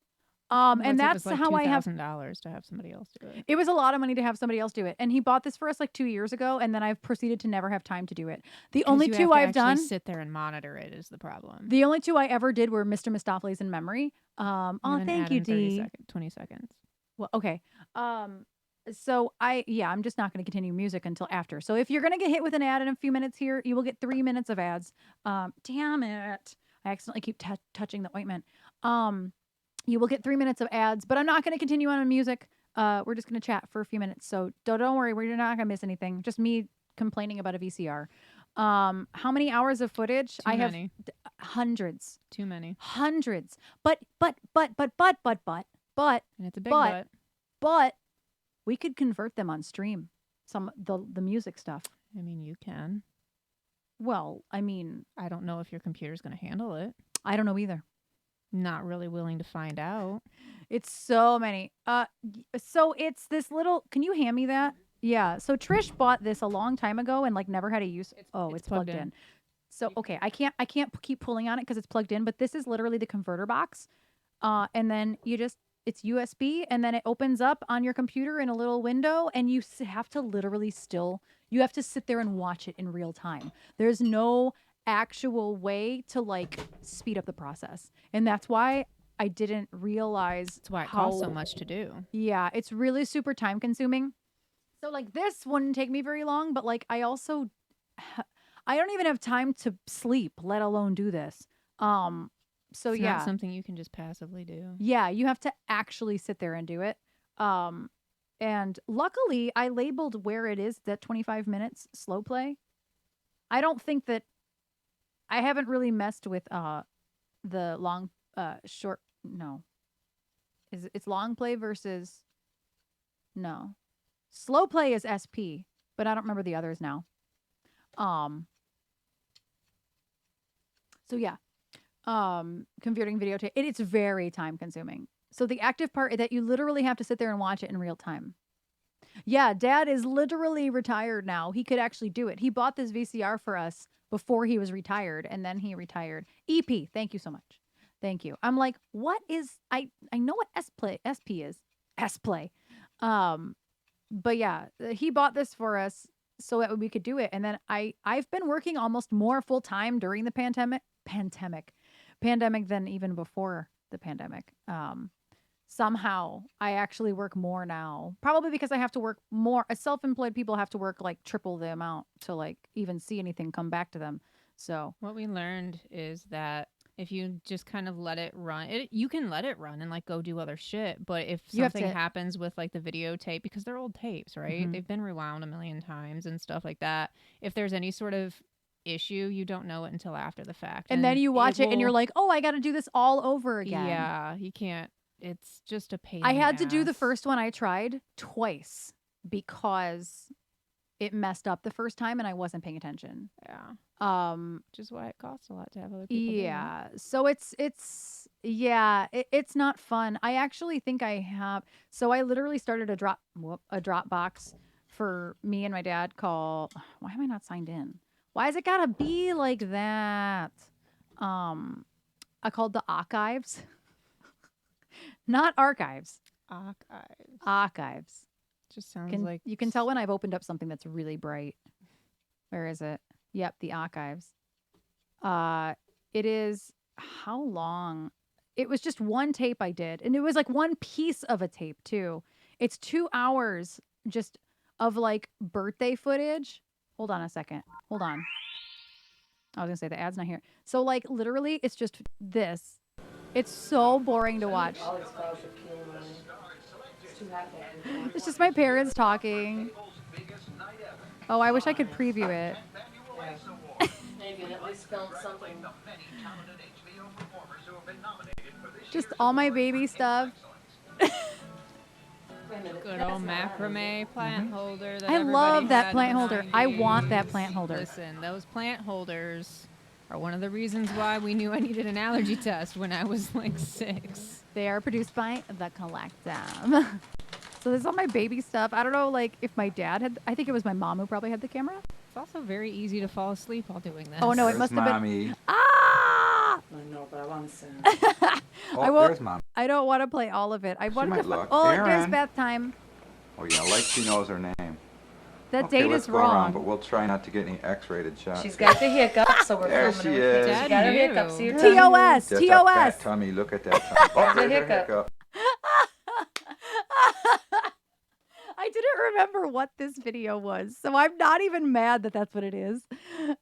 And that's
like
how I have.
$2,000 to have somebody else do it.
It was a lot of money to have somebody else do it. And he bought this for us like 2 years ago. And then I've proceeded to never have time to do it. The only
You
two
have to
I've
actually
done.
sit there and monitor it is the problem.
The only two I ever did were Mr. Mistopheles in memory.
You
Oh,
have an
thank
ad
you,
in 30
Dee.
seconds, 20 seconds.
Well, okay. So I'm just not going to continue music until after. So if you're going to get hit with an ad in a few minutes here, you will get 3 minutes of ads. Damn it. I accidentally keep touching the ointment. You will get 3 minutes of ads, but I'm not going to continue on with music. We're just going to chat for a few minutes. So don't worry. We're not going to miss anything. Just me complaining about a VCR. How many hours of footage?
Too
I have
many.
hundreds.
Too many.
Hundreds. But,
And it's a big
But-
butt.
but we could convert them on stream. Some the music stuff.
I mean, you can.
Well, I mean,
I don't know if your computer's going to handle it.
I don't know either.
Not really willing to find out.
It's so many. So it's this little. Can you hand me that? Yeah. So Trish bought this a long time ago and like never had a use. It's plugged in. So okay, I can't keep pulling on it because it's plugged in. But this is literally the converter box. And then it's USB, and then it opens up on your computer in a little window, and you have to literally you have to sit there and watch it in real time. There's no actual way to like speed up the process, and that's why I didn't realize
That's why it costs so much to do.
Yeah, it's really super time consuming. So like this wouldn't take me very long, but like I don't even have time to sleep, let alone do this. So
It's
yeah,
not something you can just passively do.
yeah, you have to actually sit there and do it. And luckily I labeled where it is that 25 minutes slow play. I don't think that I haven't really messed with the long short no. It's long play versus no. Slow play is SP, but I don't remember the others now. So yeah. Converting videotape. It's very time consuming. So the active part is that you literally have to sit there and watch it in real time. Yeah, Dad is literally retired now. He could actually do it. He bought this VCR for us before he was retired, and then he retired. EP, thank you so much. Thank you. I'm like, what is I know what SP is. S Play. Um, but yeah, he bought this for us so that we could do it. And then I've been working almost more full time during the pandemic than even before the pandemic. Somehow I actually work more now. Probably because I have to work more. Self-employed people have to work like triple the amount to like even see anything come back to them. So
What we learned is that if you just kind of let it run, you can let it run and like go do other shit. But if
You have
something
to-
happens with like the videotape, because they're old tapes, right?
Mhm.
They've been rewound a million times and stuff like that. If there's any sort of issue, you don't know it until after the fact.
and then you watch it and you're
will-
like, oh, I got to do this all over again.
yeah, you can't. It's just a pain.
I
in the
had to do the
ass.
first one I tried twice because it messed up the first time and I wasn't paying attention.
Yeah,
Um,
which is why it costs a lot to have other people. do it.
yeah. So it's not fun. I actually think I have. So I literally started a Dropbox for me and my dad called. Why am I not signed in? Why is it gotta be like that? I called the archives, not archives.
Archives.
Archives.
Just sounds like
You can tell when I've opened up something that's really bright. Where is it? Yep, the archives. It is how long? It was just one tape I did, and it was like one piece of a tape too. It's 2 hours just of like birthday footage. Hold on a second. Hold on. I was gonna say the ad's not here. So like literally, it's just this. It's so boring to watch. It's just my parents talking. Oh, I wish I could preview it.
Maybe at least film something.
Just all my baby stuff.
good old macrame plant holder. That
I love
everybody
that
had
plant
in the
holder. I want that
90s.
plant holder.
Listen, those plant holders are one of the reasons why we knew I needed an allergy test when I was like 6.
They are produced by The Collectum. So this is all my baby stuff. I don't know, like, if my dad had... I think it was my mom who probably had the camera.
It's also very easy to fall asleep while doing this.
Oh, no, it
There's
must have been...
Mommy.
Ah!
I know, but I want to sing.
Oh,
I won't-
there's Mom.
I don't want to play all of it. I wanted
might
to...
look.
Oh, there's
Erin.
bath time.
Oh, yeah, like she knows her name.
That
Okay,
date
let's
is
go around, but
wrong.
we'll try not to get any X-rated shots.
She's got the hiccups, so we're
There
filming
she
her.
is.
She got her hiccups. See her tummy?
TOS!
Just a fat
TOS!
tummy. Look at that tummy. Oh,
There's a
there's her
hiccup.
hiccup.
I didn't remember what this video was, so I'm not even mad that that's what it is.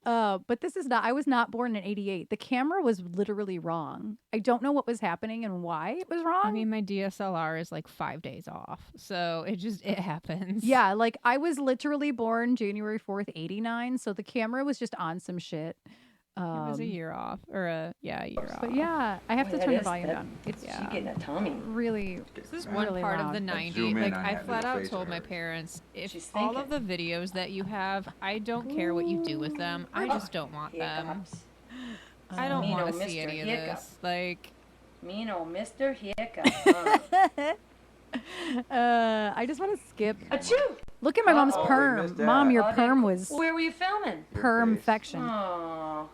But this is not, I was not born in 88. The camera was literally wrong. I don't know what was happening and why it was wrong.
I mean, my DSLR is like 5 days off, so it happens.
Yeah, like I was literally born January 4th, 89, so the camera was just on some shit.
It was a year off, or a year off.
But yeah, I have to
Boy,
turn
that
the
is-
volume
that-
down. It's
She getting a tummy.
really
This is
Right.
one
really
part
loud.
of the
Zoom
90s.
in
Like,
on
I
that
flat
little
out
face
told
of
my
hers.
parents, if
She's
all of
thinking.
the videos that you have, I don't care what you do with them. I just don't want them.
Hiccups.
I don't
Mean
want
old
to see
Mr.
any of
Hiccup.
this. Like,
Mean old Mr. Hiccup.
I just want to skip.
Achoo!
Look at my mom's
Uh-oh, we
perm.
missed
Mom,
that.
your
Oh,
perm
did-
was
Where were you filming?
Your face.
perfection.
Oh,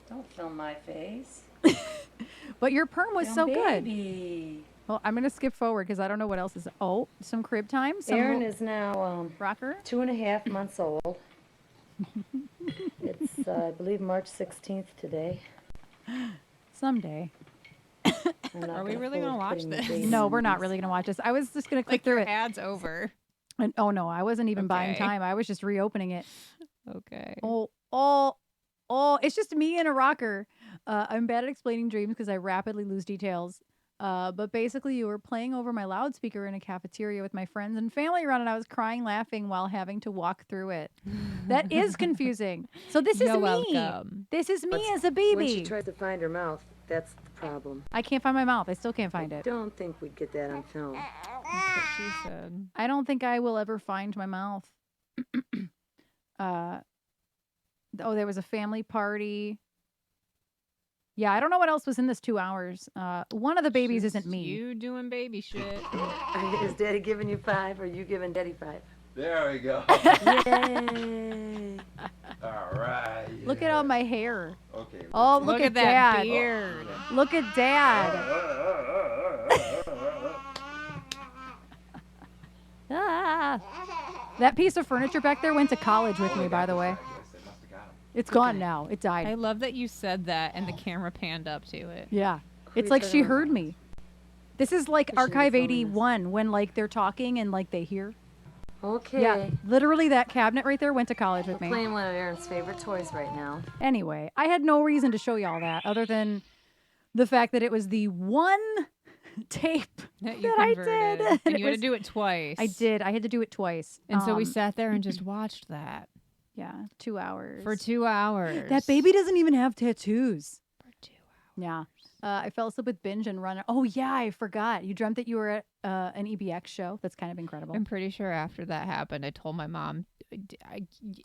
don't film my face.
But your perm was
Young
so good.
baby.
Well, I'm gonna skip forward because I don't know what else is. Oh, some crib time. Some
Erin is now
rocker.
2.5 months old. It's, I believe, March 16th today.
Someday.
I'm not
Are we
gonna
really gonna
forward
watch
putting the
this?
date
No,
on
we're not
these.
really gonna watch this. I was just gonna click
like
through
your
it.
ad's over.
And, oh no, I wasn't even buying
Okay.
time. I was just reopening it.
Okay.
Oh, it's just me and a rocker. I'm bad at explaining dreams because I rapidly lose details. But basically, you were playing over my loudspeaker in a cafeteria with my friends and family around, and I was crying laughing while having to walk through it. That is confusing. So this is
You're
me.
welcome.
This is me
What's-
as a
When she
baby.
tries to find her mouth, that's the problem.
I can't find my mouth. I still can't find
I
it.
don't think we'd get that on film.
That's what she said.
I don't think I will ever find my mouth. Oh, there was a family party. Yeah, I don't know what else was in this 2 hours. One of the babies
Just
isn't me.
You doing baby shit.
Is Daddy giving you 5 or you giving Daddy 5?
There we go.
Yay!
All right.
Look at all my hair.
Okay.
Oh,
Look
look
at
at
that
Dad.
beard.
Look at Dad. Ah. That piece of furniture back there went to college with me, by the way. It's gone now. It died.
I love that you said that and the camera panned up to it.
Yeah. It's
you
like
turn
she
around?
heard me. This is like
We shouldn't be
Archive
filming this.
81 when like they're talking and like they hear.
Okay.
Yeah. Literally that cabinet right there went to college
We're
with me.
playing one of Erin's favorite toys right now.
Anyway, I had no reason to show y'all that other than the fact that it was the one tape
That you
that I
converted.
did.
And
It
you had
was-
to do it twice.
I did. I had to do it twice.
And so we sat there and just watched that
Yeah, 2 hours.
for 2 hours.
That baby doesn't even have tattoos.
For 2 hours.
Yeah. I fell asleep with binge and run. Oh, yeah, I forgot. You dreamt that you were at an EBX show. That's kind of incredible.
I'm pretty sure after that happened, I told my mom,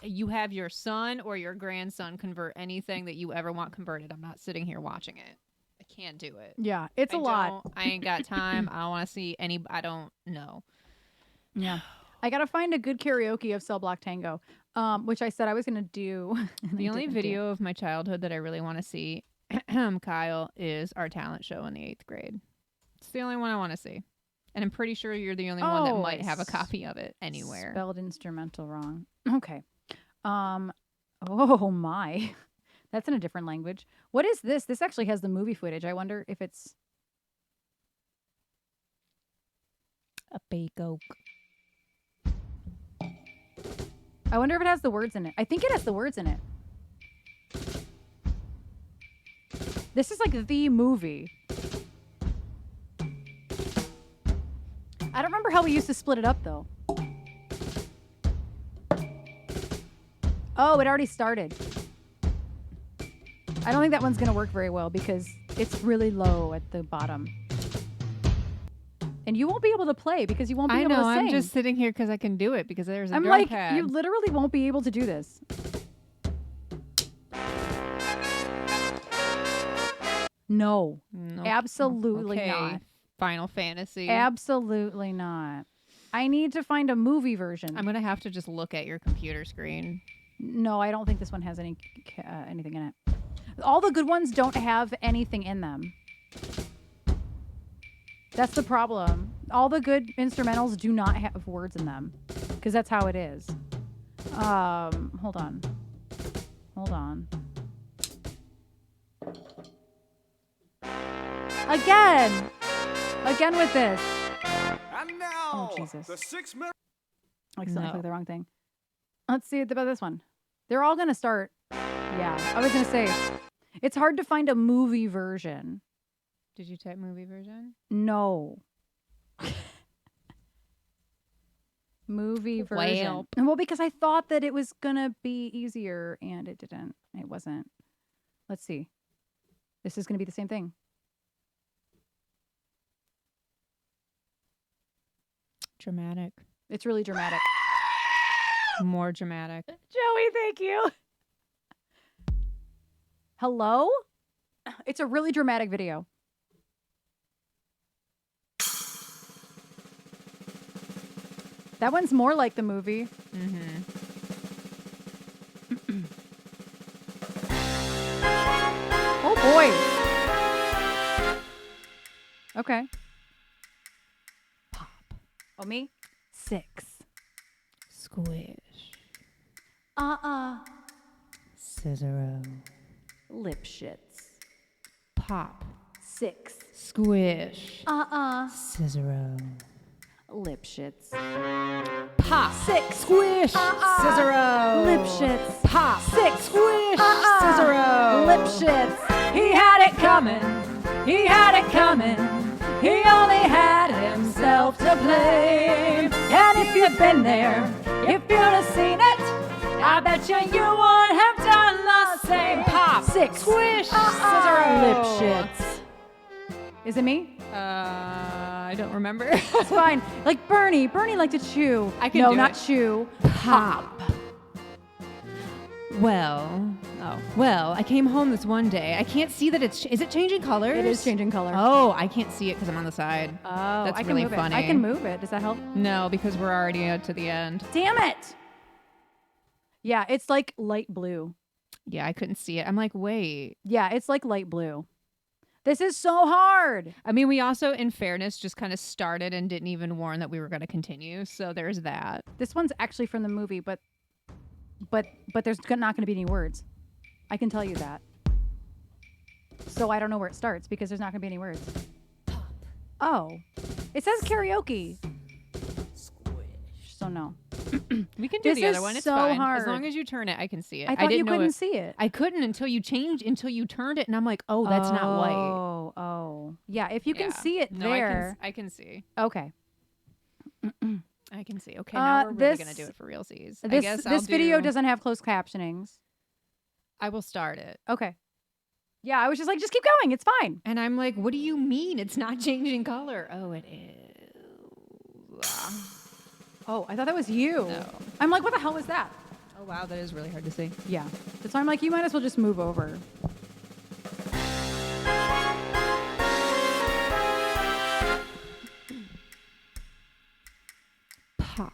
you have your son or your grandson convert anything that you ever want converted. I'm not sitting here watching it. I can't do it.
Yeah, it's a lot.
I ain't got time. I don't want to see any. I don't know.
Yeah. I got to find a good karaoke of Cell Block Tango, which I said I was going to do. and
The
I
only
didn't do.
video of my childhood that I really want to see, Kyle, is our talent show in the 8th grade. It's the only one I want to see. And I'm pretty sure you're the only one that
Oh,
might have a
s-
copy of it anywhere.
Spelled instrumental wrong. Okay. Oh, my. That's in a different language. What is this? This actually has the movie footage. I wonder if it's...
A bake oak.
I wonder if it has the words in it. I think it has the words in it. This is like the movie. I don't remember how we used to split it up though. Oh, it already started. I don't think that one's gonna work very well because it's really low at the bottom. And you won't be able to play because you won't be
I
able
know.
to sing.
I'm just sitting here because I can do it because there's a
I'm
drum
like,
pad.
you literally won't be able to do this. No,
Nope.
absolutely
Okay.
not.
Final Fantasy.
Absolutely not. I need to find a movie version.
I'm gonna have to just look at your computer screen.
No, I don't think this one has anything in it. All the good ones don't have anything in them. That's the problem. All the good instrumentals do not have words in them because that's how it is. Hold on. Hold on. Again with this.
And now,
Oh, Jesus.
the 6
I accidentally
No.
clicked the wrong thing. Let's see about this one. They're all gonna start. Yeah, I was gonna say it's hard to find a movie version.
Did you type movie version?
No. Movie version.
Welp.
Well, because I thought that it was gonna be easier and it didn't. It wasn't. Let's see. This is gonna be the same thing.
Dramatic.
It's really dramatic.
More dramatic.
Joey, thank you. Hello? It's a really dramatic video. That one's more like the movie.
Mm-hmm.
Oh boy. Okay. Pop. Oh, me? 6.
Squish. Scissoro.
Lip shits.
Pop.
6.
Squish.
Scissoro.
Scissoro.
Lip shits.
Pop.
6.
Squish. Scissoro.
Lip shits.
Pop.
6.
Squish. Scissoro.
Lip shits. He had it coming. He had it coming. He only had himself to blame. And if you've been there, if you'd have seen it, I bet you would have done the same.
Pop.
6.
Squish. Scissoro.
Lip shits. Is it me?
I don't remember.
It's fine. Like Bernie. Bernie liked to chew.
I can
no,
do
not
it.
chew. Pop.
Well, I came home this one day. I can't see that is it changing colors?
It is changing color.
Oh, I can't see it because I'm on the side.
Oh,
That's
I can
really
move
funny.
it. I can move it. Does that help?
No, because we're already to the end.
Damn it. Yeah, it's like light blue.
Yeah, I couldn't see it. I'm like, wait.
Yeah, it's like light blue. This is so hard.
I mean, we also, in fairness, just kind of started and didn't even warn that we were going to continue. So there's that.
This one's actually from the movie, but there's not going to be any words. I can tell you that. So I don't know where it starts because there's not going to be any words. Oh, it says karaoke. So no.
We can do
This
the other
is
one. It's
so
fine.
hard.
As long as you turn it, I can see it.
I thought you
didn't know
couldn't
it.
see it.
I couldn't until you turned it, and I'm like, oh, that's not white.
Oh. Yeah, if you can
Yeah.
see it
No,
there.
I can see.
Okay.
I can see. Okay, now we're really gonna do
this-
it for realsies. I guess
This video
do-
doesn't have closed captionings.
I will start it.
Okay. Yeah, I was just like, just keep going. It's fine.
And I'm like, what do you mean it's not changing color? Oh, it is.
Oh, I thought that was you.
No.
I'm like, what the hell was that?
Oh wow, that is really hard to see.
Yeah. That's why I'm like, you might as well just move over.
Pop,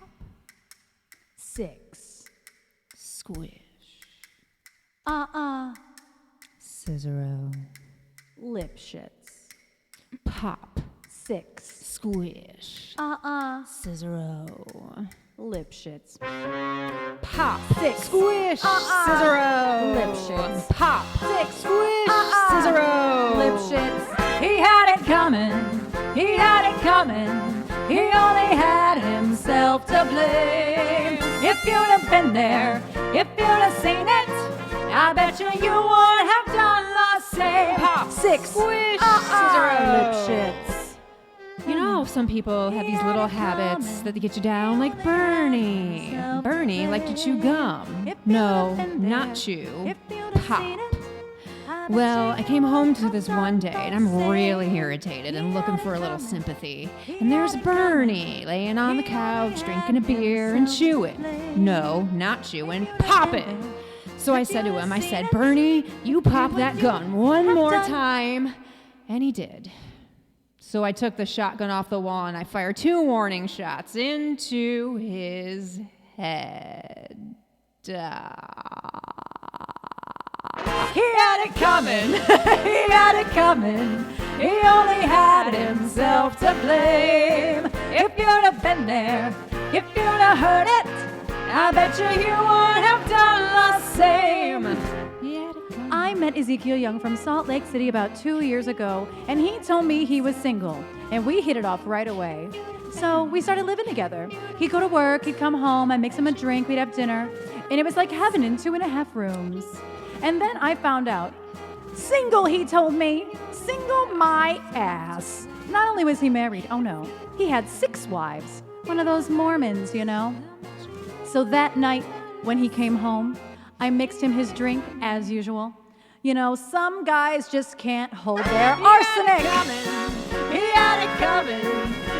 6.
squish, scissoro,
Lip shits.
pop,
6.
squish, scissoro,
Lip shits.
pop,
6.
squish, scissoro,
Lip shits.
pop,
6.
squish, scissoro,
Lip shits. He had it coming. He had it coming. He only had himself to blame. If you'd have been there, if you'd have seen it, I bet you would have done the same.
Pop,
6.
squish,
Lip
scissoro.
shits.
You know, some people have these little habits that get you down, like Bernie. Bernie liked to chew gum. No, not chew. Pop. Well, I came home to this one day, and I'm really irritated and looking for a little sympathy. And there's Bernie laying on the couch, drinking a beer and chewing. No, not chewing, popping. So I said to him, I said, Bernie, you pop that gun one more time. And he did. So I took the shotgun off the wall, and I fired 2 warning shots into his head. He had it coming. He had it coming. He only had himself to blame. If you'd have been there, if you'd have heard it, I bet you would have done the same. I met Ezekiel Young from Salt Lake City about 2 years ago, and he told me he was single, and we hit it off right away. So we started living together. He'd go to work, he'd come home, I'd mix him a drink, we'd have dinner, and it was like heaven in 2.5 rooms. And then I found out, single, he told me, single my ass. Not only was he married, oh no, he had 6 wives. One of those Mormons, you know. So that night when he came home, I mixed him his drink as usual. You know, some guys just can't hold their arsenic. He had it coming.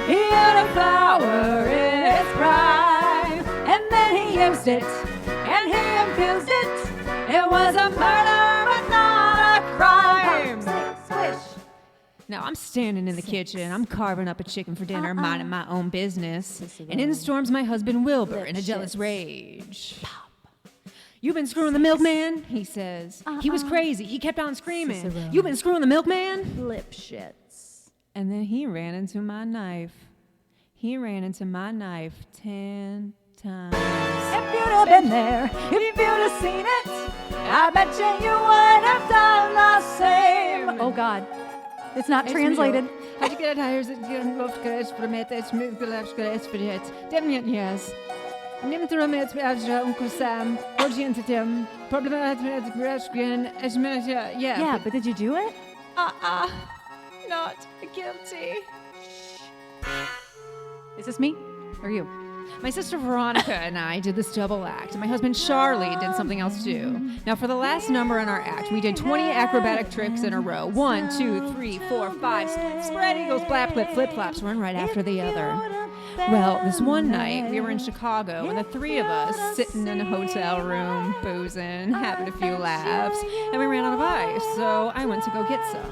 He had a flower in its prime. And then he used it, and he infused it. It was a murder, but not a crime. Squish. Now I'm standing in the kitchen. I'm carving up a chicken for dinner, minding my own business. And in storms my husband Wilbur in a jealous rage. You've been screwing the milkman, he says. He was crazy. He kept on screaming. You've been screwing the milkman?
Lip shits.
And then he ran into my knife. He ran into my knife 10 times.
If you'd have been there, if you'd have seen it, I bet you would have done the same. Oh God, it's not translated.
Had you get tires that you love to for me, that's me, the left scratch for it. Demn yes. Nimm du mit Uncle Sam, urgent them, problematic with breast skin, as much, yeah.
Yeah, but did you do it?
Not guilty.
Is this me or you?
My sister Veronica and I did this double act. My husband Charlie did something else too. Now, for the last number in our act, we did 20 acrobatic tricks in a row. 1, 2, 3, 4, 5. Split, spread eagles, flap, flip, flip, flops, one right after the other. Well, this one night, we were in Chicago, and the three of us sitting in a hotel room, boozing, having a few laughs, and we ran out of ice, so I went to go get some.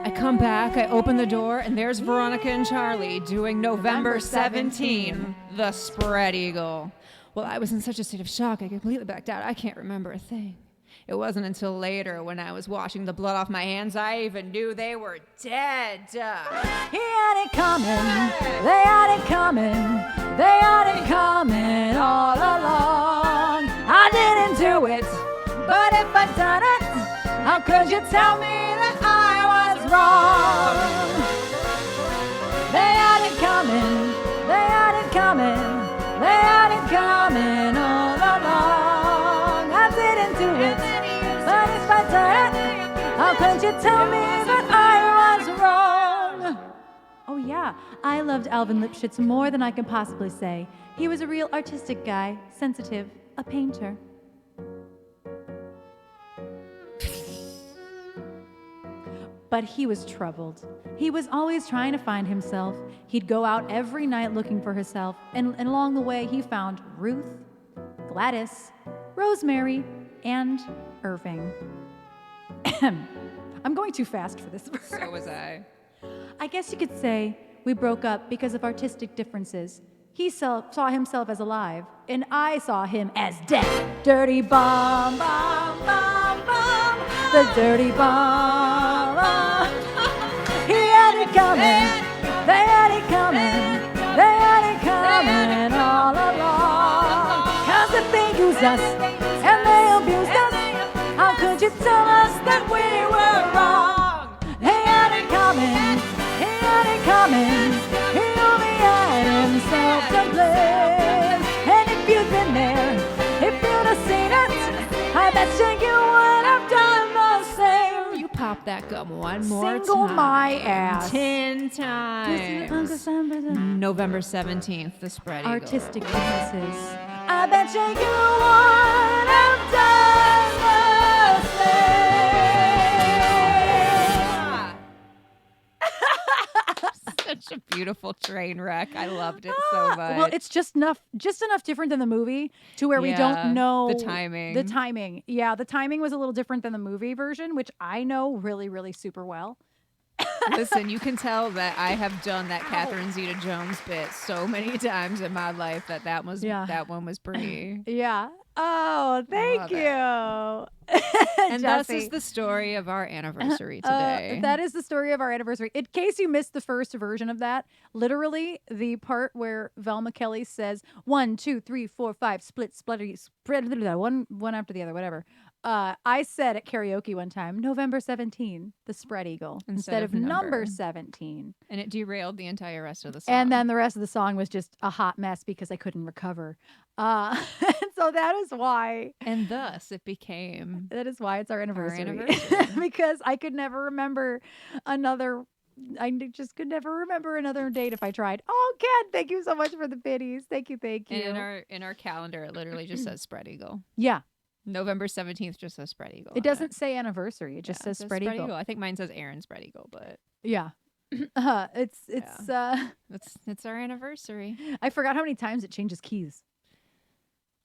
I come back, I open the door, and there's Veronica and Charlie doing November 17, the spread eagle. Well, I was in such a state of shock, I completely backed out. I can't remember a thing. It wasn't until later when I was washing the blood off my hands I even knew they were dead.
He had it coming, they had it coming, they had it coming all along. I didn't do it, but if I'd done it, how could you tell me that I was wrong? They had it coming, they had it coming, they had it coming all along. I didn't do it, but if I done it, how could you tell me that I was wrong? Oh yeah, I loved Alvin Lipschitz more than I can possibly say. He was a real artistic guy, sensitive, a painter. But he was troubled. He was always trying to find himself. He'd go out every night looking for himself, and along the way he found Ruth, Gladys, Rosemary, and Irving. I'm going too fast for this verse.
So was I.
I guess you could say we broke up because of artistic differences. He saw himself as alive, and I saw him as dead. Dirty bomb, bomb, bomb, bomb, the dirty bomb. He had it coming, they had it coming, they had it coming all along. 'Cause if they used us and they abused us, how could you tell us that we were wrong? He had it coming, he had it coming, he only had himself to blame. And if you'd been there, if you'd have seen it, I bet you would have done the same.
You pop that gum one more
Single
time.
my ass.
10 times. November 17th, the spread eagle.
Artistic differences. I bet you would have done the same.
Such a beautiful train wreck. I loved it so much.
Well, it's just enough different than the movie to where we don't know
the timing.
The timing. Yeah, the timing was a little different than the movie version, which I know really, really super well.
Listen, you can tell that I have done that Catherine Zeta-Jones bit so many times in my life that one was pretty.
Yeah. Oh, thank you.
And this is the story of our anniversary today.
That is the story of our anniversary. In case you missed the first version of that, literally the part where Velma Kelly says 1, 2, 3, 4, 5, split, spread, one after the other, whatever. I said at karaoke one time, November 17, the spread eagle, instead of number 17.
And it derailed the entire rest of the song.
And then the rest of the song was just a hot mess because I couldn't recover. So that is why.
And thus it became.
That is why it's our anniversary.
Our anniversary.
Because I could never remember another. I just could never remember another date if I tried. Oh, Ken, thank you so much for the biddies. Thank you.
And in our calendar, it literally just says spread eagle.
Yeah.
November 17th just says spread eagle.
It doesn't say anniversary. It just says
it
spread eagle.
I think mine says Erin spread eagle, but
yeah. It's
our anniversary.
I forgot how many times it changes keys.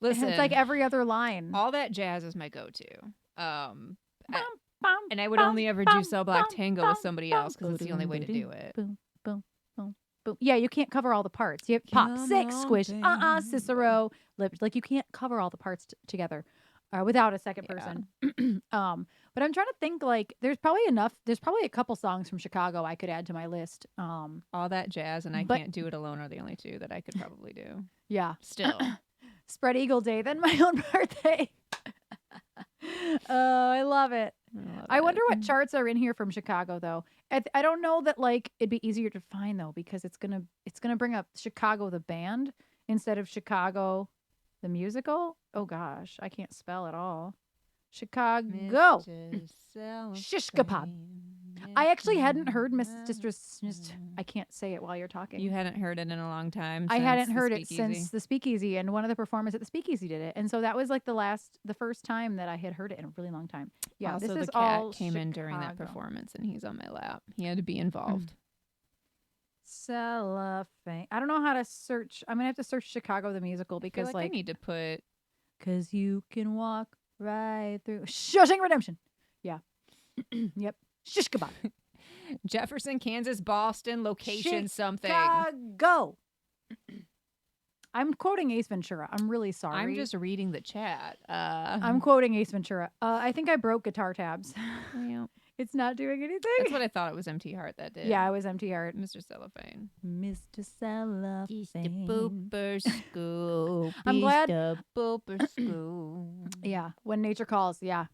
Listen,
It's like every other line.
All That Jazz is my go-to.
Bum,
And I would
bum,
only ever
bum,
do Cell Block
bum,
Tango
bum,
with somebody
bum.
else because it's the only way to do it.
Boom, boom, boom, boom. Yeah, you can't cover all the parts. You have pop,
Come
6,
on,
squish,
baby.
Cicero, lip. Like you can't cover all the parts together without a second person. But I'm trying to think. Like, there's probably a couple songs from Chicago I could add to my list.
All That Jazz and I Can't Do It Alone are the only two that I could probably do.
Yeah,
Still.
Spread Eagle Day, then my own birthday. Oh, I love it. I wonder what charts are in here from Chicago though. I don't know that like it'd be easier to find though because it's gonna bring up Chicago the band instead of Chicago the musical. Oh gosh, I can't spell at all. Chicago. Shishkapop. I actually hadn't heard I can't say it while you're talking.
You hadn't heard it in a long time.
I
since
hadn't
the
heard it
Speakeasy?
since the Speakeasy, and one of the performers at the Speakeasy did it, and so that was like the first time that I had heard it in a really long time. Yeah,
Also,
this
the
is
cat
all
came in during that
Chicago.
performance, and he's on my lap. He had to be involved.
Cellophane. I don't know how to search. I'm gonna have to search Chicago the musical
I feel
because
like I need to put.
cause you can walk right through Shawshank Redemption. Yeah. Yep. Shish kebab.
Jefferson, Kansas, Boston, location something.
Chicago. I'm quoting Ace Ventura. I'm really sorry.
I'm just reading the chat.
I'm quoting Ace Ventura. I think I broke guitar tabs.
yeah.
It's not doing anything.
That's what I thought it was Empty Heart that did.
Yeah, it was Empty Heart.
Mr. Cellophane.
Mr. Cellophane.
Booper scoop.
I'm glad-
The booper scoop.
Yeah, When Nature Calls. Yeah.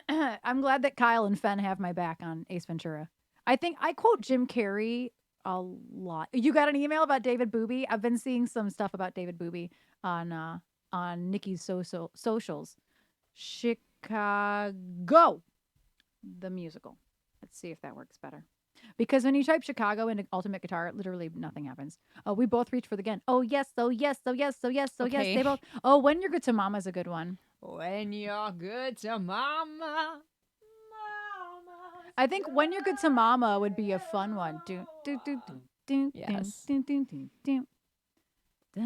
I'm glad that Kyle and Fenn have my back on Ace Ventura. I think I quote Jim Carrey a lot. You got an email about David Bowie? I've been seeing some stuff about David Bowie on Nikki's socials. Chicago, the musical. Let's see if that works better. Because when you type Chicago into Ultimate Guitar, literally nothing happens. Oh, we both reach for the gun. Oh yes, oh yes, oh yes, oh yes, oh yes.
Okay.
They both. Oh, When You're Good to Mama's a good one.
When you're good to mama.
I think When You're Good to Mama would be a fun one.
Yes.
A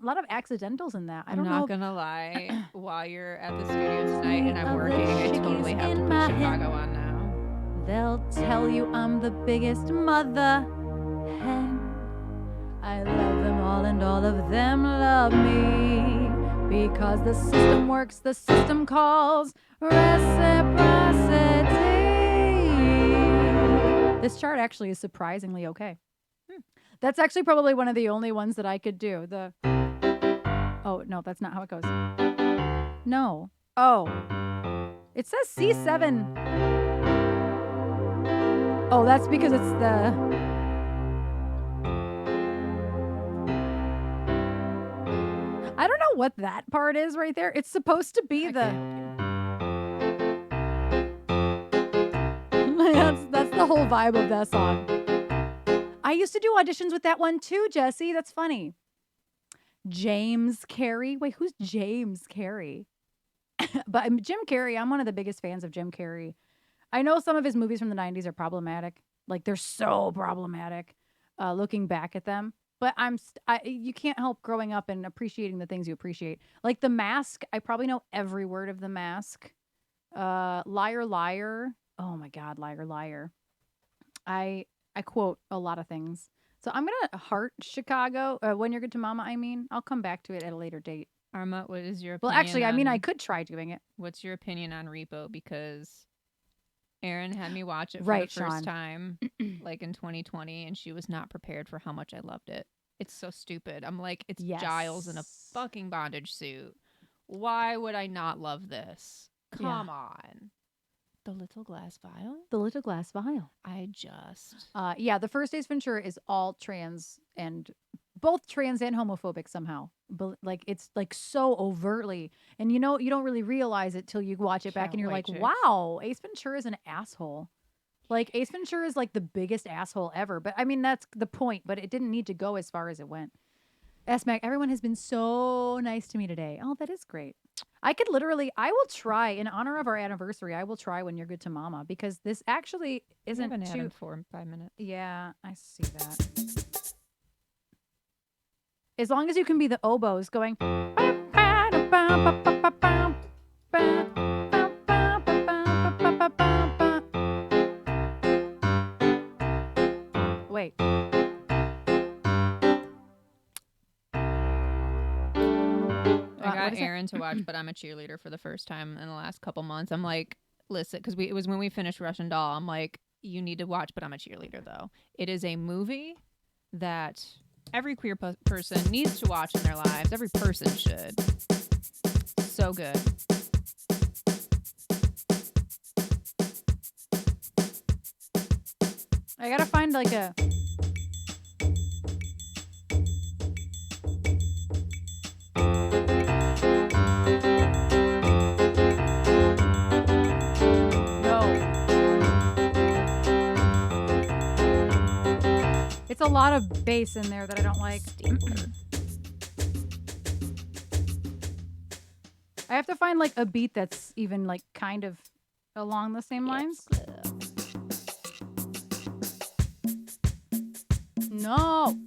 lot of accidentals in that. I
I'm
don't
not
know.
gonna lie. While you're at the studio tonight and I'm working, I totally have to put Chicago on now.
They'll tell you I'm the biggest mother hen. I love them all and all of them love me. Because the system works, the system calls reciprocity. This chart actually is surprisingly okay. That's actually probably one of the only ones that I could do. Oh, no, that's not how it goes. No. Oh. It says C7. Oh, that's because it's the... I don't know what that part is right there. It's supposed to be that's the whole vibe of that song. I used to do auditions with that one too, Jesse. That's funny. James Carey. Wait, who's James Carey? But Jim Carrey, I'm one of the biggest fans of Jim Carrey. I know some of his movies from the 90s are problematic. Like, they're so problematic looking back at them. But you can't help growing up and appreciating the things you appreciate. Like The Mask, I probably know every word of The Mask. Liar, Liar. Oh my God, Liar, Liar. I quote a lot of things. So I'm going to heart Chicago. When You're Good to Mama, I mean. I'll come back to it at a later date.
Arma, what is your
Well,
opinion
actually, I mean,
on-
I could try doing it.
What's your opinion on Repo? Because Erin had me watch it for
Right,
the first
Sean.
time, like in 2020, and she was not prepared for how much I loved it. It's so stupid. I'm like, it's Giles in a
Yes.
fucking bondage suit. Why would I not love this? Come on. The Little Glass Vial?
The Little Glass Vial.
I just...
Yeah, the first Ace Ventura is all trans and both trans and homophobic somehow. But like, it's like so overtly, and you don't really realize it till you watch it back
Can't
and you're
wait,
like,
chicks.
wow, Ace Ventura is an asshole. Like, Ace Ventura is like the biggest asshole ever. But I mean, that's the point, but it didn't need to go as far as it went. S-Mac, everyone has been so nice to me today. Oh, that is great. I will try, in honor of our anniversary, I will try When You're Good to Mama, because this actually
We
isn't
haven't had
too...
him for 5 minutes.
Yeah, I see that. As long as you can be the oboes going. Wait.
I
what
got
is it?
Erin to watch, but I'm a cheerleader for the first time in the last couple months. I'm like, listen, because it was when we finished Russian Doll. I'm like, you need to watch, but I'm a cheerleader though. It is a movie that every queer person needs to watch in their lives. Every person should. So good.
I gotta find like a. a lot of bass in there that I don't like. I have to find like a beat that's even like kind of along the same lines. No.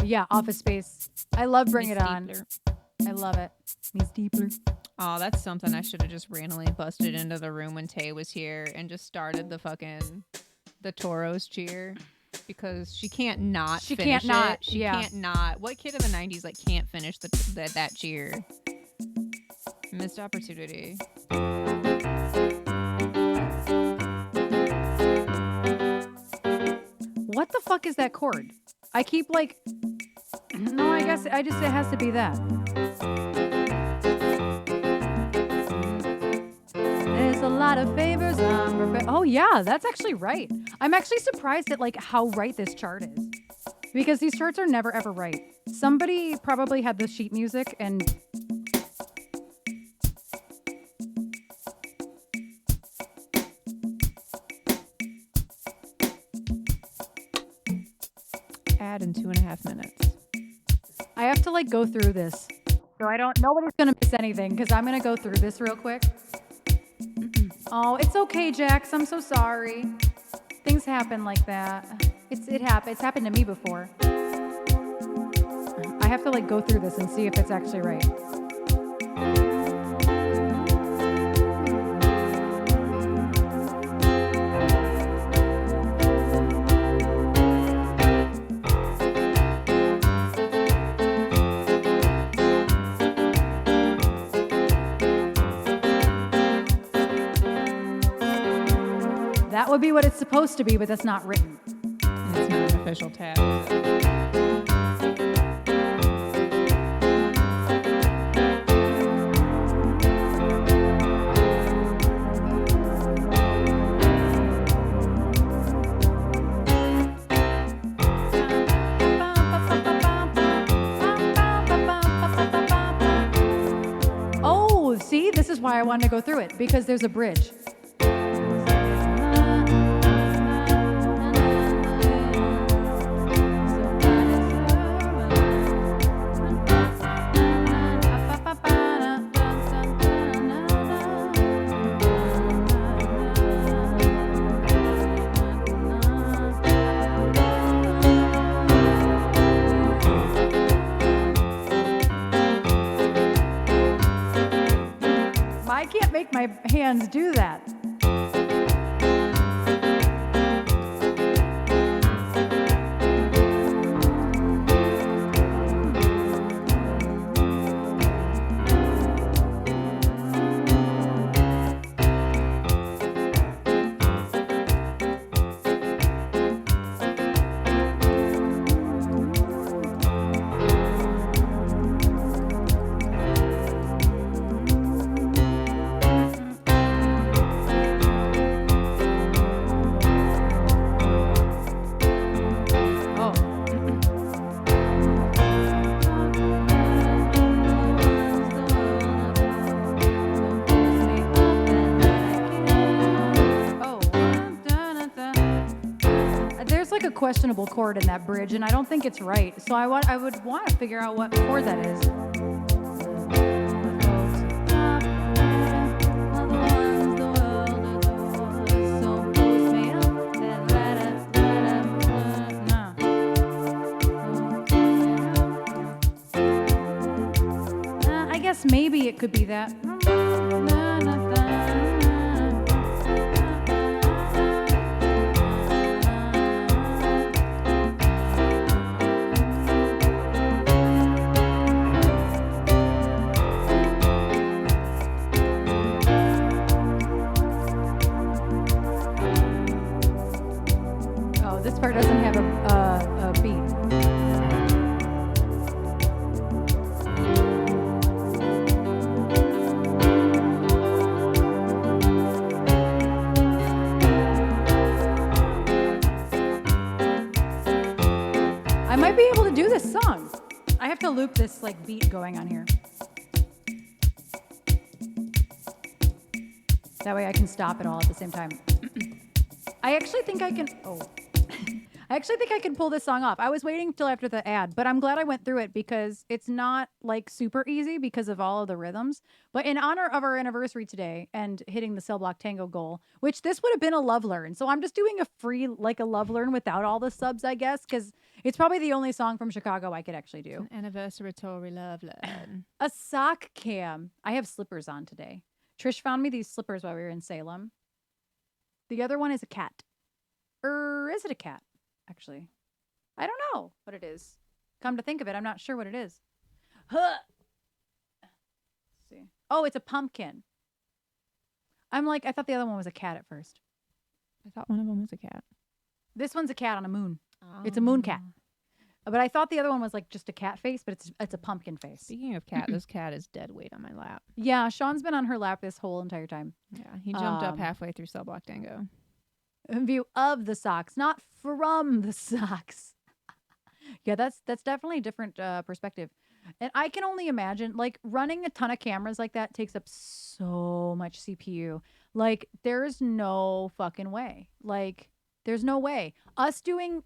Yeah, Office Space. I love Bring It On. I love it. Me Steepler.
Oh, that's something I should have just randomly busted into the room when Tay was here and just started the Toros cheer, because she can't not.
She
finish
can't not.
it. She
Yeah.
can't not. What kid in the '90s like can't finish that cheer? Missed opportunity.
What the fuck is that chord? I keep like. No, I guess it has to be that. There's a lot of favors. Oh yeah, that's actually right. I'm actually surprised at like how right this chart is, because these charts are never ever right. Somebody probably had the sheet music and.
Add in 2.5 minutes.
I have to like go through this. So nobody's gonna miss anything because I'm gonna go through this real quick. Oh, it's okay, Jax. I'm so sorry. Things happen like that. It's happened to me before. I have to like go through this and see if it's actually right. That would be what it's supposed to be, but that's not written.
And it's not an official tab.
Oh, see, this is why I wanted to go through it, because there's a bridge. I can't make my hands do that. Questionable chord in that bridge, and I don't think it's right. So I would want to figure out what chord that is. I guess maybe it could be that. This part doesn't have a beat. I might be able to do this song. I have to loop this like beat going on here. That way I can stop it all at the same time. I actually think I can. Oh. I actually think I can pull this song off. I was waiting till after the ad, but I'm glad I went through it because it's not like super easy because of all of the rhythms. But in honor of our anniversary today and hitting the Cell Block Tango goal, which this would have been a love learn. So I'm just doing a free, like a love learn without all the subs, I guess, because it's probably the only song from Chicago I could actually do.
An anniversary love learn.
A sock cam. I have slippers on today. Trish found me these slippers while we were in Salem. The other one is a cat. Or is it a cat, actually? I don't know what it is. Come to think of it, I'm not sure what it is. Huh. Let's see. Oh, it's a pumpkin. I'm like, I thought the other one was a cat at first.
I thought one of them was a cat.
This one's a cat on a moon. It's a moon cat. But I thought the other one was like just a cat face, but it's a pumpkin face.
Speaking of cat, this cat is dead weight on my lap.
Yeah, Sean's been on her lap this whole entire time.
Yeah, he jumped up halfway through Cell Block Tango.
View of the socks, not from the socks. Yeah, that's definitely a different perspective. And I can only imagine, like, running a ton of cameras like that takes up so much CPU. Like, there's no fucking way. Like, there's no way. Us doing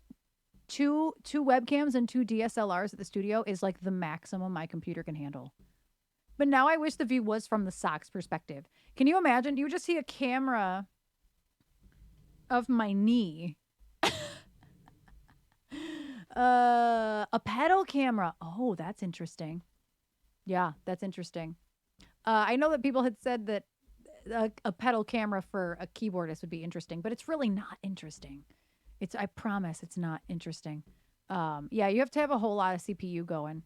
two webcams and 2 DSLRs at the studio is like the maximum my computer can handle. But now I wish the view was from the socks perspective. Can you imagine? You just see a camera of my knee. A pedal camera. Oh, that's interesting. Yeah, that's interesting. I know that people had said that a pedal camera for a keyboardist would be interesting, but it's really not interesting. I promise it's not interesting. Yeah, you have to have a whole lot of CPU going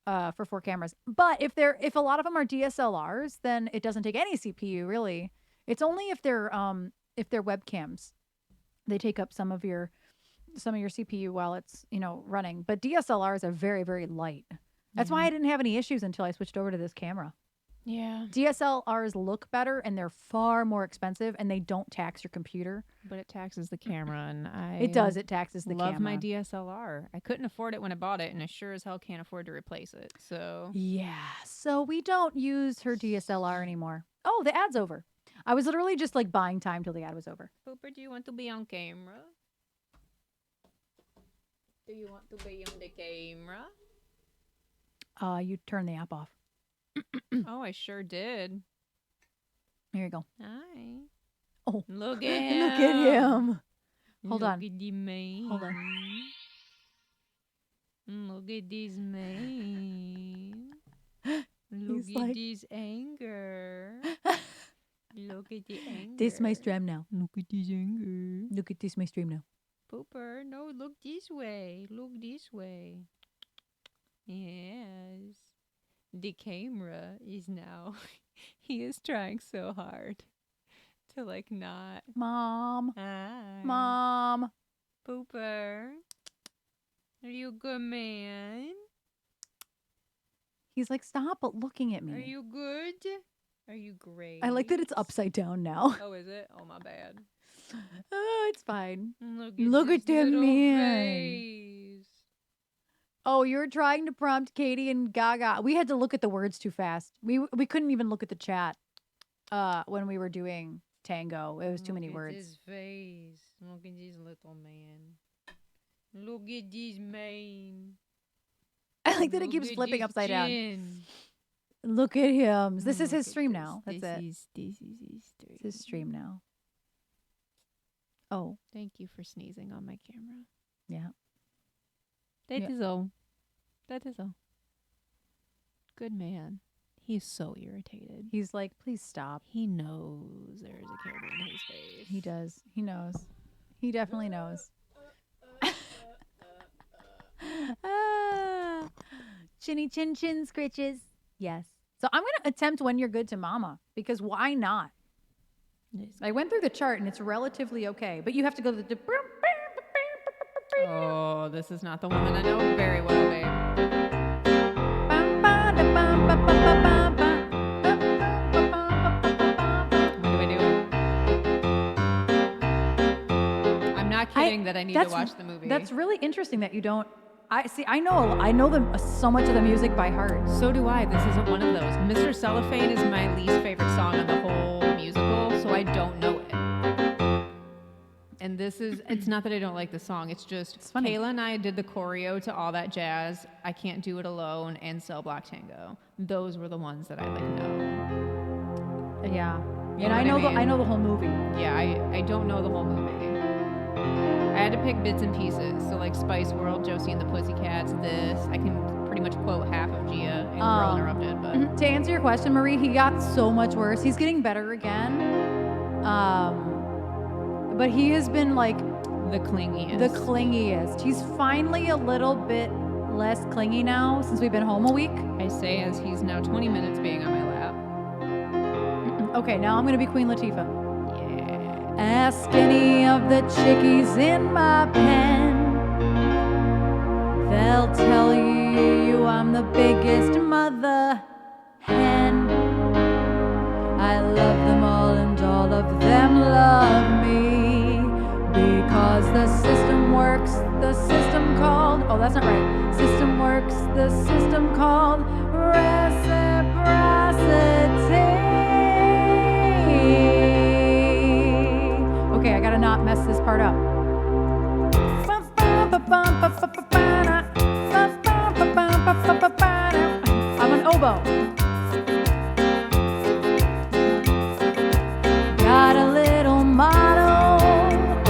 for 4 cameras. But if a lot of them are DSLRs, then it doesn't take any CPU really. It's only if they're webcams. They take up some of your CPU while it's, running. But DSLRs are very, very light. That's why I didn't have any issues until I switched over to this camera.
Yeah.
DSLRs look better and they're far more expensive and they don't tax your computer.
But it taxes the camera and
It does. It taxes the camera.
love my DSLR. I couldn't afford it when I bought it and I sure as hell can't afford to replace it. So
Yeah. So we don't use her DSLR anymore. Oh, the ad's over. I was literally just like buying time till the ad was over.
Pooper, do you want to be on camera? Do you want to be on the camera?
You turn the app off.
Oh, I sure did.
Here you go.
Hi.
Oh,
Look at him.
look at him. Hold on.
Look at the man.
Hold on.
Look at this man. Look
He's
at
like-
this anger. Look at the anger.
This my stream now.
Look at this anger.
Look at this my stream now.
Pooper, no, look this way. Look this way. Yes. The camera is now. He is trying so hard to like not.
Mom.
Hi.
Mom.
Pooper. Are you a good man?
He's like, stop looking at me.
Are you good? Are you great?
I like that it's upside down now.
Oh, is it? Oh, my bad.
Oh, it's fine.
Look
Look
this
at that
little
man.
face.
Oh, you're trying to prompt Katie and Gaga. We had to look at the words too fast. We couldn't even look at the chat when we were doing Tango. It was too many
Look at
words.
his face. Look at this little man. Look at this man.
I like that it
Look
keeps
at
flipping
this
upside down.
chin.
Look at him. This is
Look
his
at
stream
this.
now. That's
This
it.
is his stream.
It's his stream now. Oh,
Thank you for sneezing on my camera.
yeah.
That
Yeah.
is all. That is all. Good man. He's so irritated.
He's like, please stop.
He knows there is a camera in his face.
He does. He knows. He definitely knows. Ah, chinny chin chin scritches. Yes. So I'm going to attempt When You're Good to Mama because why not? I went through the chart and it's relatively okay, but you have to go to the.
Oh, this is not the woman I know very well, babe. What do I do? I'm not kidding that I need to watch the movie.
That's really interesting that you don't. I know so much of the music by heart.
So do I. This isn't one of those. Mr. Cellophane is my least favorite song on the whole musical, so I don't know it. And it's not that I don't like the song. It's just
funny.
Kayla and I did the choreo to All That Jazz, I Can't Do It Alone, and Cell Block Tango. Those were the ones that I like know.
Yeah.
You
And
know
I
what
know
I mean?
I know the whole movie.
Yeah, I don't know the whole movie. I had to pick bits and pieces. So like Spice World, Josie and the Pussycats, this. I can pretty much quote half of Gia and Girl Interrupted, but
To answer your question, Marie, he got so much worse. He's getting better again. But he has been like
the clingiest.
the clingiest. He's finally a little bit less clingy now since we've been home a week.
I say as he's now 20 minutes being on my lap.
Okay, now I'm going to be Queen Latifah.
Yeah.
Ask any of the chickies in my pen. They'll tell you I'm the biggest mother hen. I love them all and all of them love me. Because the system works, the system called, oh, that's not right. System works, the system called reciprocity. Okay, I gotta not mess this part up. I'm an oboe. Got a little motto,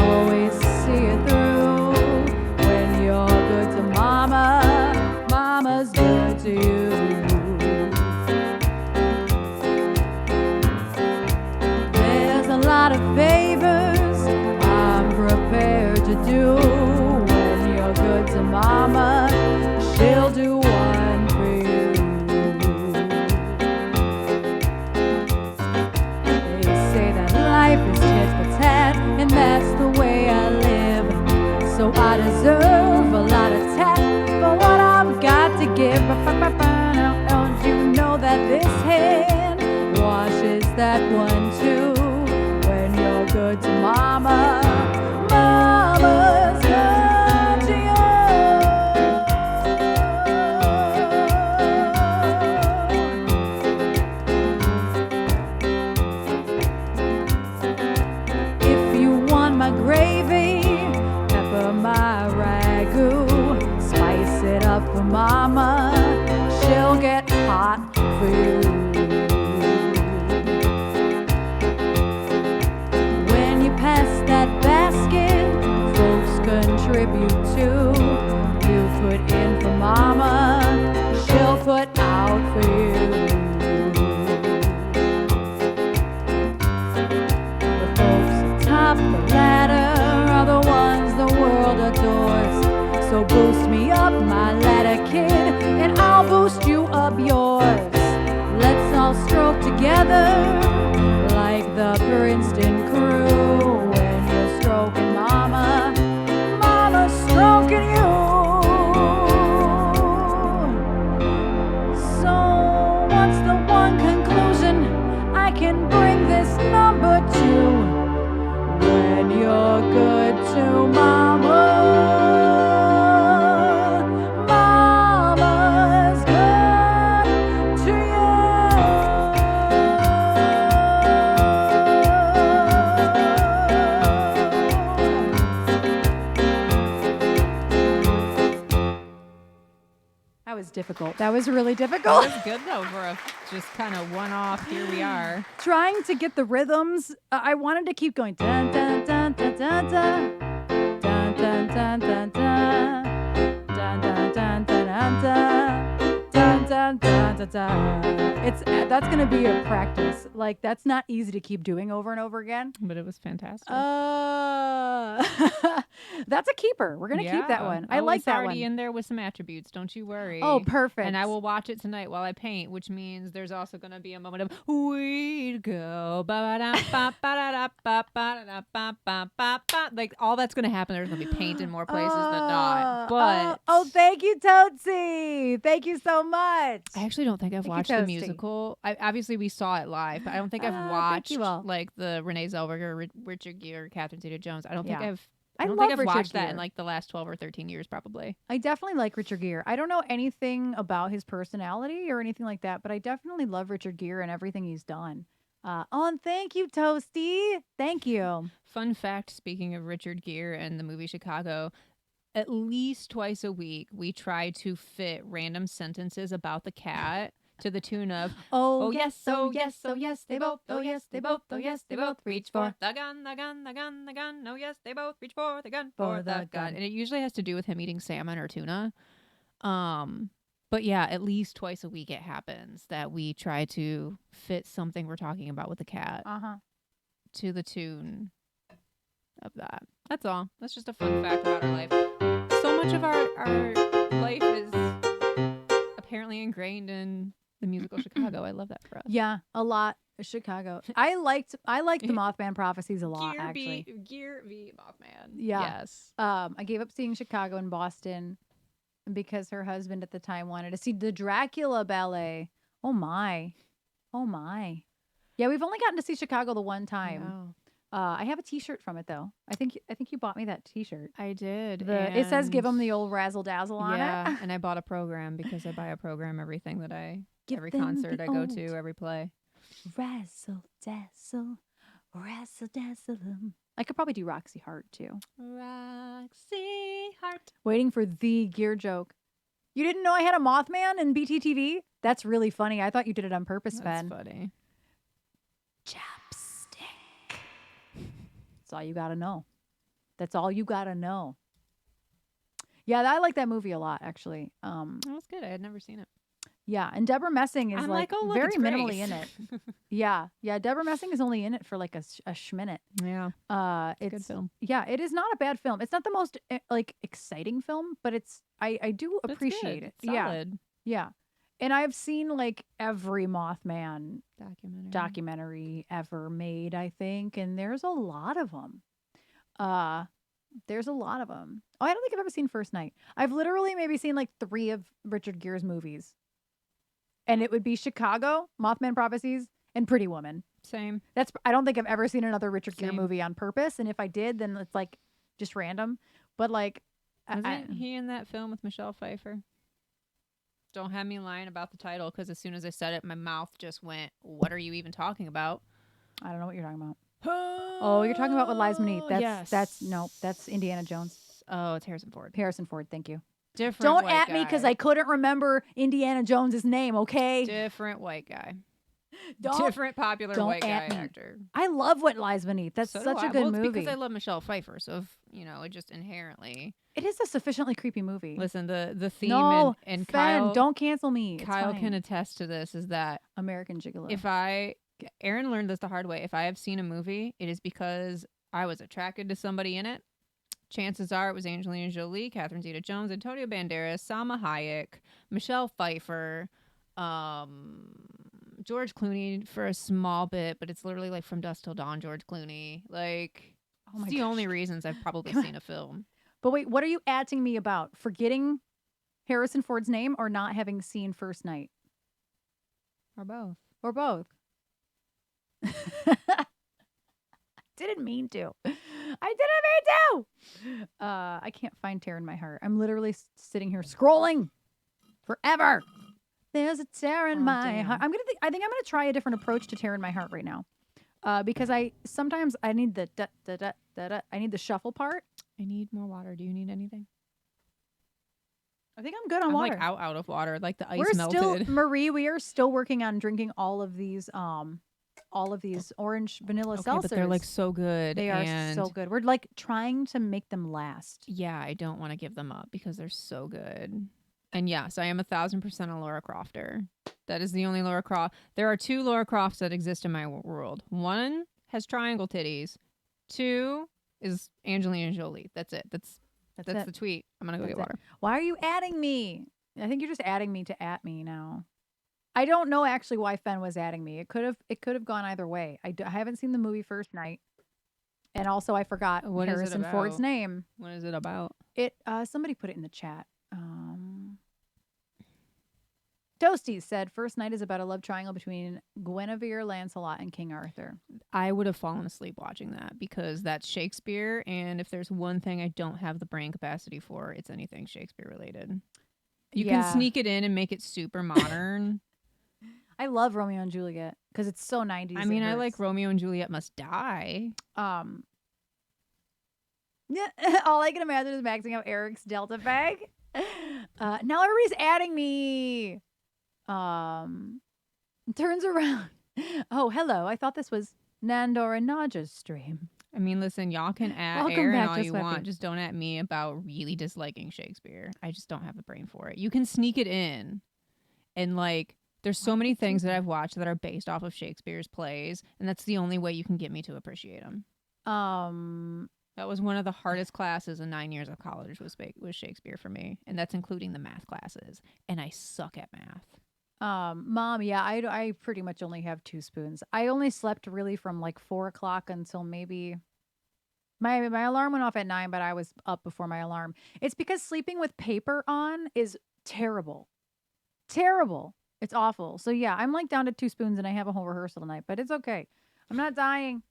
always see it through. When you're good to mama, mama's good to you. There's a lot of favors I'm prepared to do. When you're good to mama, she'll do one for you. They say that life is tit for tat, and that's the way I live. So I deserve a lot of tat for what I've got to give. Now, don't you know that this hand washes that one too? When you're good to mama, mama's good to you. If you want my gravy, pepper my ragu, spice it up for mama, she'll get hot for you. When you pass that basket, folks contribute too. You put in for mama, she'll put out for you. The folks atop the ladder are the ones the world adores. So boost me up my ladder, kid, and I'll boost you up yours. Let's all stroke together like the Princeton crew. When you're stroking mama, mama's stroking you. So what's the one conclusion I can bring this number to? When you're good to mama, mama's good to you. That was difficult. That was really difficult.
That was good though for a just kind of one-off. Here we are.
Trying to get the rhythms. I wanted to keep going. Dun, dun, dun, dun, dun, dun. Dun, dun, dun, dun, dun. Dun, dun, dun, dun, dun, dun. Dun, dun, dun, dun, dun. That's gonna be a practice. Like that's not easy to keep doing over and over again.
But it was fantastic.
That's a keeper. We're gonna keep that one. I like
it's
that
already
one.
in there with some attributes. Don't you worry.
Oh, perfect.
And I will watch it tonight while I paint, which means there's also going to be a moment of we'd go ba-ba-da-ba-ba-da-da-ba-ba-da-da-ba-ba-ba-ba. Like all that's going to happen. There's going to be paint in more places than not. But
thank you, Tootsie. Thank you so much.
I actually don't think I've
Thank you,
watched the
Toasty.
musical. Obviously, we saw it live, but I don't think I've
Thank
watched
you all.
like the Renee Zellweger, Richard Gere, Catherine Zeta-Jones. I don't think
Yeah.
I
I
don't
love
think I've
Richard
watched that
Gere.
in like the last 12 or 13 years, probably.
I definitely like Richard Gere. I don't know anything about his personality or anything like that, but I definitely love Richard Gere and everything he's done. And thank you, Toasty. Thank you.
Fun fact, speaking of Richard Gere and the movie Chicago, at least twice a week we try to fit random sentences about the cat to the tune of
Oh,
yes, oh yes, oh yes, they both, oh yes, they both, oh yes, they both reach for the gun, the gun, the gun, the gun. Oh yes, they both reach for the gun, for the gun. And it usually has to do with him eating salmon or tuna. But yeah, at least twice a week it happens that we try to fit something we're talking about with the cat to the tune of that. That's all. That's just a fun fact about our life. So much of our life is apparently ingrained in the musical Chicago. I love that for us.
Yeah, a lot. Chicago. I liked the Mothman prophecies a lot, actually.
Gear v Mothman.
Yeah.
Yes.
I gave up seeing Chicago and Boston because her husband at the time wanted to see the Dracula ballet. Oh my. Yeah, we've only gotten to see Chicago the one time.
Wow.
I have a T-shirt from it though. I think you bought me that T-shirt.
I did.
It says "Give them the old razzle dazzle" on it.
Yeah, and I bought a program because I buy a program every concert I go to, every play.
Razzle dazzle, razzle dazzle. I could probably do Roxy Hart too.
Roxy Hart.
Waiting for the gear joke. You didn't know I had a Mothman in BTTV? That's really funny. I thought you did it on purpose, Ben.
That's funny.
Chapstick. That's all you gotta know. That's all you gotta know. Yeah, I like that movie a lot, actually.
That was good. I had never seen it.
Yeah, and Deborah Messing is
I'm
like
oh, look,
very
it's
minimally
Grace.
in it. Yeah. Deborah Messing is only in it for like a schminute.
Yeah.
It's
Good film.
Yeah, it is not a bad film. It's not the most like exciting film, but I do
But it's
appreciate
good.
it.
It's solid.
Yeah. And I've seen like every Mothman
Documentary.
ever made, I think, and there's a lot of them. There's a lot of them. Oh, I don't think I've ever seen First Night. I've literally maybe seen like 3 of Richard Gere's movies. And it would be Chicago, Mothman Prophecies, and Pretty Woman.
Same.
I don't think I've ever seen another Richard Gere
Same.
movie on purpose. And if I did, then it's like just random. But like,
Wasn't he in that film with Michelle Pfeiffer? Don't have me lying about the title, because as soon as I said it, my mouth just went, what are you even talking about?
I don't know what you're talking about. Oh, you're talking about What Lies Beneath. That's Indiana Jones.
Oh, it's Harrison Ford.
Harrison Ford, thank you.
Different
Don't
white
at
guy.
me because I couldn't remember Indiana Jones's name, okay?
Different white guy.
Don't
Different popular
don't
white guy
at me.
actor.
I love What Lies Beneath. That's
So do
such
I.
a good
Well, it's
movie.
because I love Michelle Pfeiffer, so it just inherently.
It is a sufficiently creepy movie.
Listen, the theme
No,
and
Fen,
Kyle
don't cancel me. It's
Kyle
fine.
can attest to this, is that
American Gigolo.
if Erin learned this the hard way, if I have seen a movie, it is because I was attracted to somebody in it. Chances are it was Angelina Jolie, Catherine Zeta-Jones, Antonio Banderas, Salma Hayek, Michelle Pfeiffer, George Clooney for a small bit, but it's literally like From Dusk Till Dawn, George Clooney. Like,
Oh my
it's the
gosh.
only reasons I've probably
Come on.
seen a film.
But wait, what are you atting me about? Forgetting Harrison Ford's name or not having seen First Night?
Or both.
Or both? Didn't mean to. I didn't mean to. I can't find Tear in My Heart. I'm literally sitting here scrolling forever. There's a tear in my
damn.
heart. I think I'm gonna try a different approach to Tear in My Heart right now, because sometimes I need the da, da, da, da, da. I need the shuffle part.
I need more water. Do you need anything?
I think I'm good on
I'm
water.
like out of water. Like the ice
We're
melted.
still Marie. We are still working on drinking all of these orange vanilla
Okay,
seltzers.
but they're like so good.
they are
and
so good. We're like trying to make them last.
Yeah, I don't want to give them up because they're so good. And yes, I am 1,000% a Laura Crofter. That is the only Laura Croft. There are 2 Laura Crofts that exist in my world. One has triangle titties. 2 is Angelina Jolie. That's it. That's
it.
the tweet. I'm gonna go
That's
get water.
Why are you adding me? I think you're just adding me to at me now. I don't know actually why Fen was adding me. It could have gone either way. I haven't seen the movie First Night, and also I forgot
What is it
Harrison Ford's
about?
name.
What is it about?
Somebody put it in the chat. Toasty said First Night is about a love triangle between Guinevere, Lancelot, and King Arthur.
I would have fallen asleep watching that because that's Shakespeare, and if there's one thing I don't have the brain capacity for, it's anything Shakespeare related. You
Yeah.
can sneak it in and make it super modern.
I love Romeo and Juliet. because it's so 90s.
I mean,
it
I
hurts.
like Romeo and Juliet Must Die.
Yeah, all I can imagine is maxing out Eric's Delta bag. Now everybody's adding me. Turns around. Oh, hello. I thought this was Nandor and Naja's stream.
I mean, listen, y'all can at
Welcome
Erin
back
all
to
you
Sweaty.
want. Just don't at me about really disliking Shakespeare. I just don't have the brain for it. You can sneak it in. And like, there's so many things that I've watched that are based off of Shakespeare's plays. And that's the only way you can get me to appreciate them. That was one of the hardest classes in 9 years of college was Shakespeare for me. And that's including the math classes. And I suck at math.
Mom, yeah, I pretty much only have 2 spoons. I only slept really from like 4 o'clock until maybe my alarm went off at 9, but I was up before my alarm. It's because sleeping with paper on is terrible. Terrible. It's awful. So yeah, I'm like down to 2 spoons and I have a whole rehearsal tonight, but it's okay. I'm not dying.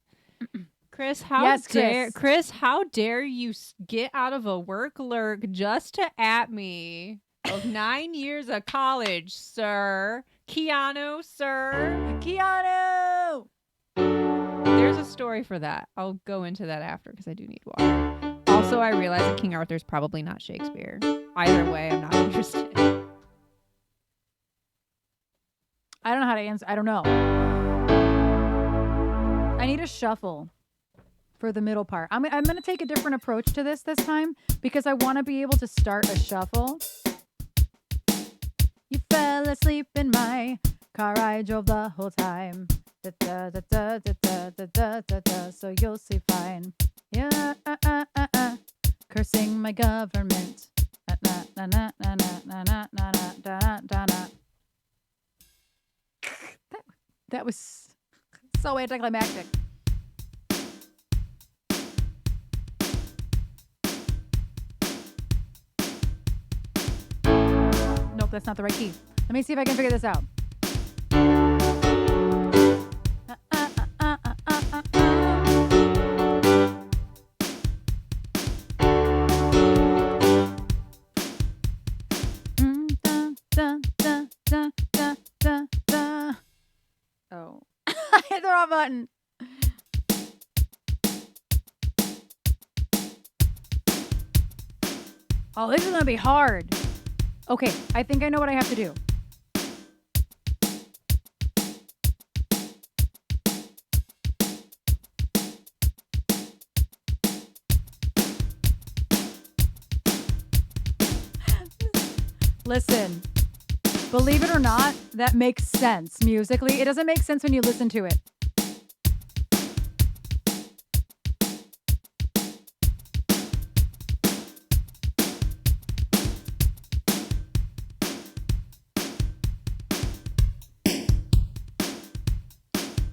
Chris, how
Yes,
dare
Chris.
Chris, how dare you get out of a work lurk just to at me of 9 years of college, sir? Keanu, sir.
Keanu!
There's a story for that. I'll go into that after because I do need water. Also, I realize that King Arthur's probably not Shakespeare. Either way, I'm not interested.
I don't know how to answer. I don't know. I need a shuffle for the middle part. I'm going to take a different approach to this time because I want to be able to start a shuffle. You fell asleep in my car. I drove the whole time. Da, da, da, da, da, da, da, da, da, da, so you'll see fine. Yeah, cursing my government. Na, na, na, na, na, na, na, na, na, na, na, na. That was so anticlimactic. Nope, that's not the right key. Let me see if I can figure this out. Oh. I hit the wrong button. Oh, this is going to be hard. Okay, I think I know what I have to do. Listen, believe it or not, that makes sense musically. It doesn't make sense when you listen to it.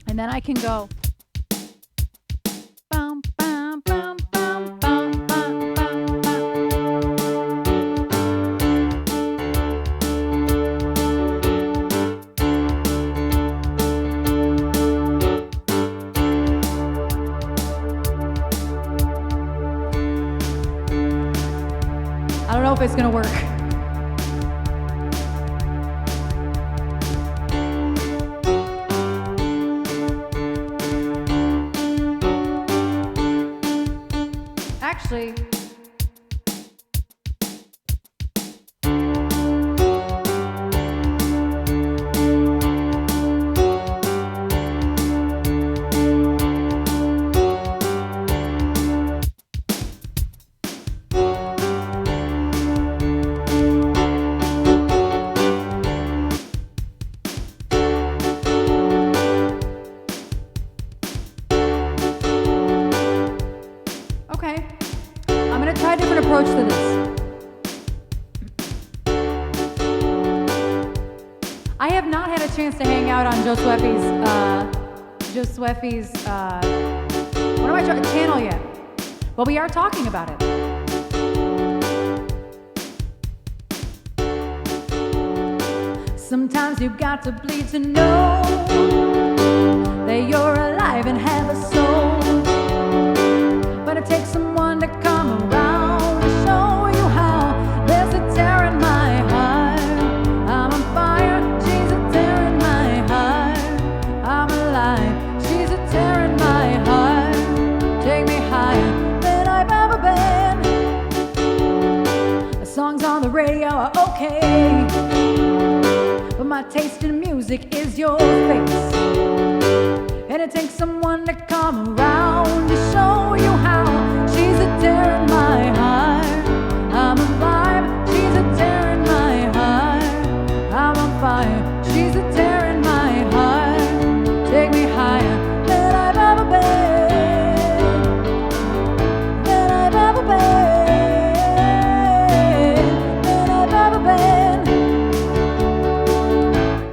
And then I can go. Bum, bum, bum, bum, bum, bum, bum, bum. I don't know if it's gonna work. Actually, okay. I'm gonna try a different approach to this. I have not had a chance to hang out on Josue's what am I trying channel yet, but we are talking about it. Sometimes you got to bleed to know that you're alive and have a soul. But it takes someone to come around to show you how. There's a tear in my heart. I'm on fire, she's a tear in my heart. I'm my taste in music is your face. And it takes someone to come around to show you how. She's a tear in my heart. I'm alive. She's a tear in my heart. I'm on fire. She's a tear in my heart. Take me higher than I've ever been. Than I've ever been. Than I've ever been.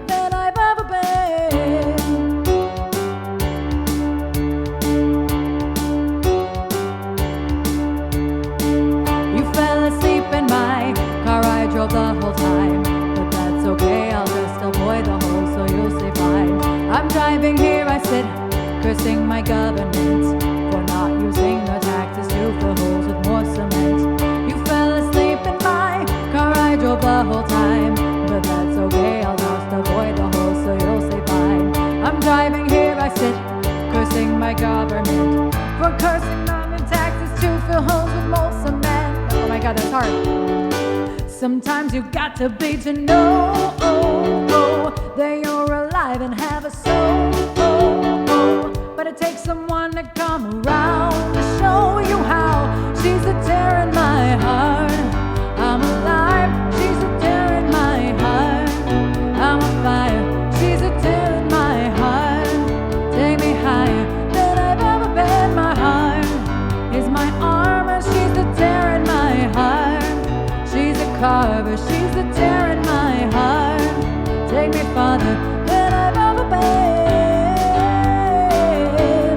Than I've ever been. You fell asleep in my car, I drove the whole time. But that's okay, I'll just avoid the hole so you'll stay fine. I'm driving here, I sit, cursing my government for not using the taxes to fill holes with more cement. You fell asleep in my car, I drove the whole time. But that's okay, I'll just avoid the hole so you'll stay fine. I'm driving here, I sit, cursing my government for cursing them in taxes to fill holes with more cement. Oh my god, that's hard. Sometimes you got to be to know that you're alive and have a soul. But it takes someone to come around to show you how. She's a tear in my heart. I'm alive. She's a tear in my heart. I'm on fire. She's a tear in my heart. Take me higher than I've ever been. My heart is my armor. She's a tear in my heart. She's a carver. She's a tear in my heart. Take me farther than I've ever been.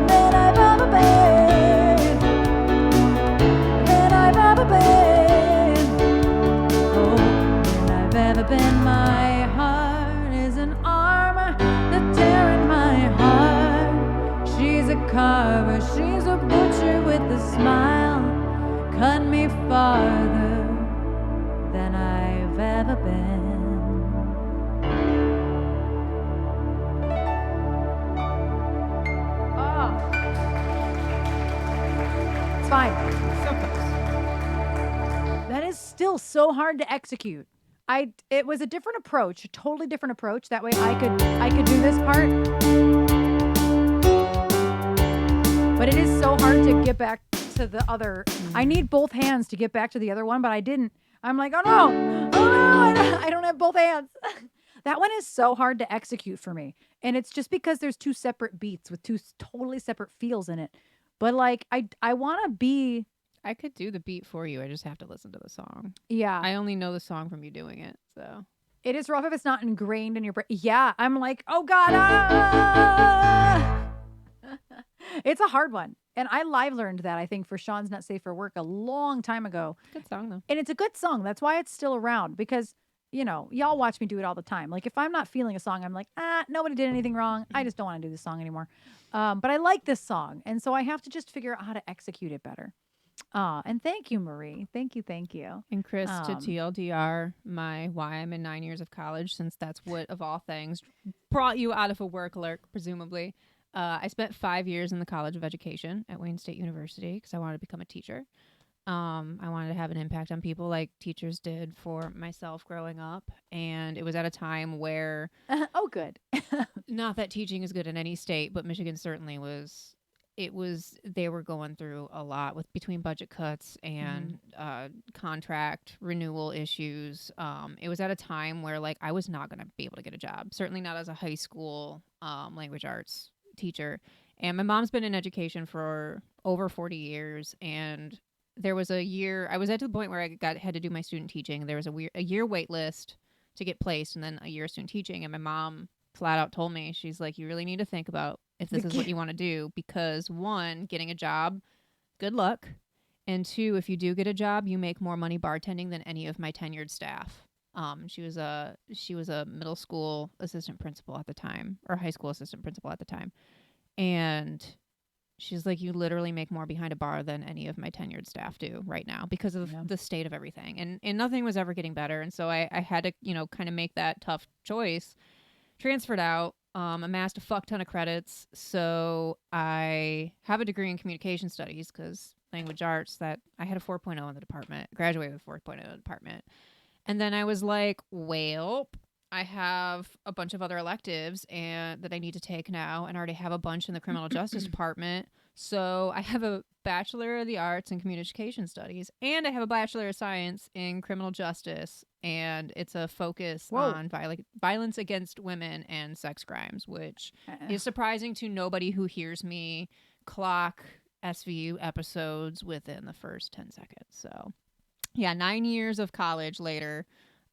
Than I've ever been. Than I've ever been. Oh, than I've ever been. My heart is an armor, the tear in my heart. She's a carver. She's a butcher with a smile. Cut me farther than I've ever been. Oh. It's fine.
So close.
That is still so hard to execute. It was a different approach, a totally different approach. That way I could do this part. But it is so hard to get back to the other. I need both hands to get back to the other one, but I didn't. I'm like, oh no, I don't have both hands. That one is so hard to execute for me. And it's just because there's two separate beats with two totally separate feels in it. But like, I want to be,
I could do the beat for you. I just have to listen to the song.
yeah.
I only know the song from you doing it, so.
It is rough if it's not ingrained in your brain. Yeah, I'm like, oh God. Ah! It's a hard one. And I live learned that, I think, for Sean's Not Safe for Work a long time ago.
Good song, though.
And it's a good song. That's why it's still around because, you know, y'all watch me do it all the time. Like if I'm not feeling a song, I'm like, nobody did anything wrong. I just don't want to do this song anymore. But I like this song. And so I have to just figure out how to execute it better. And thank you, Marie. Thank you.
And Chris, to TLDR, why I'm in 9 years of college, since that's what, of all things, brought you out of a work lurk, presumably. I spent 5 years in the College of Education at Wayne State University because I wanted to become a teacher. I wanted to have an impact on people like teachers did for myself growing up. And it was at a time where...
oh, good.
Not that teaching is good in any state, but Michigan certainly was. They were going through a lot between budget cuts and contract renewal issues. It was at a time where like I was not going to be able to get a job, certainly not as a high school language arts teacher. And my mom's been in education for over 40 years. And there was a year, I was at the point where I had to do my student teaching. There was a year wait list to get placed and then a year of student teaching. And my mom flat out told me, she's like, you really need to think about if this is what you want to do, because one, getting a job, good luck. And two, if you do get a job, you make more money bartending than any of my tenured staff. She was a middle school assistant principal at the time, or high school assistant principal at the time. And she's like, you literally make more behind a bar than any of my tenured staff do right now because of the state of everything. And nothing was ever getting better. And so I had to, kind of make that tough choice. Transferred out, amassed a fuck ton of credits. So I have a degree in communication studies because language arts, that I had a 4.0 in the department, graduated with 4.0 in the department. And then I was like, well, I have a bunch of other electives and that I need to take now, and I already have a bunch in the criminal justice department. So I have a Bachelor of the Arts in Communication Studies, and I have a Bachelor of Science in Criminal Justice, and it's a focus on violence against women and sex crimes, which is surprising to nobody who hears me clock SVU episodes within the first 10 seconds. So, yeah, 9 years of college later.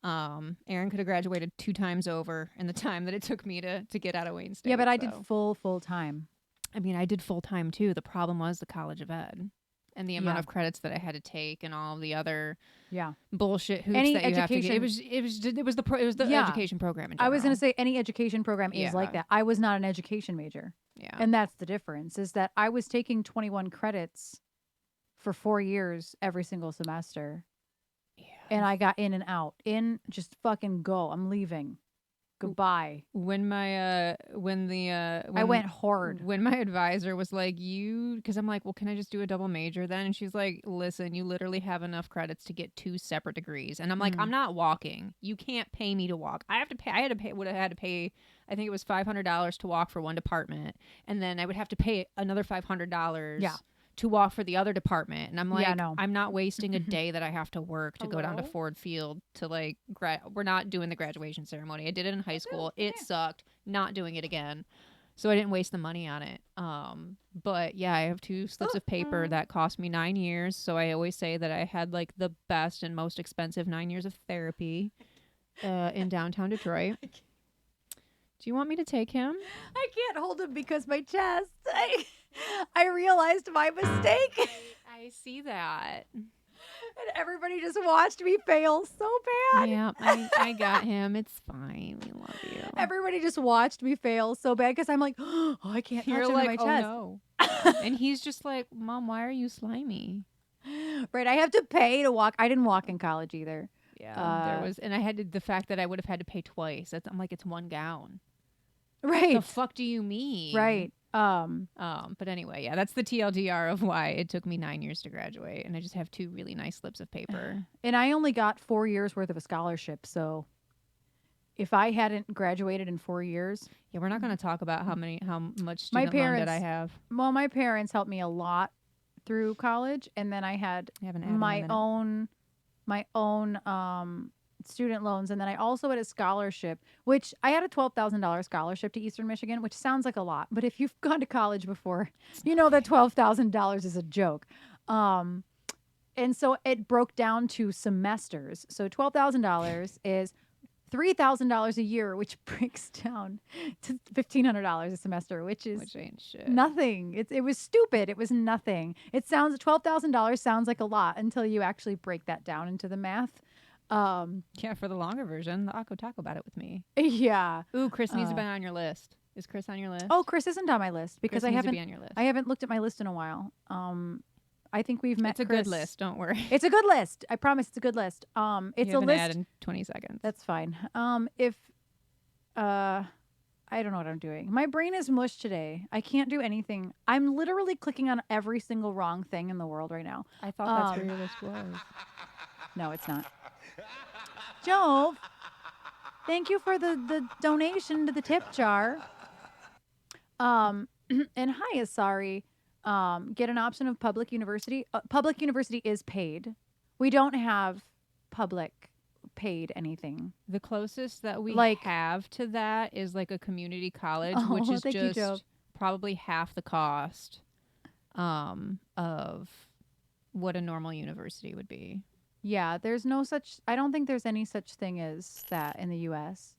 Erin could have graduated 2 times over in the time that it took me to get out of Wayne State.
Yeah, but I did full time.
I mean, I did full time too. The problem was the College of Ed and the amount of credits that I had to take and all the other bullshit hoops
Any
that you have to
education-
get. It was the education program in general.
I was going to say any education program is like that. I was not an education major.
Yeah.
And that's the difference, is that I was taking 21 credits for 4 years every single semester.
Yeah.
And I got in and out. In, just fucking go. I'm leaving. Goodbye.
When my
I went hard.
When my advisor was like, because I'm like, well, can I just do a double major then? And she's like, listen, you literally have enough credits to get 2 separate degrees. And I'm like, I'm not walking. You can't pay me to walk. I have to pay. Would have had to pay. I think it was $500 to walk for one department, and then I would have to pay another $500. To walk for the other department. And I'm like, I'm not wasting a day that I have to work to go down to Ford Field to like, we're not doing the graduation ceremony. I did it in high school. It sucked. Not doing it again. So I didn't waste the money on it. But yeah, I have 2 slips of paper that cost me 9 years. So I always say that I had like the best and most expensive 9 years of therapy in downtown Detroit. Do you want me to take him?
I can't hold him because my chest. I realized my mistake.
I see that.
And everybody just watched me fail so bad.
Yeah, I got him. It's fine. We love you.
Everybody just watched me fail so bad because I'm like, oh, I can't touch him in my chest.
Oh, no. And he's just like, Mom, why are you slimy?
Right, I have to pay to walk. I didn't walk in college either.
Yeah, there was, and I had the fact that I would have had to pay twice. I'm like, it's one gown.
Right.
The fuck do you mean?
Right.
But anyway, yeah, that's the TLDR of why it took me 9 years to graduate, and I just have 2 really nice slips of paper.
And I only got 4 years worth of a scholarship, so if I hadn't graduated in 4 years,
yeah, we're not going to talk about how much student loan debt I have.
Well, my parents helped me a lot through college, and then I had my own student loans, and then I also had a scholarship, which I had a $12,000 scholarship to Eastern Michigan, which sounds like a lot, but if you've gone to college before, you know that $12,000 is a joke. And so it broke down to semesters. So $12,000 is $3,000 a year, which breaks down to $1,500 a semester, which
ain't shit.
Nothing. It was stupid. It was nothing. $12,000 sounds like a lot until you actually break that down into the math.
Yeah, for the longer version, the Akko talk about it with me.
Yeah.
Ooh, Chris needs to be on your list. Is Chris on your list?
Oh, Chris isn't on my list because
Chris needs to be on your list.
I haven't looked at my list in a while. I think we've met.
It's a
Chris.
good list. Don't worry.
It's a good list. I promise it's a good list. It's
you
a list.
Ad in 20 seconds.
That's fine. I don't know what I'm doing. My brain is mush today. I can't do anything. I'm literally clicking on every single wrong thing in the world right now.
I thought that's where your list was.
No, it's not. Jove, thank you for the donation to the tip jar. And hi, sorry. Get an option of public university. Public university is paid. We don't have public paid anything.
The closest that we
Like-
have to that is like a community college,
Oh,
which is
thank you, Joe.
just probably half the cost of what a normal university would be.
Yeah, there's no such. I don't think there's any such thing as that in the U.S.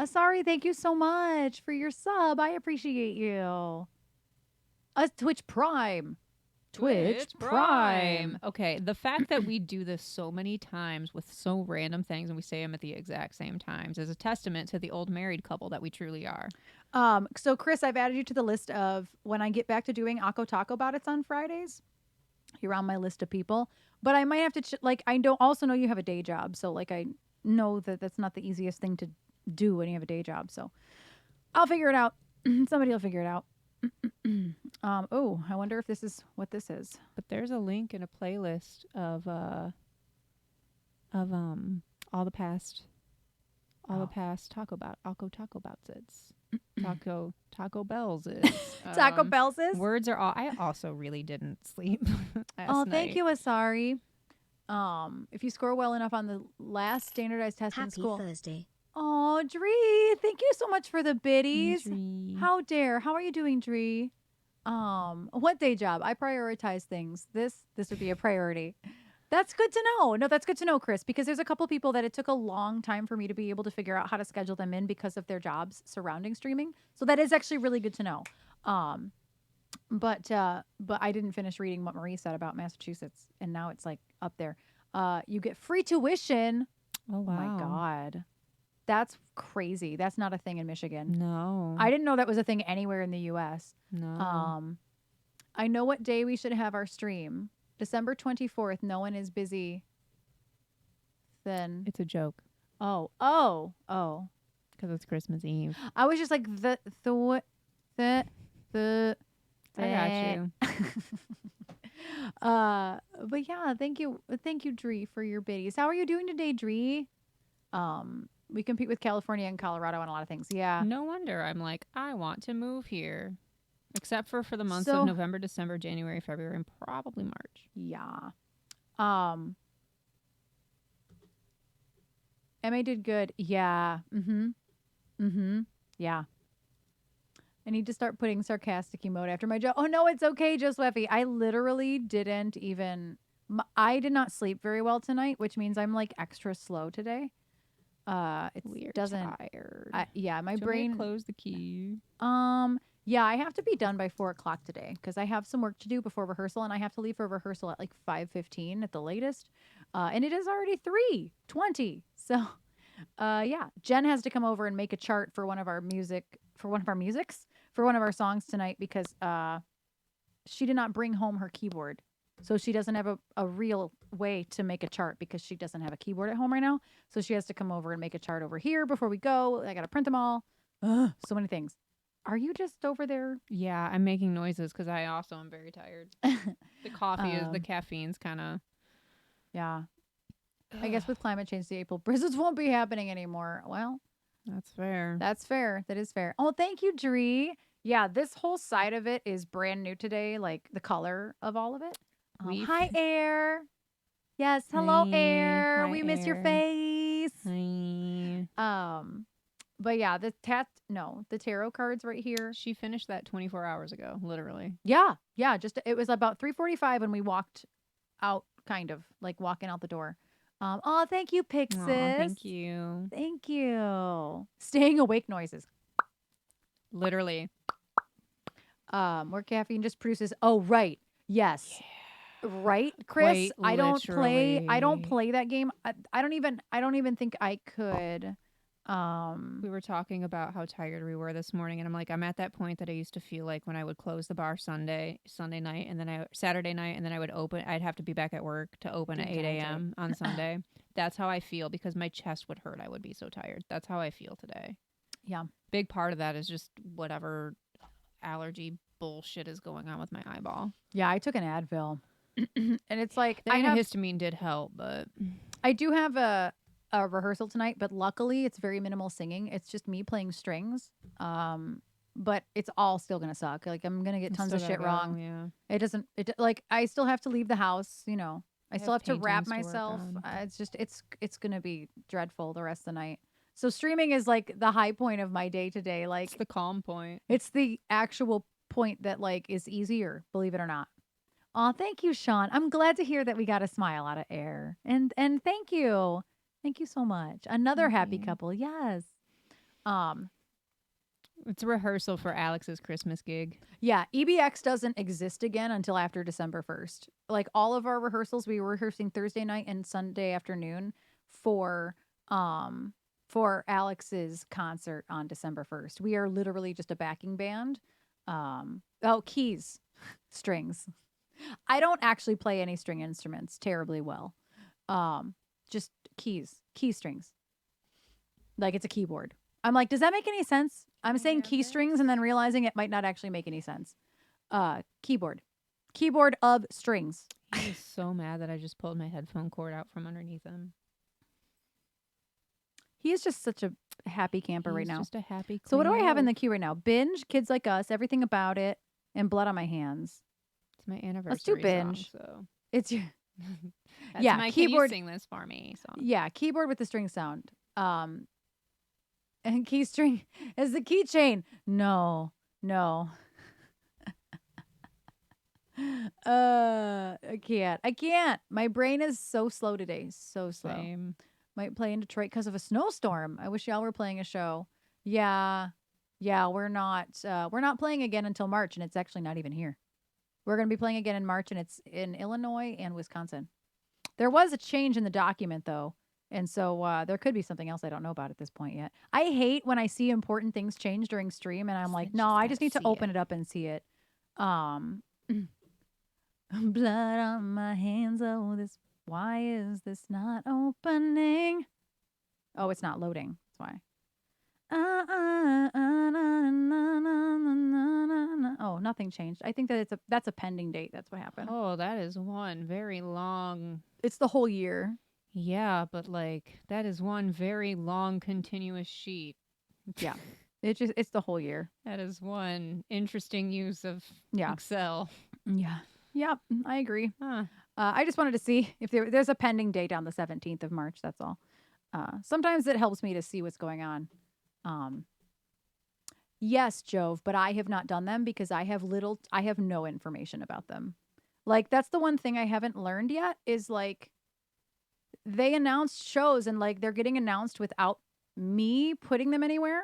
Sorry, thank you so much for your sub. I appreciate you. Twitch Prime. Twitch Prime.
Okay, the fact that we do this so many times with so random things and we say them at the exact same times is a testament to the old married couple that we truly are.
So Chris, I've added you to the list of when I get back to doing Akko Taco Boutits on Fridays. You're on my list of people, but I might have to I don't also know you have a day job, so like I know that that's not the easiest thing to do when you have a day job. So I'll figure it out. Somebody will figure it out. Oh, I wonder if this is what this is.
But there's a link in a playlist of all the past All the
Oh.
past Taco Bouts. It's Taco Bell's. It's
Taco Bell's is?
Words are all. I also really didn't sleep last
Oh,
night.
thank you, Asari. If you score well enough on the last standardized test in school.
Thursday.
Oh, Dree, thank you so much for the biddies.
Dree.
How dare? How are you doing, Dree? What day job? I prioritize things. This would be a priority. That's good to know. No, that's good to know, Chris, because there's a couple people that it took a long time for me to be able to figure out how to schedule them in because of their jobs surrounding streaming. So that is actually really good to know. But I didn't finish reading what Marie said about Massachusetts, and now it's like up there. You get free tuition.
Oh, wow.
My God. That's crazy. That's not a thing in Michigan.
No.
I didn't know that was a thing anywhere in the US.
No.
I know what day we should have our stream. December 24th. No one is busy. Then
It's a joke
oh.
because it's Christmas Eve.
I was just like the
I got you.
But yeah, thank you, Dree, for your biddies. How are you doing today, Dree? We compete with California and Colorado on a lot of things. Yeah.
No wonder I'm like, I want to move here. Except for the months
So-
of November, December, January, February, and probably March.
Yeah. Emma did good. Yeah. Yeah. I need to start putting sarcastic emote after my joke. Oh no, it's okay, Josephy. I literally didn't even. I did not sleep very well tonight, which means I'm like extra slow today. It
We're
doesn't.
tired.
Yeah, my
Do you want me to
brain.
close the key.
Yeah, I have to be done by 4:00 today because I have some work to do before rehearsal, and I have to leave for rehearsal at like 5:15 at the latest. And it is already 3:20. So, yeah, Jen has to come over and make a chart for one of our songs tonight because she did not bring home her keyboard. So she doesn't have a real way to make a chart because she doesn't have a keyboard at home right now. So she has to come over and make a chart over here before we go. I got to print them all. Ugh, so many things. Are you just over there?
Yeah, I'm making noises because I also am very tired. The coffee the caffeine's kind of.
Yeah. I guess with climate change, the April blizzards won't be happening anymore. Well,
That's fair.
that's fair. That is fair. Oh, thank you, Dree. Yeah, this whole side of it is brand new today, like the color of all of it. Hi, Air. Yes, hello,
Hi.
Air.
Hi,
We miss your
Air.
face.
Hi.
But yeah, the tarot cards right here.
She finished that 24 hours ago, literally.
Yeah, just it was about 3:45 when we walked out, kind of like walking out the door. Oh, thank you, Pixis.
Aw, thank you.
Thank you. Staying awake noises.
Literally.
Where caffeine just produces. Oh, right. Yes. Right, Chris.
Quite
I don't play
literally.
that game. I don't even think I could.
We were talking about how tired we were this morning, and I'm like, I'm at that point that I used to feel like when I would close the bar Sunday night, and then Saturday night, and then I would open. I'd have to be back at work to open at 8 a.m. on Sunday. That's how I feel because my chest would hurt. I would be so tired. That's how I feel today.
Yeah.
Big part of that is just whatever allergy bullshit is going on with my eyeball.
Yeah, I took an Advil, and it's like
The antihistamine did help, but
I do have a rehearsal tonight, but luckily it's very minimal singing. It's just me playing strings. But it's all still gonna suck. Like I'm gonna get tons of shit wrong.
Yeah.
It doesn't. Like I still have to leave the house. You know, I still have to wrap
paintings to work
myself.
on.
It's gonna be dreadful the rest of the night. So streaming is like the high point of my day to day. Like
It's the calm point.
it's the actual point that like is easier, believe it or not. Oh, thank you, Sean. I'm glad to hear that we got a smile out of Air. And thank you. Thank you so much. Another happy couple. Yes.
It's a rehearsal for Alex's Christmas gig.
Yeah, EBX doesn't exist again until after December 1st. Like all of our rehearsals, we were rehearsing Thursday night and Sunday afternoon for Alex's concert on December 1st. We are literally just a backing band. Keys, strings. I don't actually play any string instruments terribly well. Just keys, key strings. Like it's a keyboard. I'm like, does that make any sense? I'm saying key strings and then realizing it might not actually make any sense. Keyboard of strings.
He was so mad that I just pulled my headphone cord out from underneath him.
He is just such a happy camper right
He's
now.
just a happy.
So what do I have in
Cleo.
the queue right now? Binge, Kids Like Us, Everything About It, and Blood on My Hands.
It's my anniversary.
Let's do Binge.
Song, so
It's your
that's
Yeah,
my
keyboard-
Can you sing this for me song.
yeah, keyboard with the string sound. And key string as the keychain. No. I can't. My brain is so slow today. So slow.
Same.
Might play in Detroit because of a snowstorm. I wish y'all were playing a show. Yeah, we're not playing again until March, and it's actually not even here. We're going to be playing again in March, and it's in Illinois and Wisconsin. There was a change in the document, though, and so there could be something else I don't know about at this point yet. I hate when I see important things change during stream, and I'm like, no, I just need to open it up and see it. Blood on my hands, oh, why is this not opening? Oh, it's not loading. That's why. Oh, nothing changed. I think that that's a pending date. That's what happened.
Oh, that is one very long.
It's the whole year.
Yeah, but like that is one very long continuous sheet.
Yeah. It's the whole year.
That is one interesting use of
Yeah.
Excel.
Yeah. Yep. I agree.
Huh.
I just wanted to see if there's a pending date on the 17th of March. That's all. Sometimes it helps me to see what's going on. Yes, Jove, but I have not done them because I have no information about them. Like, that's the one thing I haven't learned yet is like they announced shows and like they're getting announced without me putting them anywhere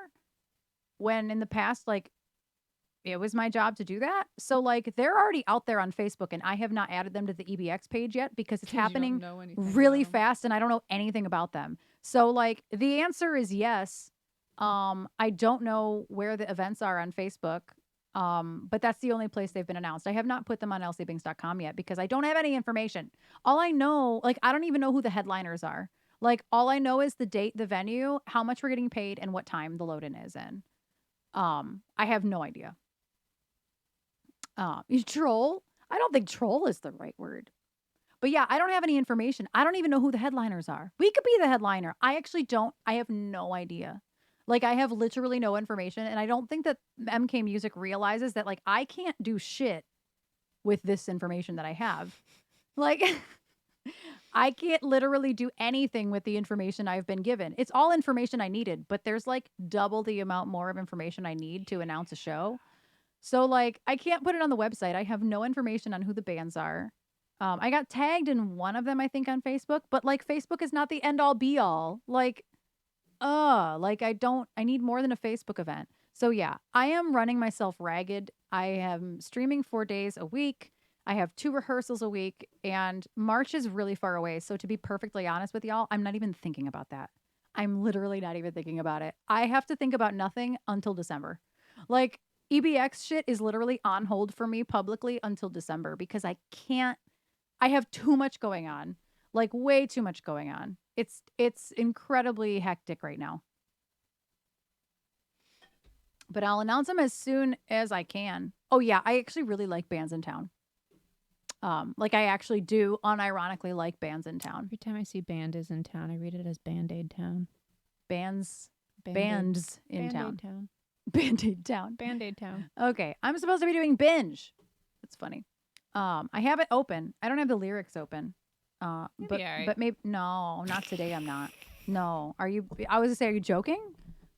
when in the past, like, it was my job to do that. So like they're already out there on Facebook and I have not added them to the EBX page yet because it's
'Cause you don't
happening
know anything
really
about 'em.
fast and I don't know anything about them. So like the answer is yes. I don't know where the events are on Facebook. But that's the only place they've been announced. I have not put them on lcbings.com yet because I don't have any information. All I know, like I don't even know who the headliners are. Like all I know is the date, the venue, how much we're getting paid and what time the load-in is in. I have no idea. Troll? I don't think troll is the right word. But yeah, I don't have any information. I don't even know who the headliners are. We could be the headliner. I have no idea. Like I have literally no information. And I don't think that MK Music realizes that like I can't do shit with this information that I have. Like I can't literally do anything with the information I've been given. It's all information I needed, but there's like double the amount more of information I need to announce a show. So like I can't put it on the website. I have no information on who the bands are. I got tagged in one of them, I think, on Facebook, but like Facebook is not the end all be all. Like, I need more than a Facebook event. So yeah, I am running myself ragged. I am streaming 4 days a week. I have 2 rehearsals a week and March is really far away. So to be perfectly honest with y'all, I'm not even thinking about that. I'm literally not even thinking about it. I have to think about nothing until December. Like EBX shit is literally on hold for me publicly until December because I have too much going on, like way too much going on. It's incredibly hectic right now. But I'll announce them as soon as I can. Oh yeah, I actually really like bands in town. Like I actually do unironically like bands in town.
Every time I see band is in town, I read it as Band-Aid Town.
Bands in
Band-Aid
town.
Town.
Band-Aid town.
Band-Aid Town.
Okay, I'm supposed to be doing binge. That's funny. I have it open. I don't have the lyrics open.
You'll
But
be all right.
but maybe no, not today. I'm not. No, are you? I was gonna say, are you joking?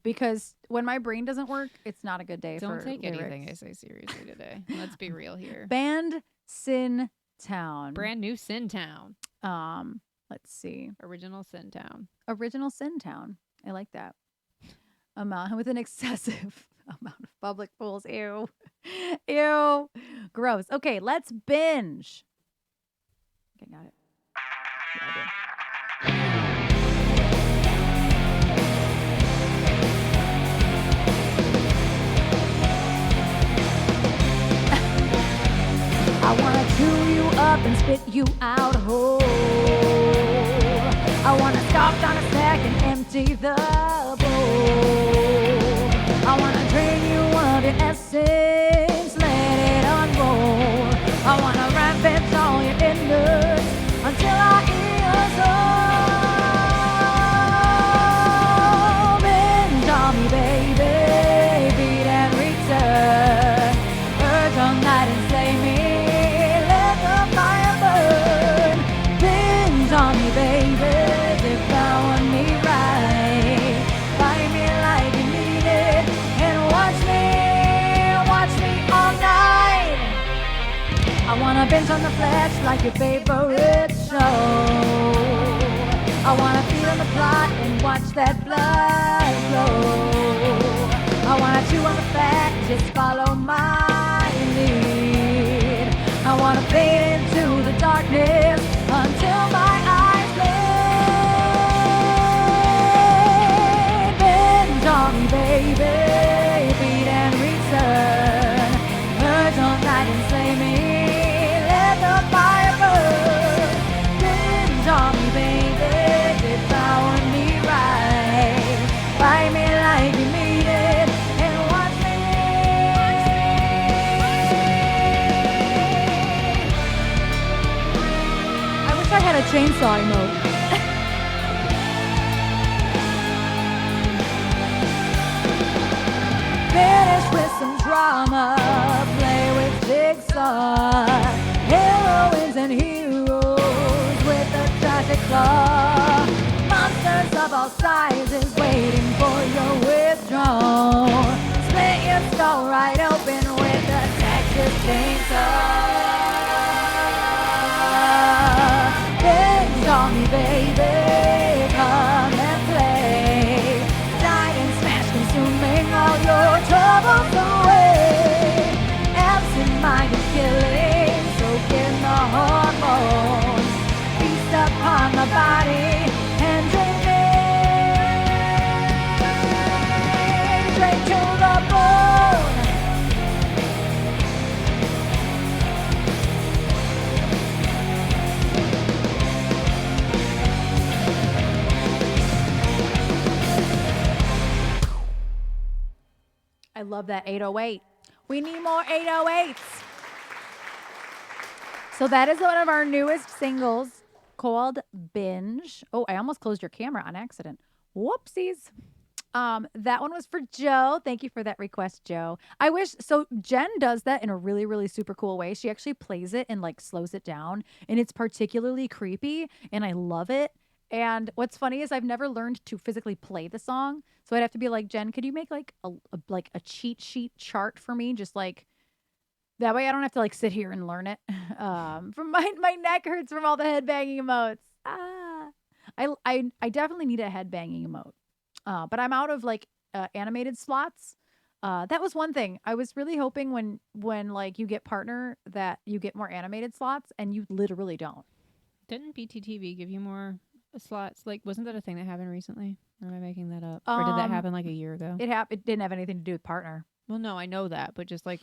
Because when my brain doesn't work, it's not a good day.
Don't
for
take
lyrics.
anything I say seriously today. Let's be real here.
Band Sin Town.
Brand new Sin Town.
Let's see.
Original Sin Town.
Original Sin Town. I like that. With an excessive amount of public pools. Ew. Ew. Gross. Okay, let's binge. Okay, got it. Yeah, I did. I wanna chew you up and spit you out whole. I wanna stop down a snack and empty the bowl. I wanna drain you of your essence, let it unroll. I wanna ravage all your innards until our ears wanna binge on the flesh like your favorite show. I wanna feel the plot and watch that blood flow. I wanna chew on the fat, just follow my lead. I wanna fade into the darkness until my eyes bleed. Binge on me, baby, beat and return. Urge on night and slay me, let the fire burn. Binge on me, baby, devour me right. Bite me like you need it and watch me. I wish I had a chainsaw emote. Finish with some drama, play with Jigsaw, heroines and heroes with a tragic flaw. Monsters of all sizes waiting for your withdrawal. Split your skull right open with a Texas chainsaw. Binge on me, baby, come and play. Giant smash consuming all your troubles away. Absent-minded killing, soak in the hormones. Feast upon my body and drink me straight to the bone. I love that 808. We need more 808s. So that is one of our newest singles called Binge. Oh, I almost closed your camera on accident. Whoopsies. That one was for Joe. Thank you for that request, Joe. I wish, so Jen does that in a really, really super cool way. She actually plays it and like slows it down, and it's particularly creepy, and I love it. And what's funny is I've never learned to physically play the song. So I'd have to be like, Jen, could you make like a cheat sheet chart for me? Just like that way I don't have to like sit here and learn it. From my neck hurts from all the headbanging emotes. I definitely need a headbanging emote. But I'm out of like animated slots. That was one thing. I was really hoping when like you get partner that you get more animated slots, and you literally don't.
Didn't BTTV give you more slots? Like, wasn't that a thing that happened recently? Or am I making that up? Or did that happen like a year ago?
It didn't have anything to do with partner.
Well, no, I know that, but just like,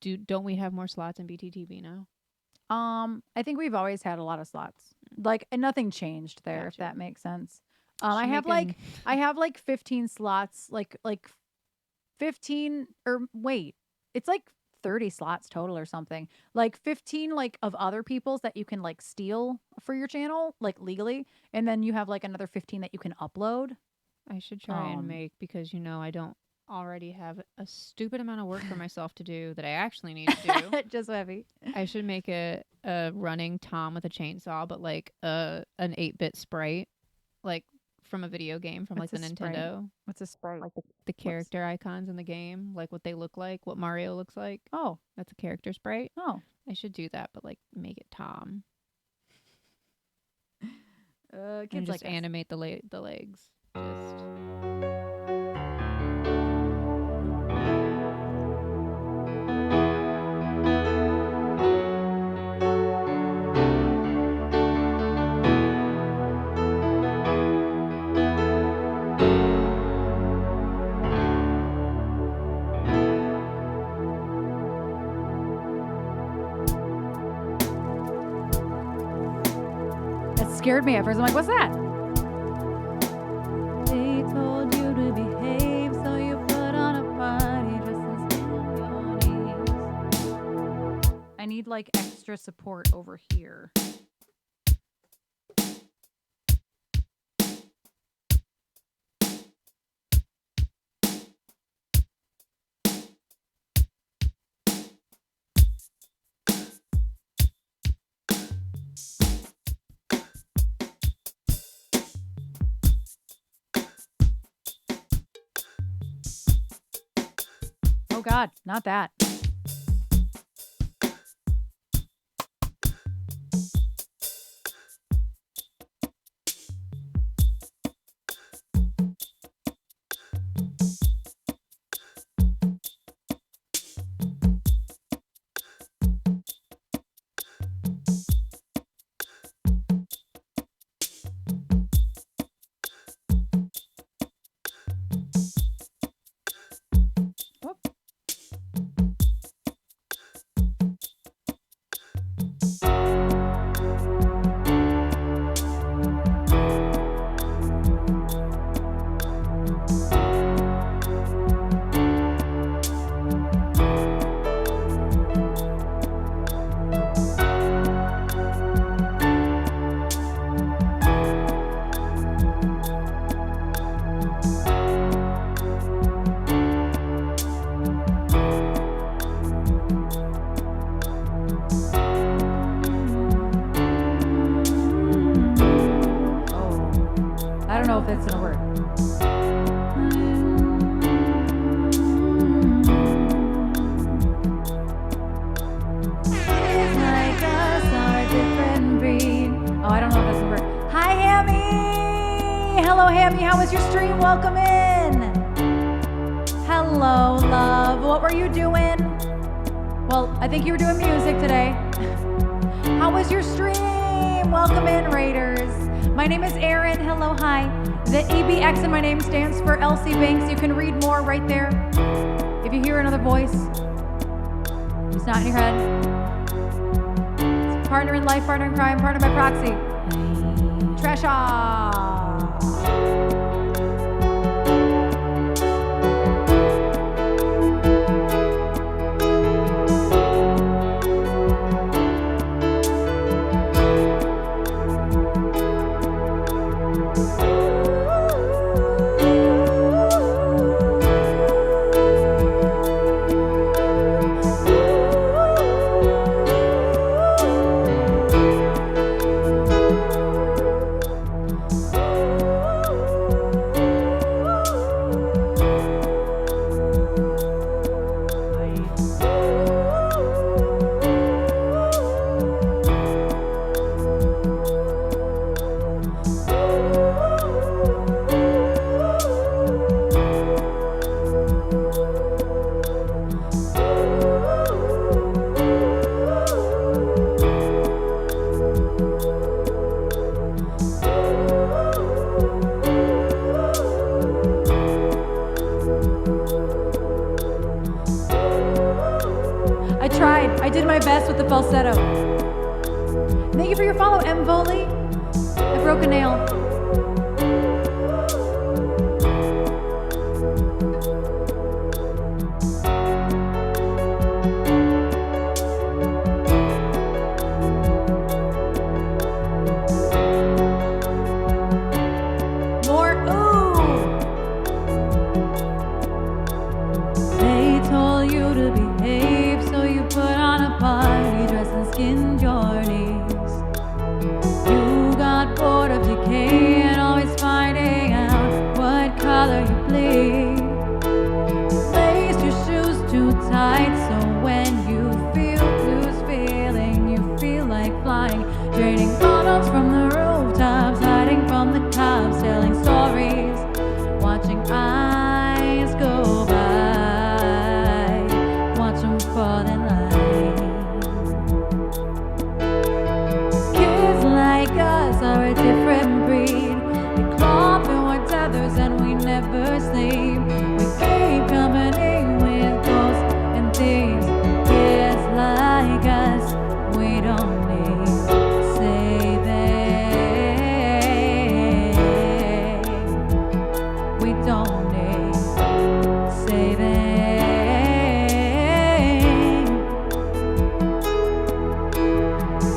don't we have more slots in BTTV now?
I think we've always had a lot of slots. Like, and nothing changed there, if
Gotcha.
that makes sense.
Should
I have
make
I have like 15 slots, like 15 or wait, it's like 30 slots total or something. Like 15 like of other people's that you can like steal for your channel, like legally, and then you have like another 15 that you can upload.
I should try and make, because I don't already have a stupid amount of work for myself to do that I actually need to do.
Just heavy.
I should make a running Tom with a chainsaw, but like an 8-bit sprite, like from a video game from
What's
like the
a sprite?
Nintendo.
What's a sprite? Like
The character icons in the game, like what they look like, what Mario looks like.
oh,
That's a character sprite.
oh.
I should do that, but like make it Tom
Kids
and just
like us.
animate the legs. Just
That scared me at first. I'm like, what's that? They told you to behave, so you put on a party just to stay on your knees. I need like extra support over here. Oh God, not that. welcome in. Hello, love. What were you doing? Well, I think you were doing music today. How was your stream? Welcome in, Raiders. My name is Erin. Hello, hi. The EBX in my name stands for Elsie Banks. You can read more right there. If you hear another voice, it's not in your head. It's partner in life, partner in crime, partner by proxy. Trasha. I did my best with the falsetto. Thank you for your follow, M. Voley. I broke a nail. More ooh. They told you to behave, so you put on a party dress and skinned your knees. You got bored of decay and always finding out what color you bleed. You laced your shoes too tight, so when you feel blues feeling, you feel like flying. Draining bottles from the rooftops, hiding from the cops, telling stories, watching eyes go by. Watch them fall in line. Kids like us are a different breed. We cloth and white tethers and we never sleep. We keep company with ghosts and thieves. Kids like us, we don't need saving. We don't need saving.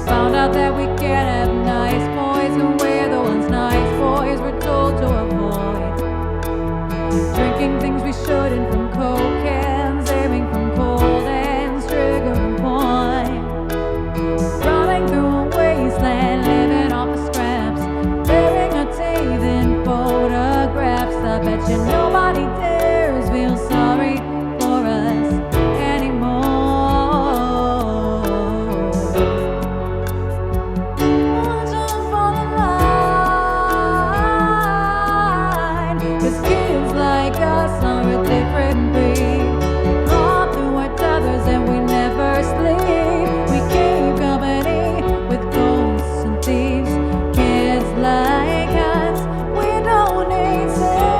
Found out that we can't have nice boys, and we're the ones nice boys were told to avoid. Drinking things we shouldn't from coke cans, aiming from cold ends, triggering point. Running through a wasteland, living off the scraps, bearing our teeth in photographs. I bet you nobody dares feel sorry for us anymore. Watch 'em fall in line, 'cause kids like us are a different breed. We crawl through our tethers and we never sleep. We keep company with ghosts and thieves. Kids like us, we don't need saving.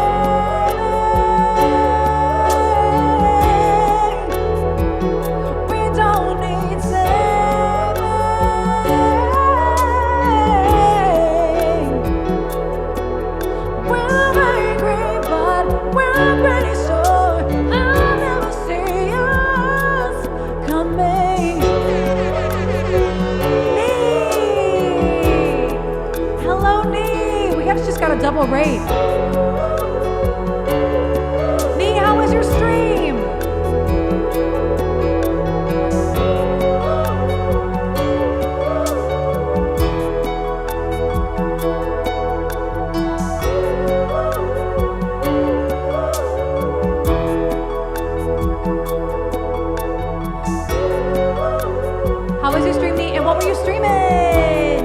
We don't need saving. We're angry, but we're pretty sure I'll never see us coming. Nee. Hello, Nee. We just got a double rate. Nee, how was your stream? How was your stream, Nee? And what were you streaming?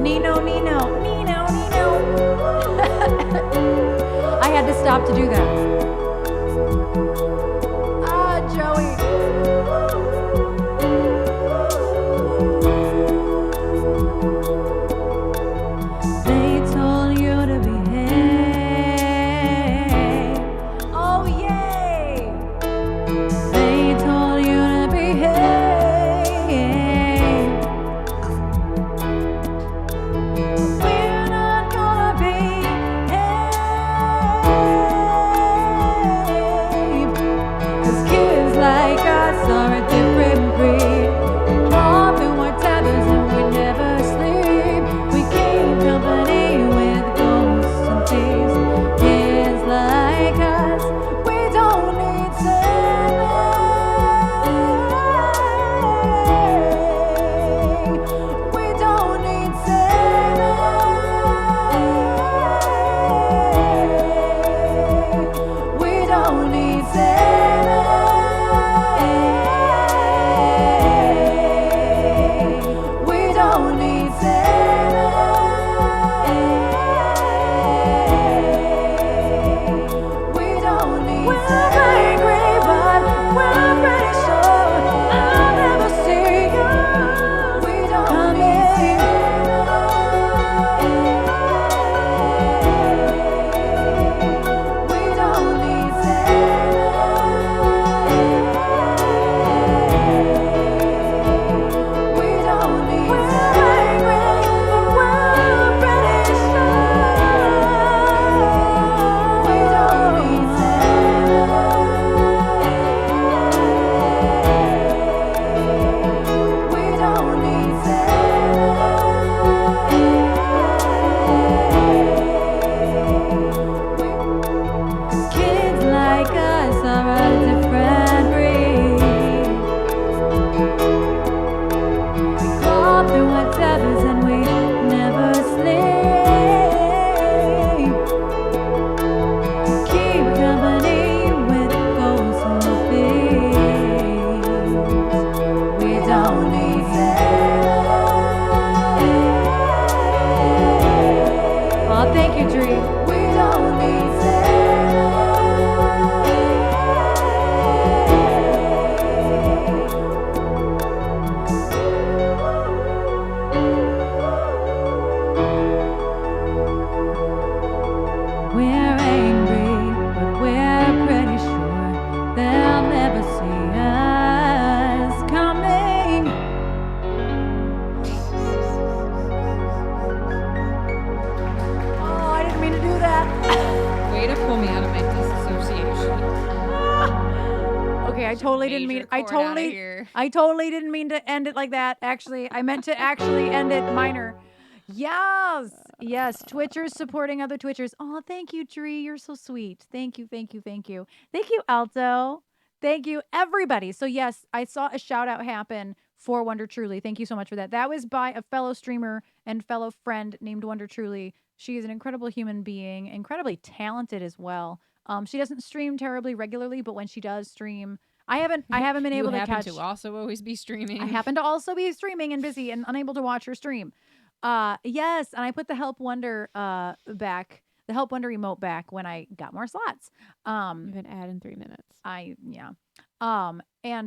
Nino, Nino, Nino, Nino. stop to do that. Ah, Joey.
They told you to behave.
Oh, yay.
They told you to behave. We're not gonna behave. 'Cause kids like us are a different breed. Crawl through our tethers and we never sleep. We keep company with ghosts and thieves. Kids like us, we don't need saving. We don't need saving. We don't need saving. We don't need saving. We don't need We're angry, but we're pretty sure I'll never see you. We don't need saving. We don't need saving. We don't need We're angry, but we're pretty sure we don't need saving. We don't need saving. Kids like us are a different breed. We crawl through our tethers and we never sleep. Keep company with ghosts and thieves. We don't need saving. Oh, thank you, Dree. We don't need saving. We're angry, but we're pretty sure they'll never see us coming.
Oh, I didn't mean to do that.
Way to pull me out of my disassociation.
Okay, I totally didn't mean.
Major chord outta here.
I totally didn't mean to end it like that. Actually, I meant to actually end it minor. Yes, yes. Twitchers supporting other Twitchers. Oh, thank you, Dree. You're so sweet. Thank you, thank you, thank you, thank you, Alto. Thank you, everybody. So yes, I saw a shout out happen for Wonder Truly. Thank you so much for that. That was by a fellow streamer and fellow friend named Wonder Truly. She is an incredible human being, incredibly talented as well. She doesn't stream terribly regularly, but when she does stream, I haven't been able to catch.
You happen to also always be streaming.
I happen to also be streaming and busy and unable to watch her stream. Yes, and I put the Help Wonder back, the Help Wonder emote back when I got more slots.
You've been adding 3 minutes.
And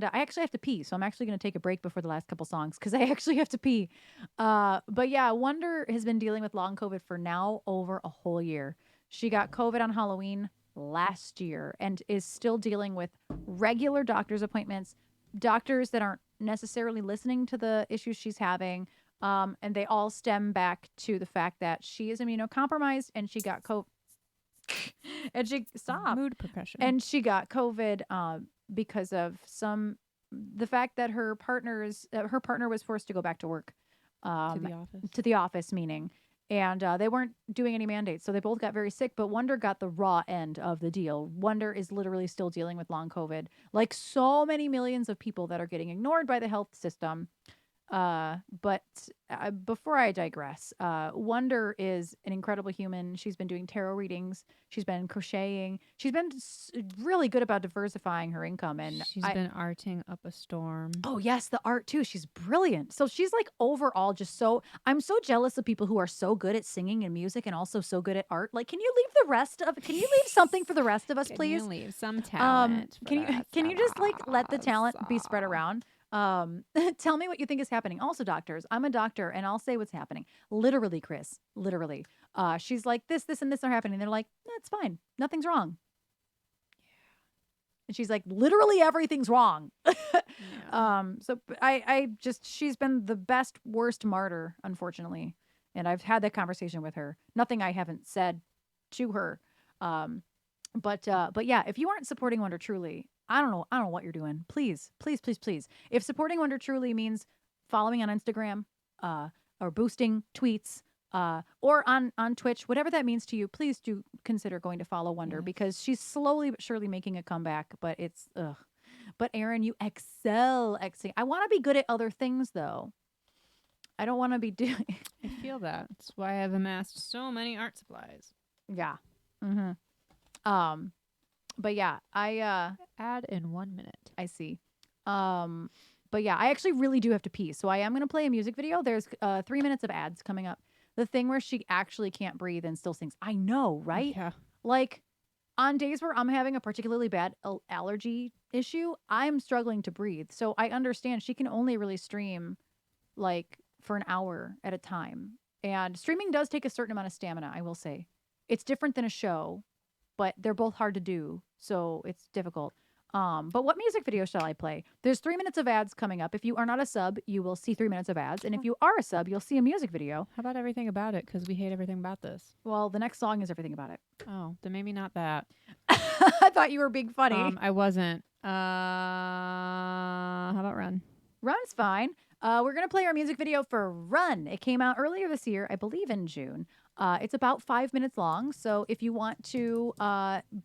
I actually have to pee, so I'm actually going to take a break before the last couple songs because I actually have to pee. But yeah, Wonder has been dealing with long COVID for now over a whole year. She got COVID on Halloween last year and is still dealing with regular doctor's appointments, doctors that aren't necessarily listening to the issues she's having. And they all stem back to the fact that she is immunocompromised and she got COVID. And she
Mood percussion.
And she got COVID because of the fact that her partner was forced to go back to work to the office meaning, and they weren't doing any mandates, so they both got very sick. But Wonder got the raw end of the deal. Wonder is literally still dealing with long COVID, like so many millions of people that are getting ignored by the health system. But before I digress, Wonder is an incredible human. She's been doing tarot readings. She's been crocheting. She's been really good about diversifying her income. And
She's been arting up a storm.
oh yes, the art too. She's brilliant. So she's like overall just so. I'm so jealous of people who are so good at singing and music and also so good at art. Like, can you leave the rest of? Can you leave something for the rest of us,
Can
please?
you leave some talent?
Can you just like let the talent be spread around? Tell me what you think is happening. Also, doctors, I'm a doctor and I'll say what's happening. Literally, Chris, literally. She's like, this, and this are happening. They're like, that's fine. Nothing's wrong. And she's like, literally everything's wrong. So I just, she's been the best, worst martyr, unfortunately. And I've had that conversation with her. Nothing I haven't said to her. But yeah, if you aren't supporting Wonder Truly, I don't know what you're doing. Please, please, please, please. If supporting Wonder Truly means following on Instagram, or boosting tweets, or on Twitch, whatever that means to you, please do consider going to follow Wonder because she's slowly but surely making a comeback. But it's ugh. But Erin, you excel. I want to be good at other things though. I don't want to be doing.
I feel that. That's why I've amassed so many art supplies.
Yeah. Mm-hmm. But yeah, I
Add in 1 minute.
I see. But yeah, I actually really do have to pee. So I am going to play a music video. There's 3 minutes of ads coming up. The thing where she actually can't breathe and still sings. I know, right?
Yeah.
Like on days where I'm having a particularly bad allergy issue, I'm struggling to breathe. So I understand she can only really stream like for an hour at a time. And streaming does take a certain amount of stamina, I will say. It's different than a show, but they're both hard to do. So it's difficult. But what music video shall I play? There's 3 minutes of ads coming up. If you are not a sub, you will see 3 minutes of ads. And if you are a sub, you'll see a music video.
How about everything about it? Because we hate everything about this.
Well, the next song is everything about it.
Oh, then maybe not that.
I thought you were being funny.
I wasn't. How about Run?
Run's fine. We're going to play our music video for Run. It came out earlier this year, I believe in June. It's about 5 minutes long. So if you want to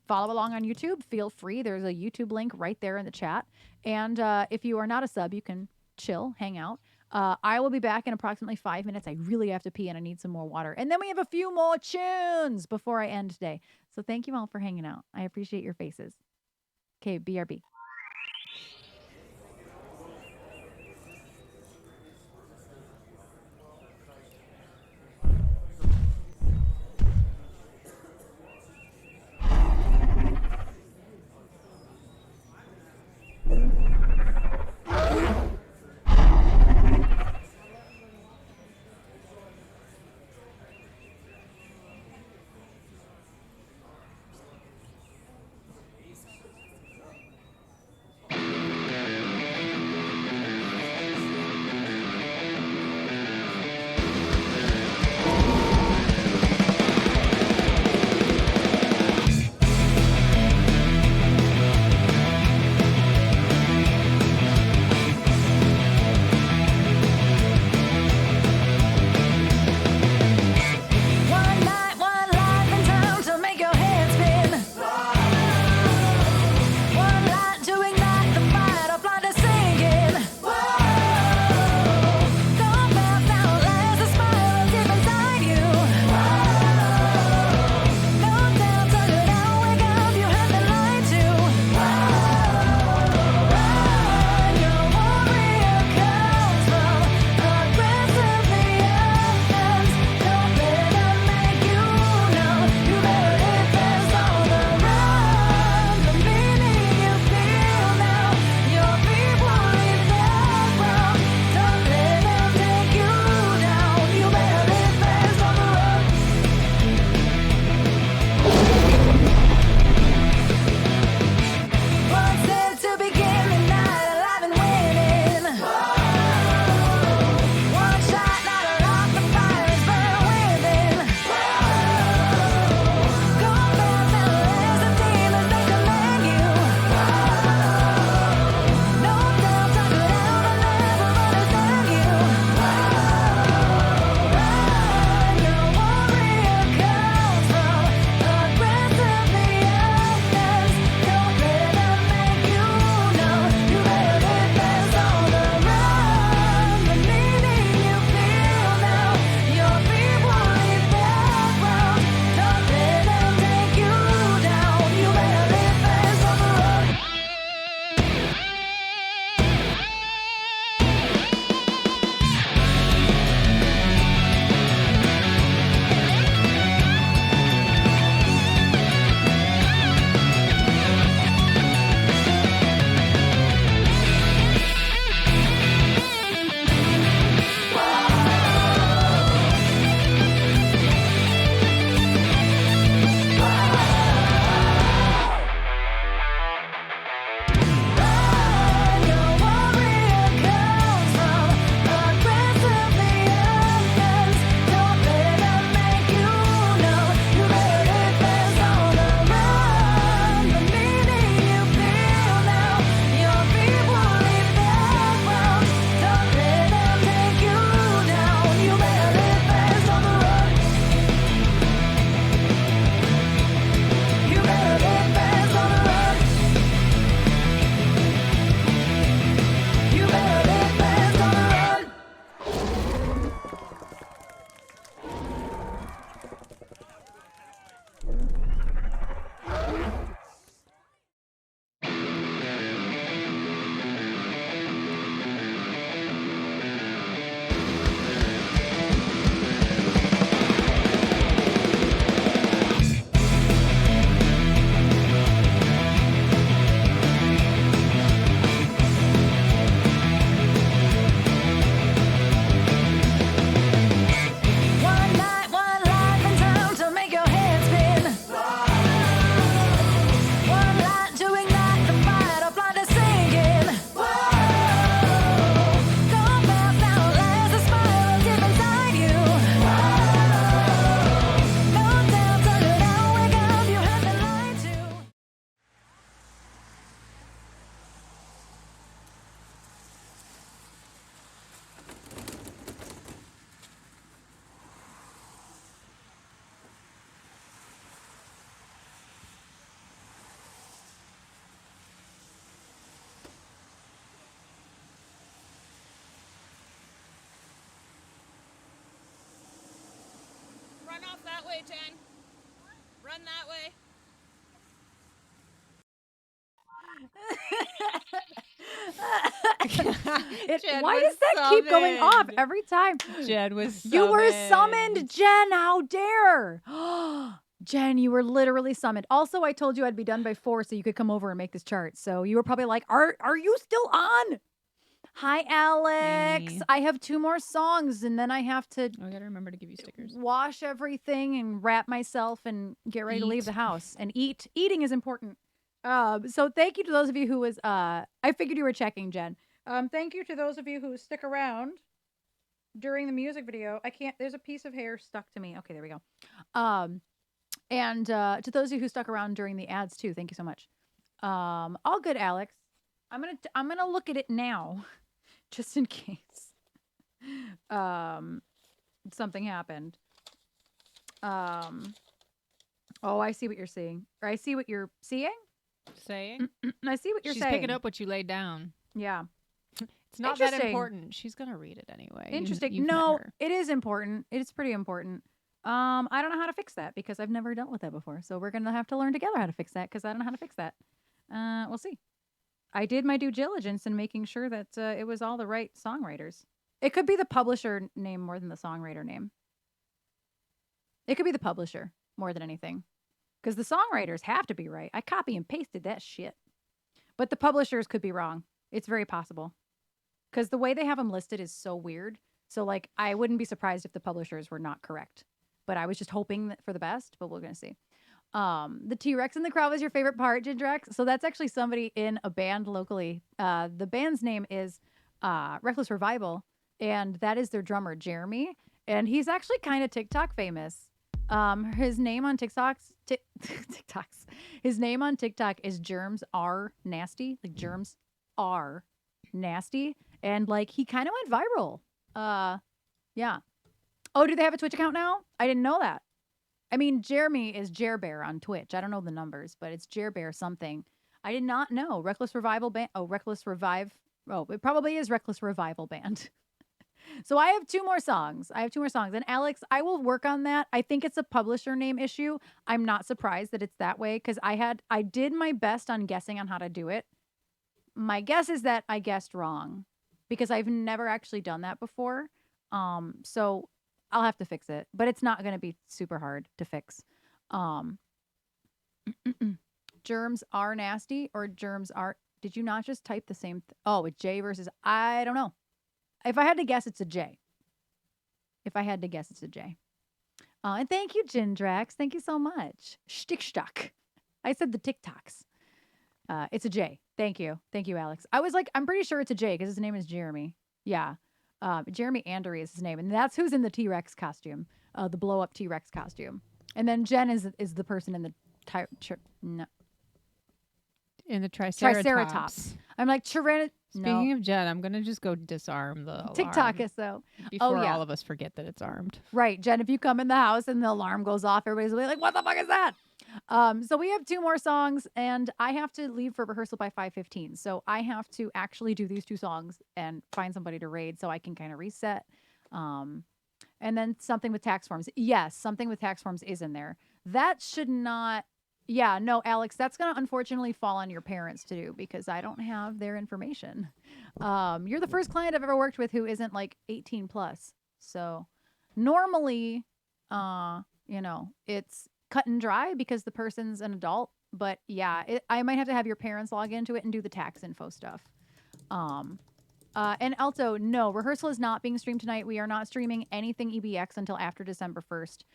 follow along on YouTube, feel free. There's a YouTube link right there in the chat. And if you are not a sub, you can chill, hang out. I will be back in approximately 5 minutes. I really have to pee and I need some more water. And then we have a few more tunes before I end today. So thank you all for hanging out. I appreciate your faces. Okay, BRB.
way, Jen. Run that way. Jen
Why
was
does that keep going off
summoned.
every time?
Jen was summoned.
You were summoned, Jen. How dare? Jen, you were literally summoned. Also, I told you I'd be done by 4 so you could come over and make this chart. So you were probably like, are you still on? Hi, Alex.
Hey.
I have 2 more songs and then I have to
Oh, I gotta remember to give you stickers.
wash everything and wrap myself and get ready to leave
Eat.
the house and eat. Eating is important. So thank you to those of you who was I figured you were checking, Jen. Thank you to those of you who stick around during the music video. There's a piece of hair stuck to me. Okay, there we go. And to those of you who stuck around during the ads too, thank you so much. All good, Alex. I'm gonna look at it now, just in case something happened. Oh, I see what you're seeing. Or I see what you're seeing.
Saying?
I see what you're
She's
saying.
picking up what you laid down.
Yeah.
It's not that
Interesting.
important. She's gonna read it anyway.
Interesting.
You've met
No,
her.
it is important. It is pretty important. I don't know how to fix that because I've never dealt with that before. So we're gonna have to learn together how to fix that because I don't know how to fix that. We'll see. I did my due diligence in making sure that it was all the right songwriters. It could be the publisher name more than the songwriter name. It could be the publisher more than anything. Because the songwriters have to be right. I copy and pasted that shit. But the publishers could be wrong. It's very possible. Because the way they have them listed is so weird. So, like, I wouldn't be surprised if the publishers were not correct. But I was just hoping that for the best, but we're going to see. The T-Rex in the crowd was your favorite part, Gindrax. So that's actually somebody in a band locally. The band's name is Reckless Revival. And that is their drummer, Jeremy. And he's actually kind of TikTok famous. His name on TikToks, his name on TikTok is Germs Are Nasty, like Germs Are Nasty, and like he kind of went viral. Yeah. Oh, do they have a Twitch account now? I didn't know that. I mean, Jeremy is Jerbear on Twitch. I don't know the numbers, but it's Jerbear something. I did not know. Reckless Revival Band. Oh, Reckless Revive. Oh, it probably is Reckless Revival Band. So I have 2 more songs. And Alex, I will work on that. I think it's a publisher name issue. I'm not surprised that it's that way because I did my best on guessing on how to do it. My guess is that I guessed wrong because I've never actually done that before. So I'll have to fix it, but it's not going to be super hard to fix. Germs are nasty or germs are. Did you not just type the same? Oh, it's J versus I don't know. If I had to guess, it's a J. And thank you, Gindrax. Thank you so much. Stickstock. I said the TikToks. It's a J. Thank you. Thank you, Alex. I was like, I'm pretty sure it's a J because his name is Jeremy. Yeah. Jeremy Andery is his name. And that's who's in the T-Rex costume, the blow-up T-Rex costume. And then Jen is the person in the
In the Triceratops.
Triceratops. I'm like,
Speaking of Jen, I'm going to just go disarm the alarm
TikTok is so.
before
yeah.
all of us forget that it's armed.
Right, Jen, if you come in the house and the alarm goes off, everybody's like, what the fuck is that? So we have 2 more songs and I have to leave for rehearsal by 5:15. So I have to actually do these 2 songs and find somebody to raid so I can kind of reset. And then something with tax forms. Yes, something with tax forms is in there. That should not. Yeah, no, Alex, that's going to unfortunately fall on your parents to do because I don't have their information. You're the first client I've ever worked with who isn't like 18 plus. So normally, it's cut and dry because the person's an adult. But yeah, I might have to have your parents log into it and do the tax info stuff. And also, no, rehearsal is not being streamed tonight. We are not streaming anything EBX until after December 1st.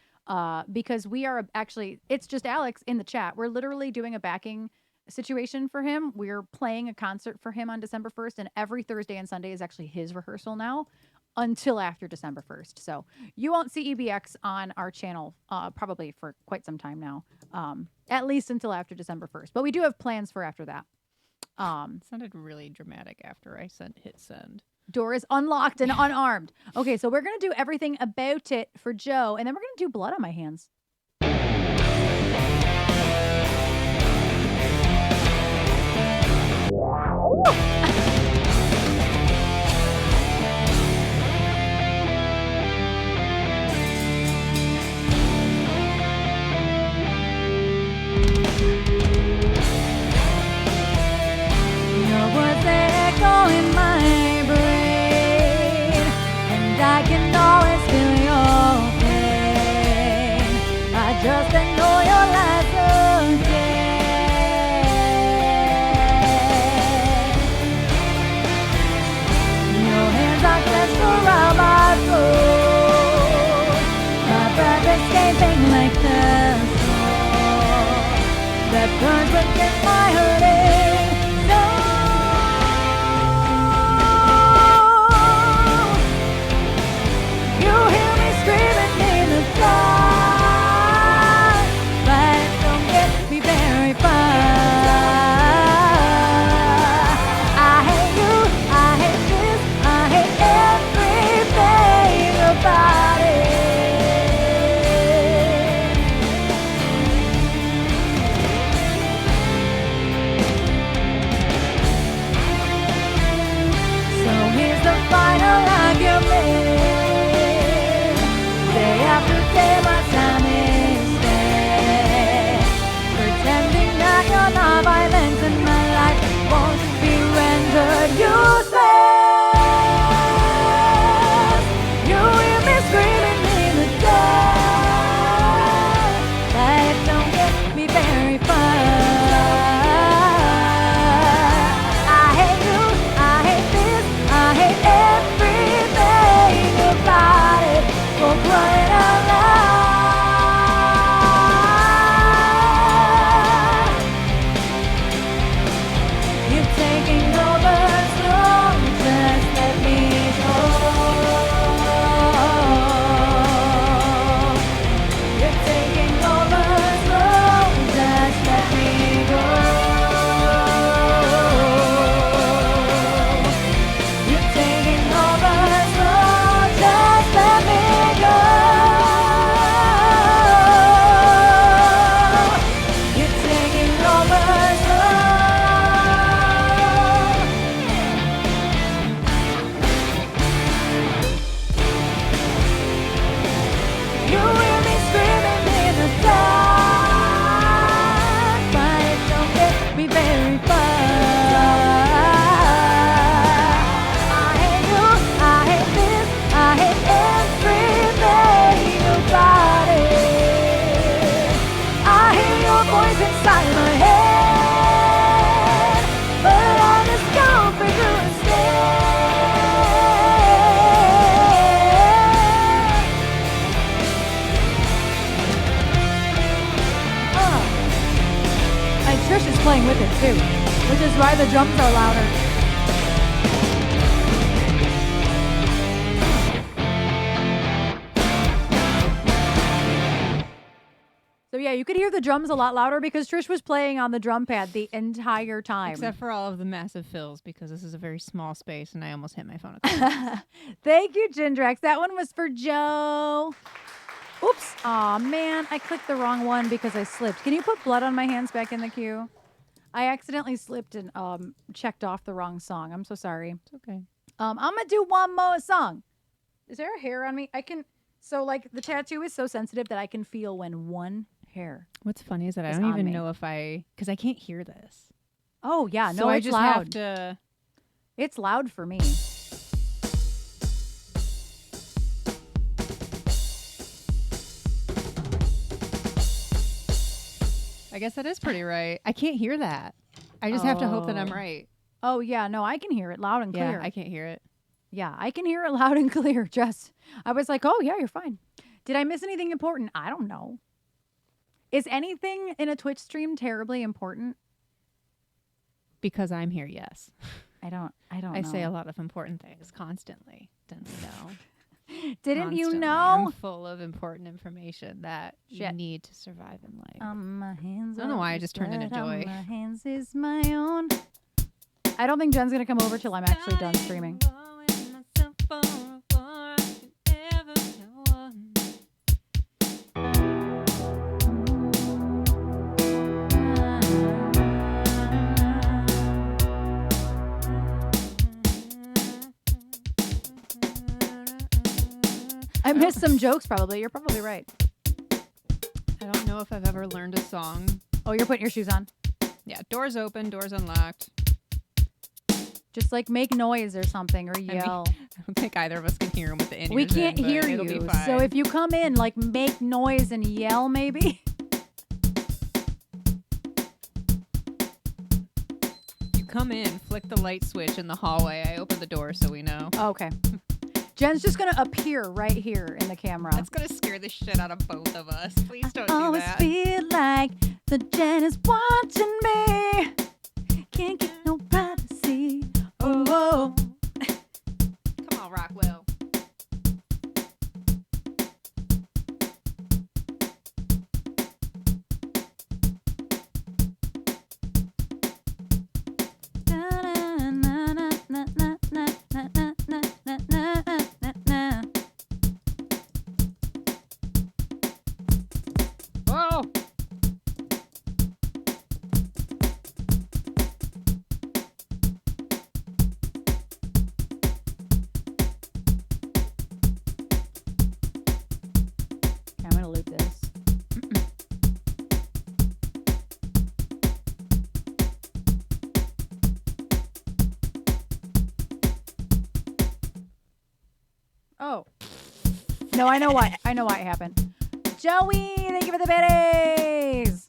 Because we are actually, it's just Alex in the chat. We're literally doing a backing situation for him. We're playing a concert for him on December 1st, and every Thursday and Sunday is actually his rehearsal now until after December 1st. So you won't see EBX on our channel probably for quite some time now, at least until after December 1st. But we do have plans for after that.
It sounded really dramatic after I hit send.
Door is unlocked and unarmed. Okay, so we're going to do everything about it for Joe, and then we're going to do blood on my hands.
that burns within my hurting soul. You hear me screaming in the dark, but don't get me very far. I hate you, I hate this, I hate everything about it. So here's the final argument. Day after day, my time is spent pretending that you're not violent and my life won't be rendered useless. You hear me screaming in the dark, but don't get me very far. I hate you, I hate this, I hate everything about it. For crying out loud, you're taking over, so just let me go. You're taking over, so just let me go. You're taking over, so just let me go. You're taking over, so you hear me screaming in the dark, but don't get me very far. I hate you, I hate this, I hate everything about it. I hear your voice inside my head, but I just can't figure it And Trish is playing with it too, which is why the drums are louder. So yeah, you could hear the drums a lot louder because Trish was playing on the drum pad the entire time.
Except for all of the massive fills, because this is a very small space and I almost hit my phone at the time.
Thank you, Gindrax. That one was for Joe. Oops. Aw, man. I clicked the wrong one because I slipped. Can you put blood on my hands back in the queue? I accidentally slipped and checked off the wrong song. I'm so sorry.
It's okay.
I'm going to do one more song. Is there a hair on me? So, like, the tattoo is so sensitive that I can feel when one hair.
What's funny is that I
It's
don't
on
even
me.
know because I can't hear this.
Oh, yeah. No,
So I
it's
just
loud.
have to.
It's loud for me.
I guess that is pretty right. I can't hear that. I just have to hope that I'm
Oh.
right.
Oh, yeah. No, I can hear it loud and clear.
Yeah, I can't hear it.
Yeah, I can hear it loud and clear. Jess, I was like, oh, yeah, you're fine. Did I miss anything important? I don't know. Is anything in a Twitch stream terribly important?
Because I'm here, yes.
I don't
I
know.
say a lot of important things constantly. Didn't you know?
Didn't you
Constantly.
know?
I'm full of important information that you
Shit.
need to survive in life.
My hands
I don't know
are
why I just turned into
blood on
Joy.
My hands is my own. I don't think Jen's going to come over till I'm actually done streaming. I missed some jokes probably. You're probably right.
I don't know if I've ever learned a song.
Oh, you're putting your shoes on.
Yeah, doors open, doors unlocked.
Just like make noise or something or yell.
I don't think either of us can hear him with the in-ears
We can't
in, but
hear
it'll be
you.
fine.
So if you come in, like make noise and yell maybe.
You come in, flick the light switch in the hallway. I open the door so we know.
Okay. Jen's just going to appear right here in the camera.
That's going to scare the shit out of both of us. Please don't do
Always
that.
feel like
The Jen is watching me. Can't get no privacy. Oh, oh.
Come on, Rockwell. Oh!
I'm gonna loop this. Oh. No, I know why. I know why it happened. Joey, thank you for the biddies.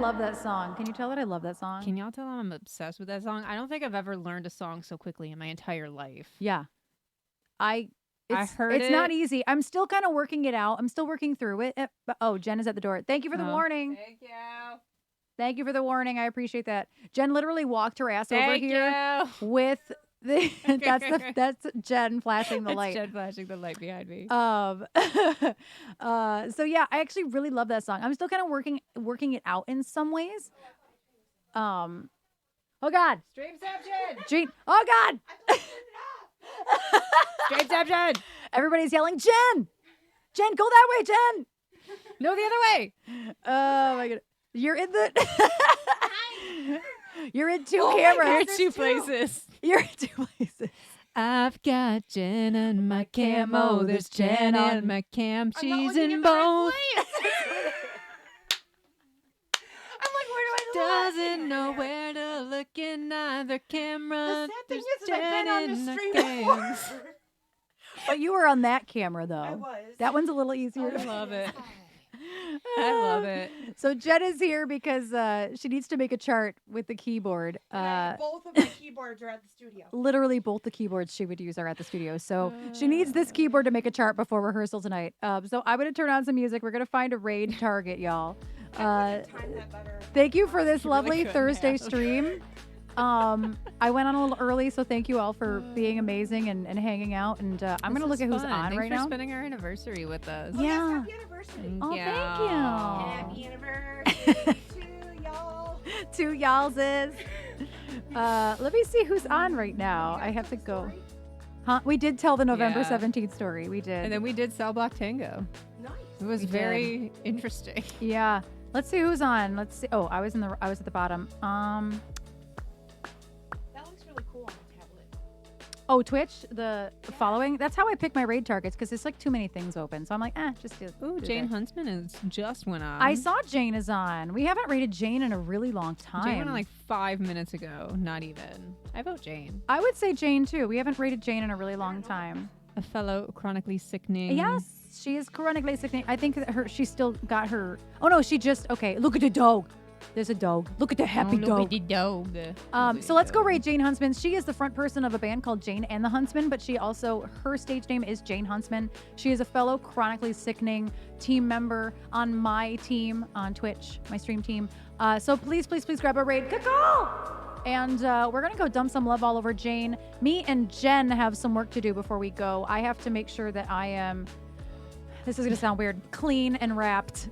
love that song. Can you tell that I love that song?
Can y'all tell I'm obsessed with that song? I don't think I've ever learned a song so quickly in my entire life.
Yeah.
I heard
it's not
it.
easy. I'm still kind of working it out. I'm still working through it. Oh, Jen is at the door. Thank you for the warning.
Thank you.
Thank you for the warning. I appreciate that. Jen literally walked her ass over
Thank
here
you.
with the that's Jen flashing the
It's
light.
Jen flashing the light behind me.
So yeah, I actually really love that song. I'm still kind of working it out in some ways. Oh God.
Streamception.
Gene. Oh God.
Streamception.
Everybody's yelling, Jen. Jen, go that way, Jen.
No, the other way.
Oh my God. You're in the. You're in two cameras.
You're in two places.
You're in two places.
I've got Jen on my camo. There's Jen on my cam. She's in both.
I'm like, where do I look?
Doesn't know where to look in either camera.
The sad thing
There's
is I've been on
Jen
the
in
stream
cams.
before.
But you were on that camera though.
I was.
That one's a little easier.
I love it. I love it.
So Jen is here because she needs to make a chart with the keyboard.
Both of my keyboards are at the studio.
Literally both the keyboards she would use are at the studio. So she needs this keyboard to make a chart before rehearsal tonight. So I'm going to turn on some music. We're going to find a raid target, y'all.
Time that better.
Thank you for this
You really
lovely
couldn't
Thursday
have.
stream. I went on a little early, so thank you all for being amazing and hanging out. And I'm going to look at who's on
Thanks
right
for
now.
spending our anniversary with us.
Oh, yes,
Yeah.
happy anniversary.
Oh,
Happy anniversary to y'all.
Two y'allses. Let me see who's on right now. I have to go. Huh? We did tell the November
Yeah.
17th story. We did.
And then we did Cell Block Tango.
Nice.
It was
We did.
very interesting.
Yeah. Let's see who's on. Let's see. Oh, I was at the bottom.
That looks really cool on the tablet.
Oh, Twitch, the following. That's how I pick my raid targets because it's like too many things open. So I'm like, just do.
Ooh,
do
Jane
this.
Huntsman is just went on.
I saw Jane is on. We haven't rated Jane in a really long time.
Jane went on like 5 minutes ago. Not even. I vote Jane.
I would say Jane too. We haven't rated Jane in a really long time.
A fellow chronically sickening.
Yes, she is chronically sick. I think that she still got her. Oh no, she just okay. Look at the dog. There's a dog. Look at the happy
Look
dog.
at the dog.
So let's go rate Jane Huntsman. She is the front person of a band called Jane and the Huntsman, but she also, her stage name is Jane Huntsman. She is a fellow chronically sickening team member on my team on Twitch, my stream team. So please grab a raid. Cackle! And we're going to go dump some love all over Jane. Me and Jen have some work to do before we go. I have to make sure that I am, this is going to sound weird, clean and wrapped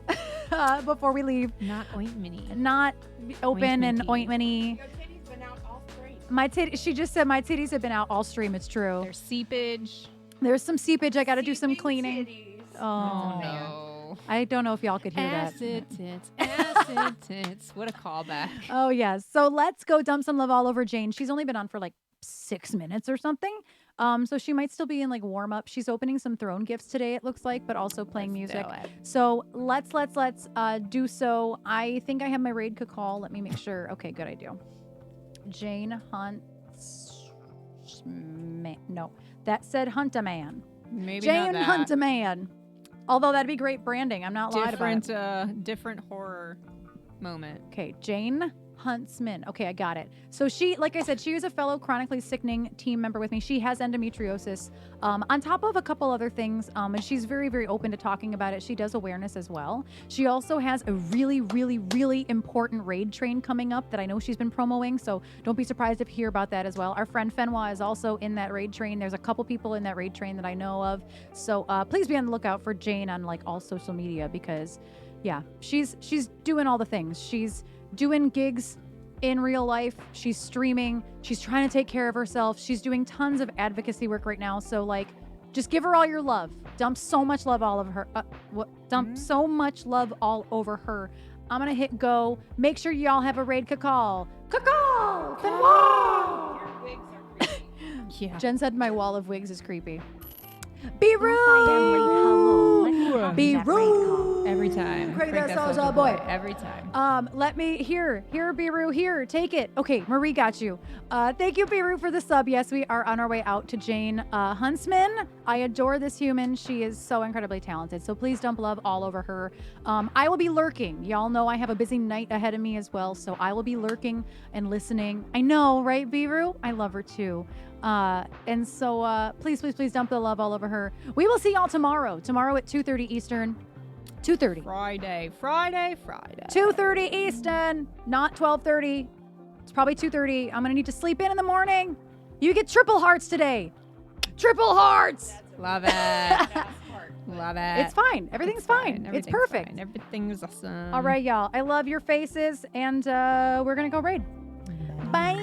before we leave.
Not ointmenty.
Not open and
Ointmenty.
ointmenty.
Your titty's been out all spring.
My she just said my titties have been out all stream. It's true.
There's seepage.
There's some seepage. I got to do some
Seeping
cleaning.
titties.
Oh,
no.
I don't know if y'all could hear that.
Acid tits. Acid tits. What a callback.
Oh yes. So let's go dump some love all over Jane. She's only been on for like 6 minutes or something. So she might still be in like warm up. She's opening some throne gifts today, it looks like, but also playing music. So let's do so. I think I have my raid call. Let me make sure. Okay, good. I do. Jane No, that said Hunt a Man.
Maybe
Jane
not that.
Hunt a Man. Although that'd be great branding. I'm not lied about it.
Different horror moment.
Okay, Jane Huntsman. Okay, I got it. So she, like I said, she is a fellow chronically sickening team member with me. She has endometriosis, on top of a couple other things, and she's very, very open to talking about it. She does awareness as well. She also has a really, really, really important raid train coming up that I know she's been promoting, so don't be surprised if you hear about that as well. Our friend Fenwa is also in that raid train. There's a couple people in that raid train that I know of, so please be on the lookout for Jane on like all social media because, yeah, she's doing all the things. She's doing gigs in real life. She's streaming. She's trying to take care of herself. She's doing tons of advocacy work right now. So like, just give her all your love. Dump so much love all over her. So much love all over her. I'm gonna hit go. Make sure y'all have a raid call. Call.
Your wigs are creepy.
Yeah.
Jen said my wall of wigs is creepy. Be
Hello. Let me
rude.
have
Be
that rain call.
rude.
Every time.
Crank that
Soulja
Soulja Boy.
Every time.
Let me here, Biru, here, take it. Okay, Marie got you. Thank you, Biru, for the sub. Yes, we are on our way out to Jane Huntsman. I adore this human. She is so incredibly talented. So please dump love all over her. I will be lurking. Y'all know I have a busy night ahead of me as well, so I will be lurking and listening. I know, right, Biru? I love her too. And so please dump the love all over her. We will see y'all tomorrow. Tomorrow at 2:30 Eastern. 2:30.
Friday.
2:30 Eastern, not 12:30. It's probably 2:30. I'm gonna need to sleep in the morning. You get triple hearts today. Triple hearts.
Love it. Love it.
It's fine. Everything's fine. It's perfect.
Fine. Everything's awesome.
All right, y'all. I love your faces, and we're gonna go raid. Bye.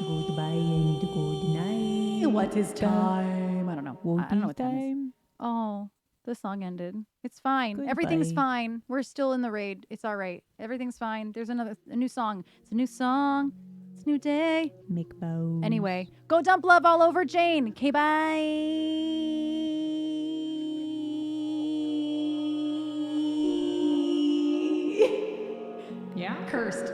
Goodbye and good night.
What is time? I don't know. I don't know what time is. Oh, the song ended. It's fine. Everything's fine. We're still in the raid. It's all right. Everything's fine. There's a new song. It's a new song. It's a new day.
Make bows.
Anyway, go dump love all over Jane. Okay, bye.
Yeah.
Cursed.